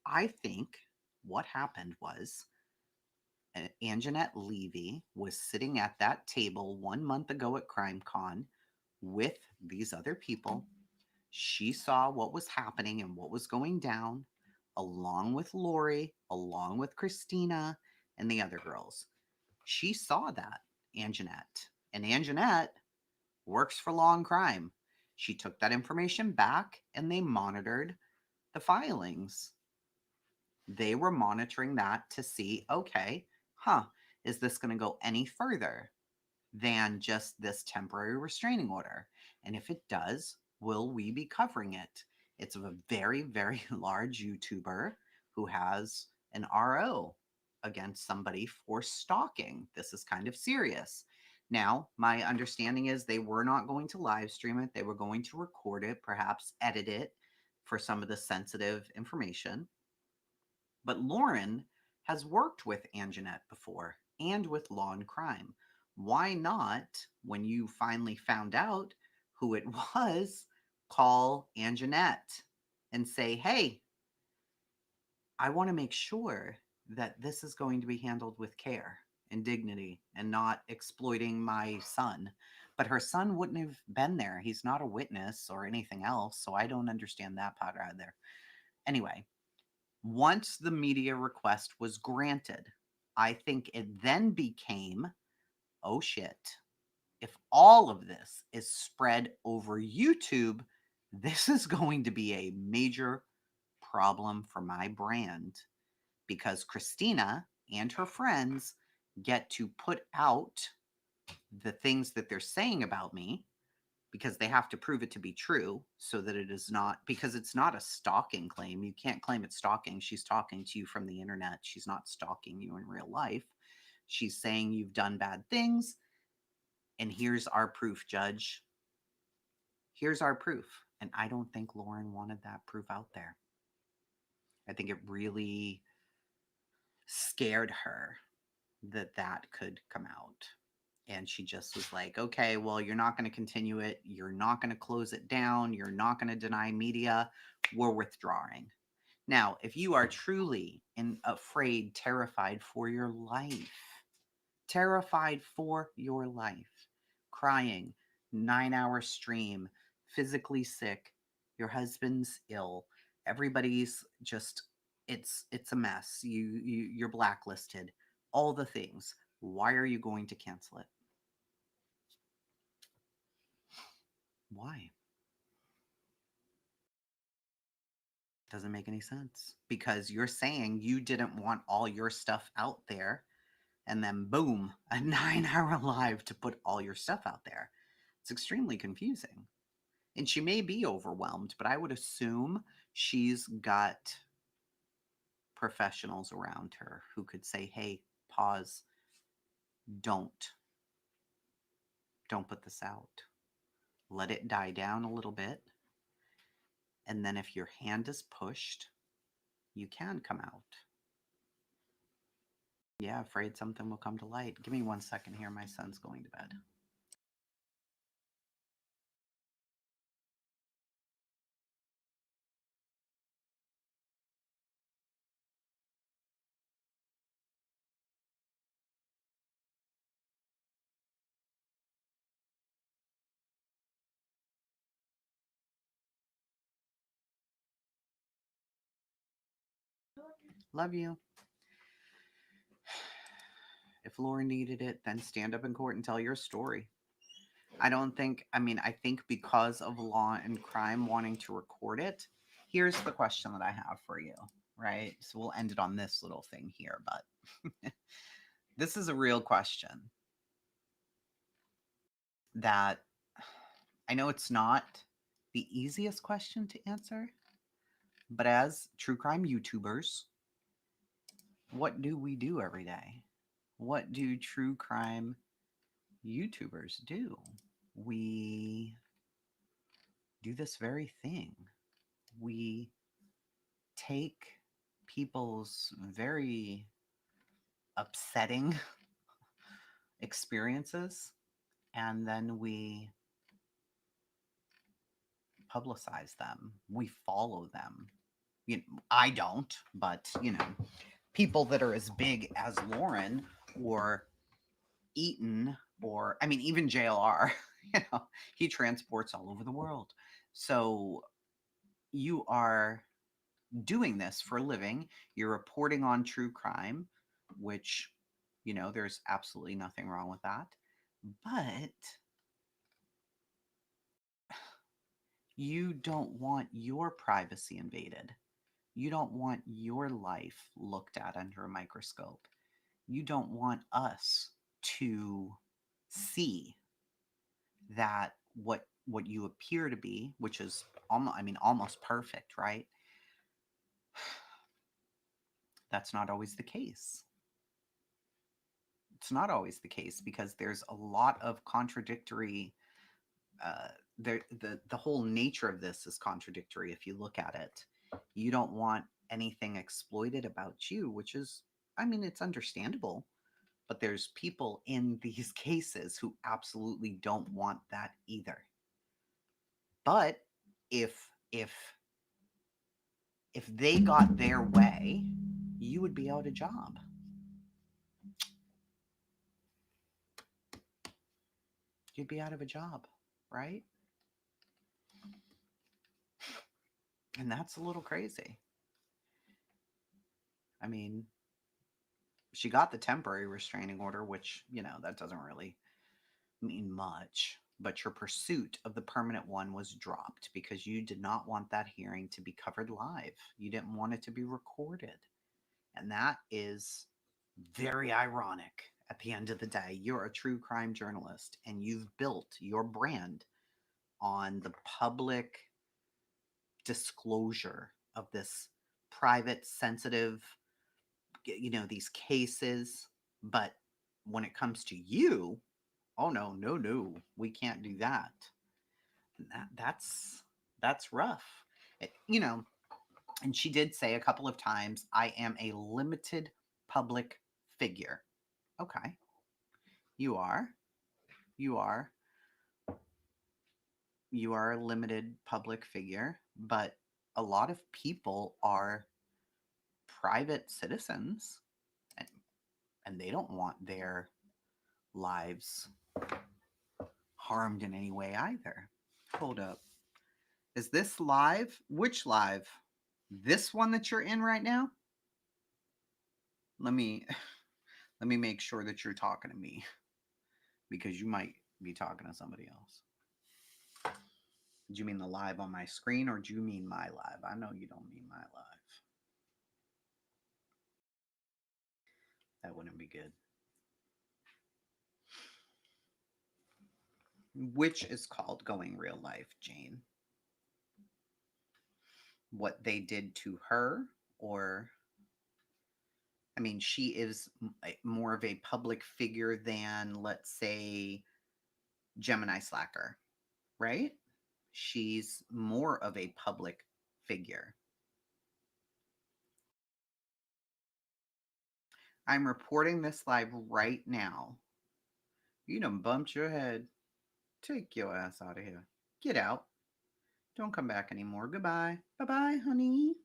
I think what happened was Anjanette Levy was sitting at that table 1 month ago at CrimeCon with these other people. She saw what was happening and what was going down, along with Lori, along with Christina, and the other girls. She saw that, Anjanette. And Anjanette works for Law&Crime. She took that information back and they monitored the filings. They were monitoring that to see, okay, is this going to go any further than just this temporary restraining order? And if it does, will we be covering it? It's a very, very large YouTuber who has an RO against somebody for stalking. This is kind of serious. Now, my understanding is they were not going to live stream it. They were going to record it, perhaps edit it for some of the sensitive information. But Lauren has worked with Anjanette before and with Law&Crime. Why not, when you finally found out who it was, call Anjanette and say, hey, I want to make sure that this is going to be handled with care and dignity and not exploiting my son. But her son wouldn't have been there. He's not a witness or anything else. So I don't understand that part either. Anyway, once the media request was granted, I think it then became, oh shit, if all of this is spread over YouTube, this is going to be a major problem for my brand, because Christina and her friends get to put out the things that they're saying about me, because they have to prove it to be true, so that it is not, because it's not a stalking claim. You can't claim it's stalking. She's talking to you from the internet. She's not stalking you in real life. She's saying you've done bad things. And here's our proof, Judge. Here's our proof. And I don't think Lauren wanted that proof out there. I think it really scared her that that could come out. And she just was like, okay, well, you're not going to continue it. You're not going to close it down. You're not going to deny media. We're withdrawing. Now, if you are truly afraid, terrified for your life, crying, 9-hour stream, physically sick, your husband's ill, everybody's just, it's a mess. You're blacklisted, all the things. Why are you going to cancel it? Why? Doesn't make any sense, because you're saying you didn't want all your stuff out there, and then boom, a 9-hour live to put all your stuff out there. It's extremely confusing. And she may be overwhelmed, but I would assume she's got professionals around her who could say, hey, pause, don't put this out. Let it die down a little bit. And then if your hand is pushed, you can come out. Yeah, afraid something will come to light. Give me 1 second here. My son's going to bed. Love you. If Laura needed it, then stand up in court and tell your story. I think because of Law and Crime wanting to record it, here's the question that I have for you, right? So we'll end it on this little thing here, but this is a real question that I know it's not the easiest question to answer, but as true crime YouTubers, what do we do every day? What do true crime YouTubers do? We do this very thing. We take people's very upsetting experiences and then we publicize them. We follow them. I don't, but people that are as big as Lauren or Eaton, or even JLR, he transports all over the world. So you are doing this for a living. You're reporting on true crime, which, there's absolutely nothing wrong with that. But you don't want your privacy invaded. You don't want your life looked at under a microscope. You don't want us to see that what you appear to be, which is almost perfect, right? That's not always the case. It's not always the case, because there's a lot of contradictory, the whole nature of this is contradictory if you look at it. You don't want anything exploited about you, which is, it's understandable, but there's people in these cases who absolutely don't want that either. But if they got their way, you would be out of job. you'd be out of a job, right? And that's a little crazy. I mean, she got the temporary restraining order, which, that doesn't really mean much. But your pursuit of the permanent one was dropped because you did not want that hearing to be covered live. You didn't want it to be recorded. And that is very ironic at the end of the day. You're a true crime journalist and you've built your brand on the public disclosure of this private, sensitive, these cases. But when it comes to you, oh no, we can't do that. That's rough. And she did say a couple of times, I am a limited public figure. Okay. You are a limited public figure, but a lot of people are private citizens and they don't want their lives harmed in any way either. Hold up. Is this live? Which live? This one that you're in right now? Let me make sure that you're talking to me, because you might be talking to somebody else. Do you mean the live on my screen, or do you mean my live? I know you don't mean my live. That wouldn't be good. Which is called going real life, Jane? What they did to her, or... I mean, she is more of a public figure than, let's say, Gemini Slacker, right? She's more of a public figure. I'm reporting this live right now. You done bumped your head. Take your ass out of here. Get out. Don't come back anymore. Goodbye. Bye-bye, honey.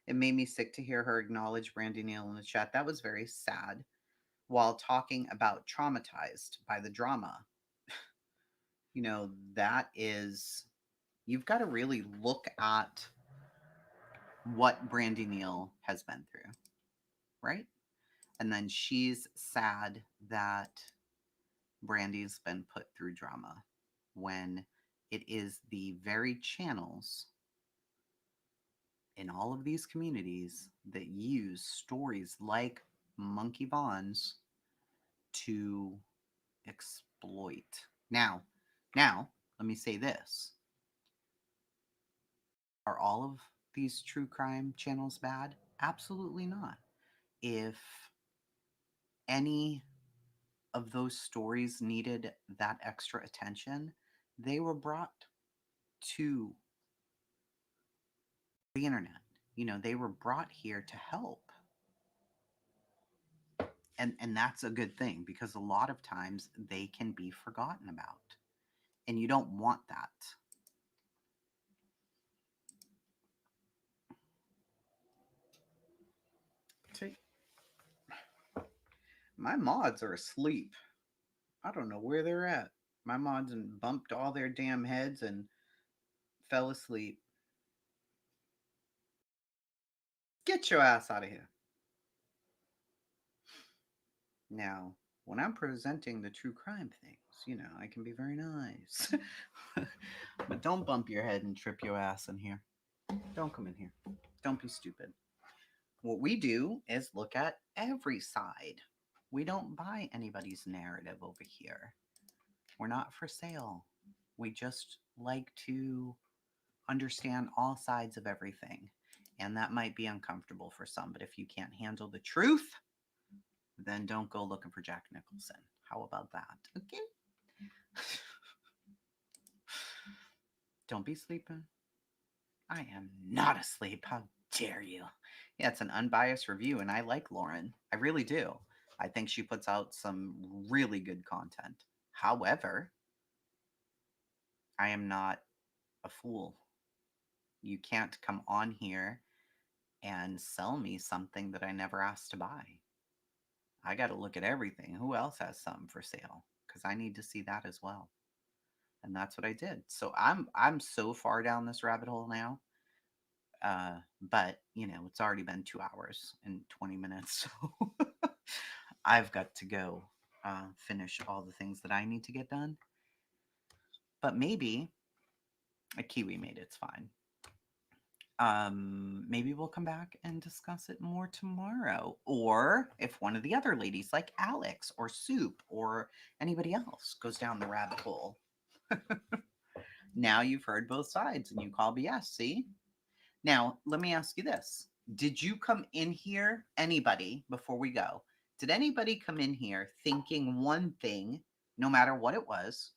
It made me sick to hear her acknowledge Brandy Neal in the chat. That was very sad. While talking about traumatized by the drama. That is... You've got to really look at what Brandy Neal has been through, right? And then she's sad that Brandy's been put through drama when it is the very channels in all of these communities that use stories like Monkey Vaughn's to exploit. Now, let me say this. Are all of these true crime channels bad? Absolutely not. If any of those stories needed that extra attention, they were brought to the internet. They were brought here to help. And that's a good thing, because a lot of times they can be forgotten about. And you don't want that. See, my mods are asleep. I don't know where they're at. My mods bumped all their damn heads and fell asleep. Get your ass out of here. Now, when I'm presenting the true crime things, I can be very nice. But don't bump your head and trip your ass in here. Don't come in here. Don't be stupid. What we do is look at every side. We don't buy anybody's narrative over here. We're not for sale. We just like to understand all sides of everything. And that might be uncomfortable for some, but if you can't handle the truth, then don't go looking for Jack Nicholson. How about that? Okay. Don't be sleeping. I am not asleep. How dare you? Yeah, it's an unbiased review, and I like Lauren. I really do. I think she puts out some really good content. However, I am not a fool. You can't come on here and sell me something that I never asked to buy. I got to look at everything. Who else has something for sale? because I need to see that as well. And that's what I did. So I'm so far down this rabbit hole now. But you know, it's already been 2 hours and 20 minutes. So I've got to go finish all the things that I need to get done. But maybe a Kiwi made it's fine. Maybe we'll come back and discuss it more tomorrow. Or if one of the other ladies, like Alex or Soup or anybody else, goes down the rabbit hole. Now you've heard both sides and you call BS, see? Now, let me ask you this. Did you come in here, anybody, before we go, did anybody come in here thinking one thing, no matter what it was,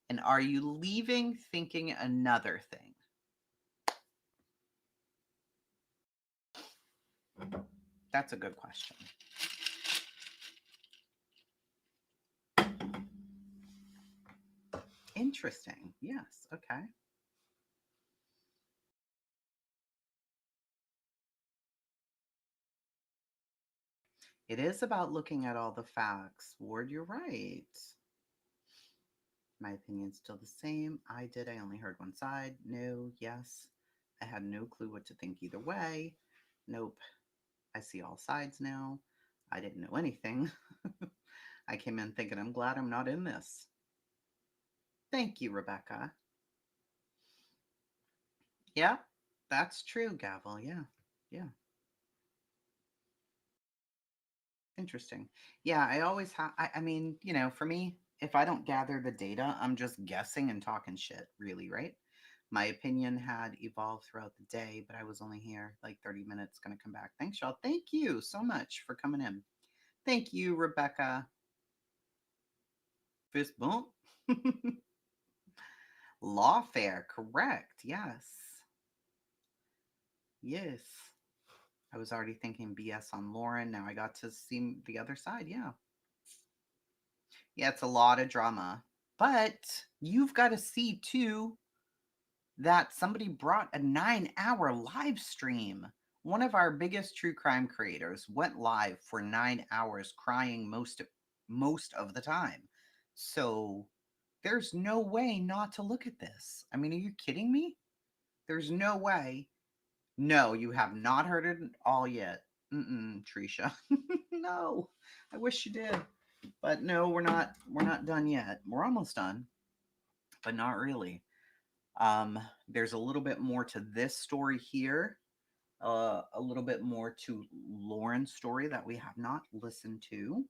and are you leaving thinking another thing? That's a good question. Interesting. Yes. Okay. It is about looking at all the facts. Ward, you're right. My opinion's still the same. I only heard one side. No, yes. I had no clue what to think either way. Nope. I see all sides now. I didn't know anything. I came in thinking I'm glad I'm not in this. Thank you, Rebecca. Yeah, that's true, Gavel. Yeah. Yeah. Interesting. Yeah, I always have, I mean, you know, for me, if I don't gather the data, I'm just guessing and talking shit, really, right? My opinion had evolved throughout the day, but I was only here like 30 minutes, going to come back. Thanks, y'all. Thank you so much for coming in. Thank you, Rebecca. Fist bump. Lawfare, correct. Yes. Yes. I was already thinking BS on Lauren. Now I got to see the other side. Yeah. Yeah, it's a lot of drama. But you've got to see, too, that somebody brought a 9-hour live stream. One of our biggest true crime creators went live for 9 hours crying most of the time. So there's no way not to look at this. I mean, are you kidding me? There's no way. No, you have not heard it all yet. Trisha. No, I wish you did. But no, we're not done yet. We're almost done, but not really. There's a little bit more to this story here. A little bit more to Lauren's story that we have not listened to.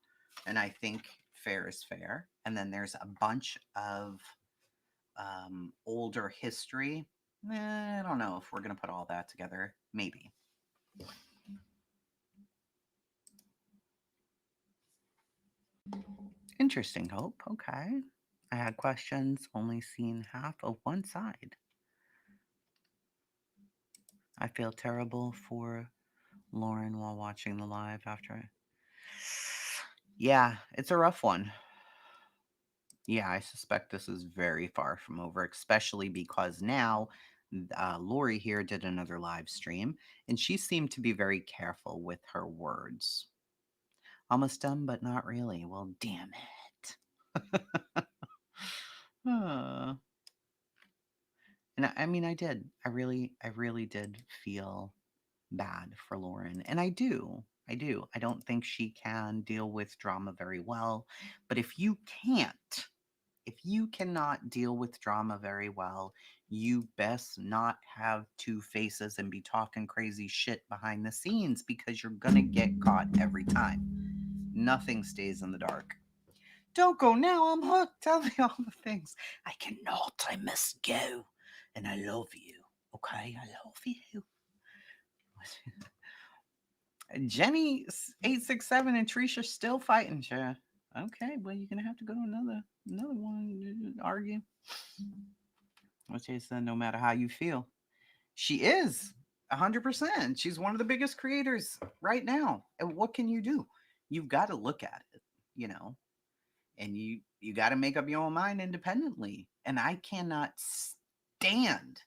And I think fair is fair. And then there's a bunch of older history. I don't know if we're going to put all that together. Maybe. Interesting, Hope. Okay. I had questions, only seen half of one side. I feel terrible for Lauren while watching the live after. Yeah, it's a rough one. Yeah, I suspect this is very far from over, especially because now Lori here did another live stream, and she seemed to be very careful with her words. Almost done, but not really. Well, damn it. And I mean, I did. I really did feel bad for Lauren. And I do. I don't think she can deal with drama very well. But if you cannot deal with drama very well, you best not have two faces and be talking crazy shit behind the scenes, because you're going to get caught every time. Nothing stays in the dark. Don't go now, I'm hooked. Tell me all the things. I cannot. I must go. And I love you. Okay? I love you. Jenny 867 and Trisha still fighting, Sure. Okay, well, you're gonna have to go to another one to argue. Which is no matter how you feel. She is 100%. She's one of the biggest creators right now. And what can you do? You've got to look at it, you know. And you got to make up your own mind independently. And I cannot stand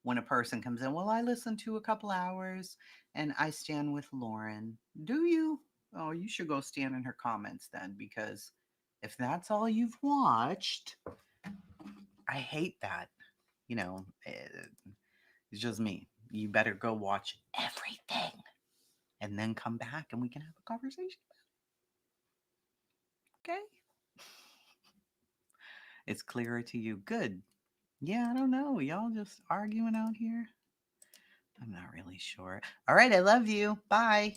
when a person comes in, well, I listened to a couple hours and I stand with Lauren. Do you? Oh, you should go stand in her comments then, because if that's all you've watched, I hate that. You know, it's just me. You better go watch everything and then come back and we can have a conversation. Okay? It's clearer to you. Good. Yeah, I don't know. Y'all just arguing out here? I'm not really sure. All right, I love you. Bye.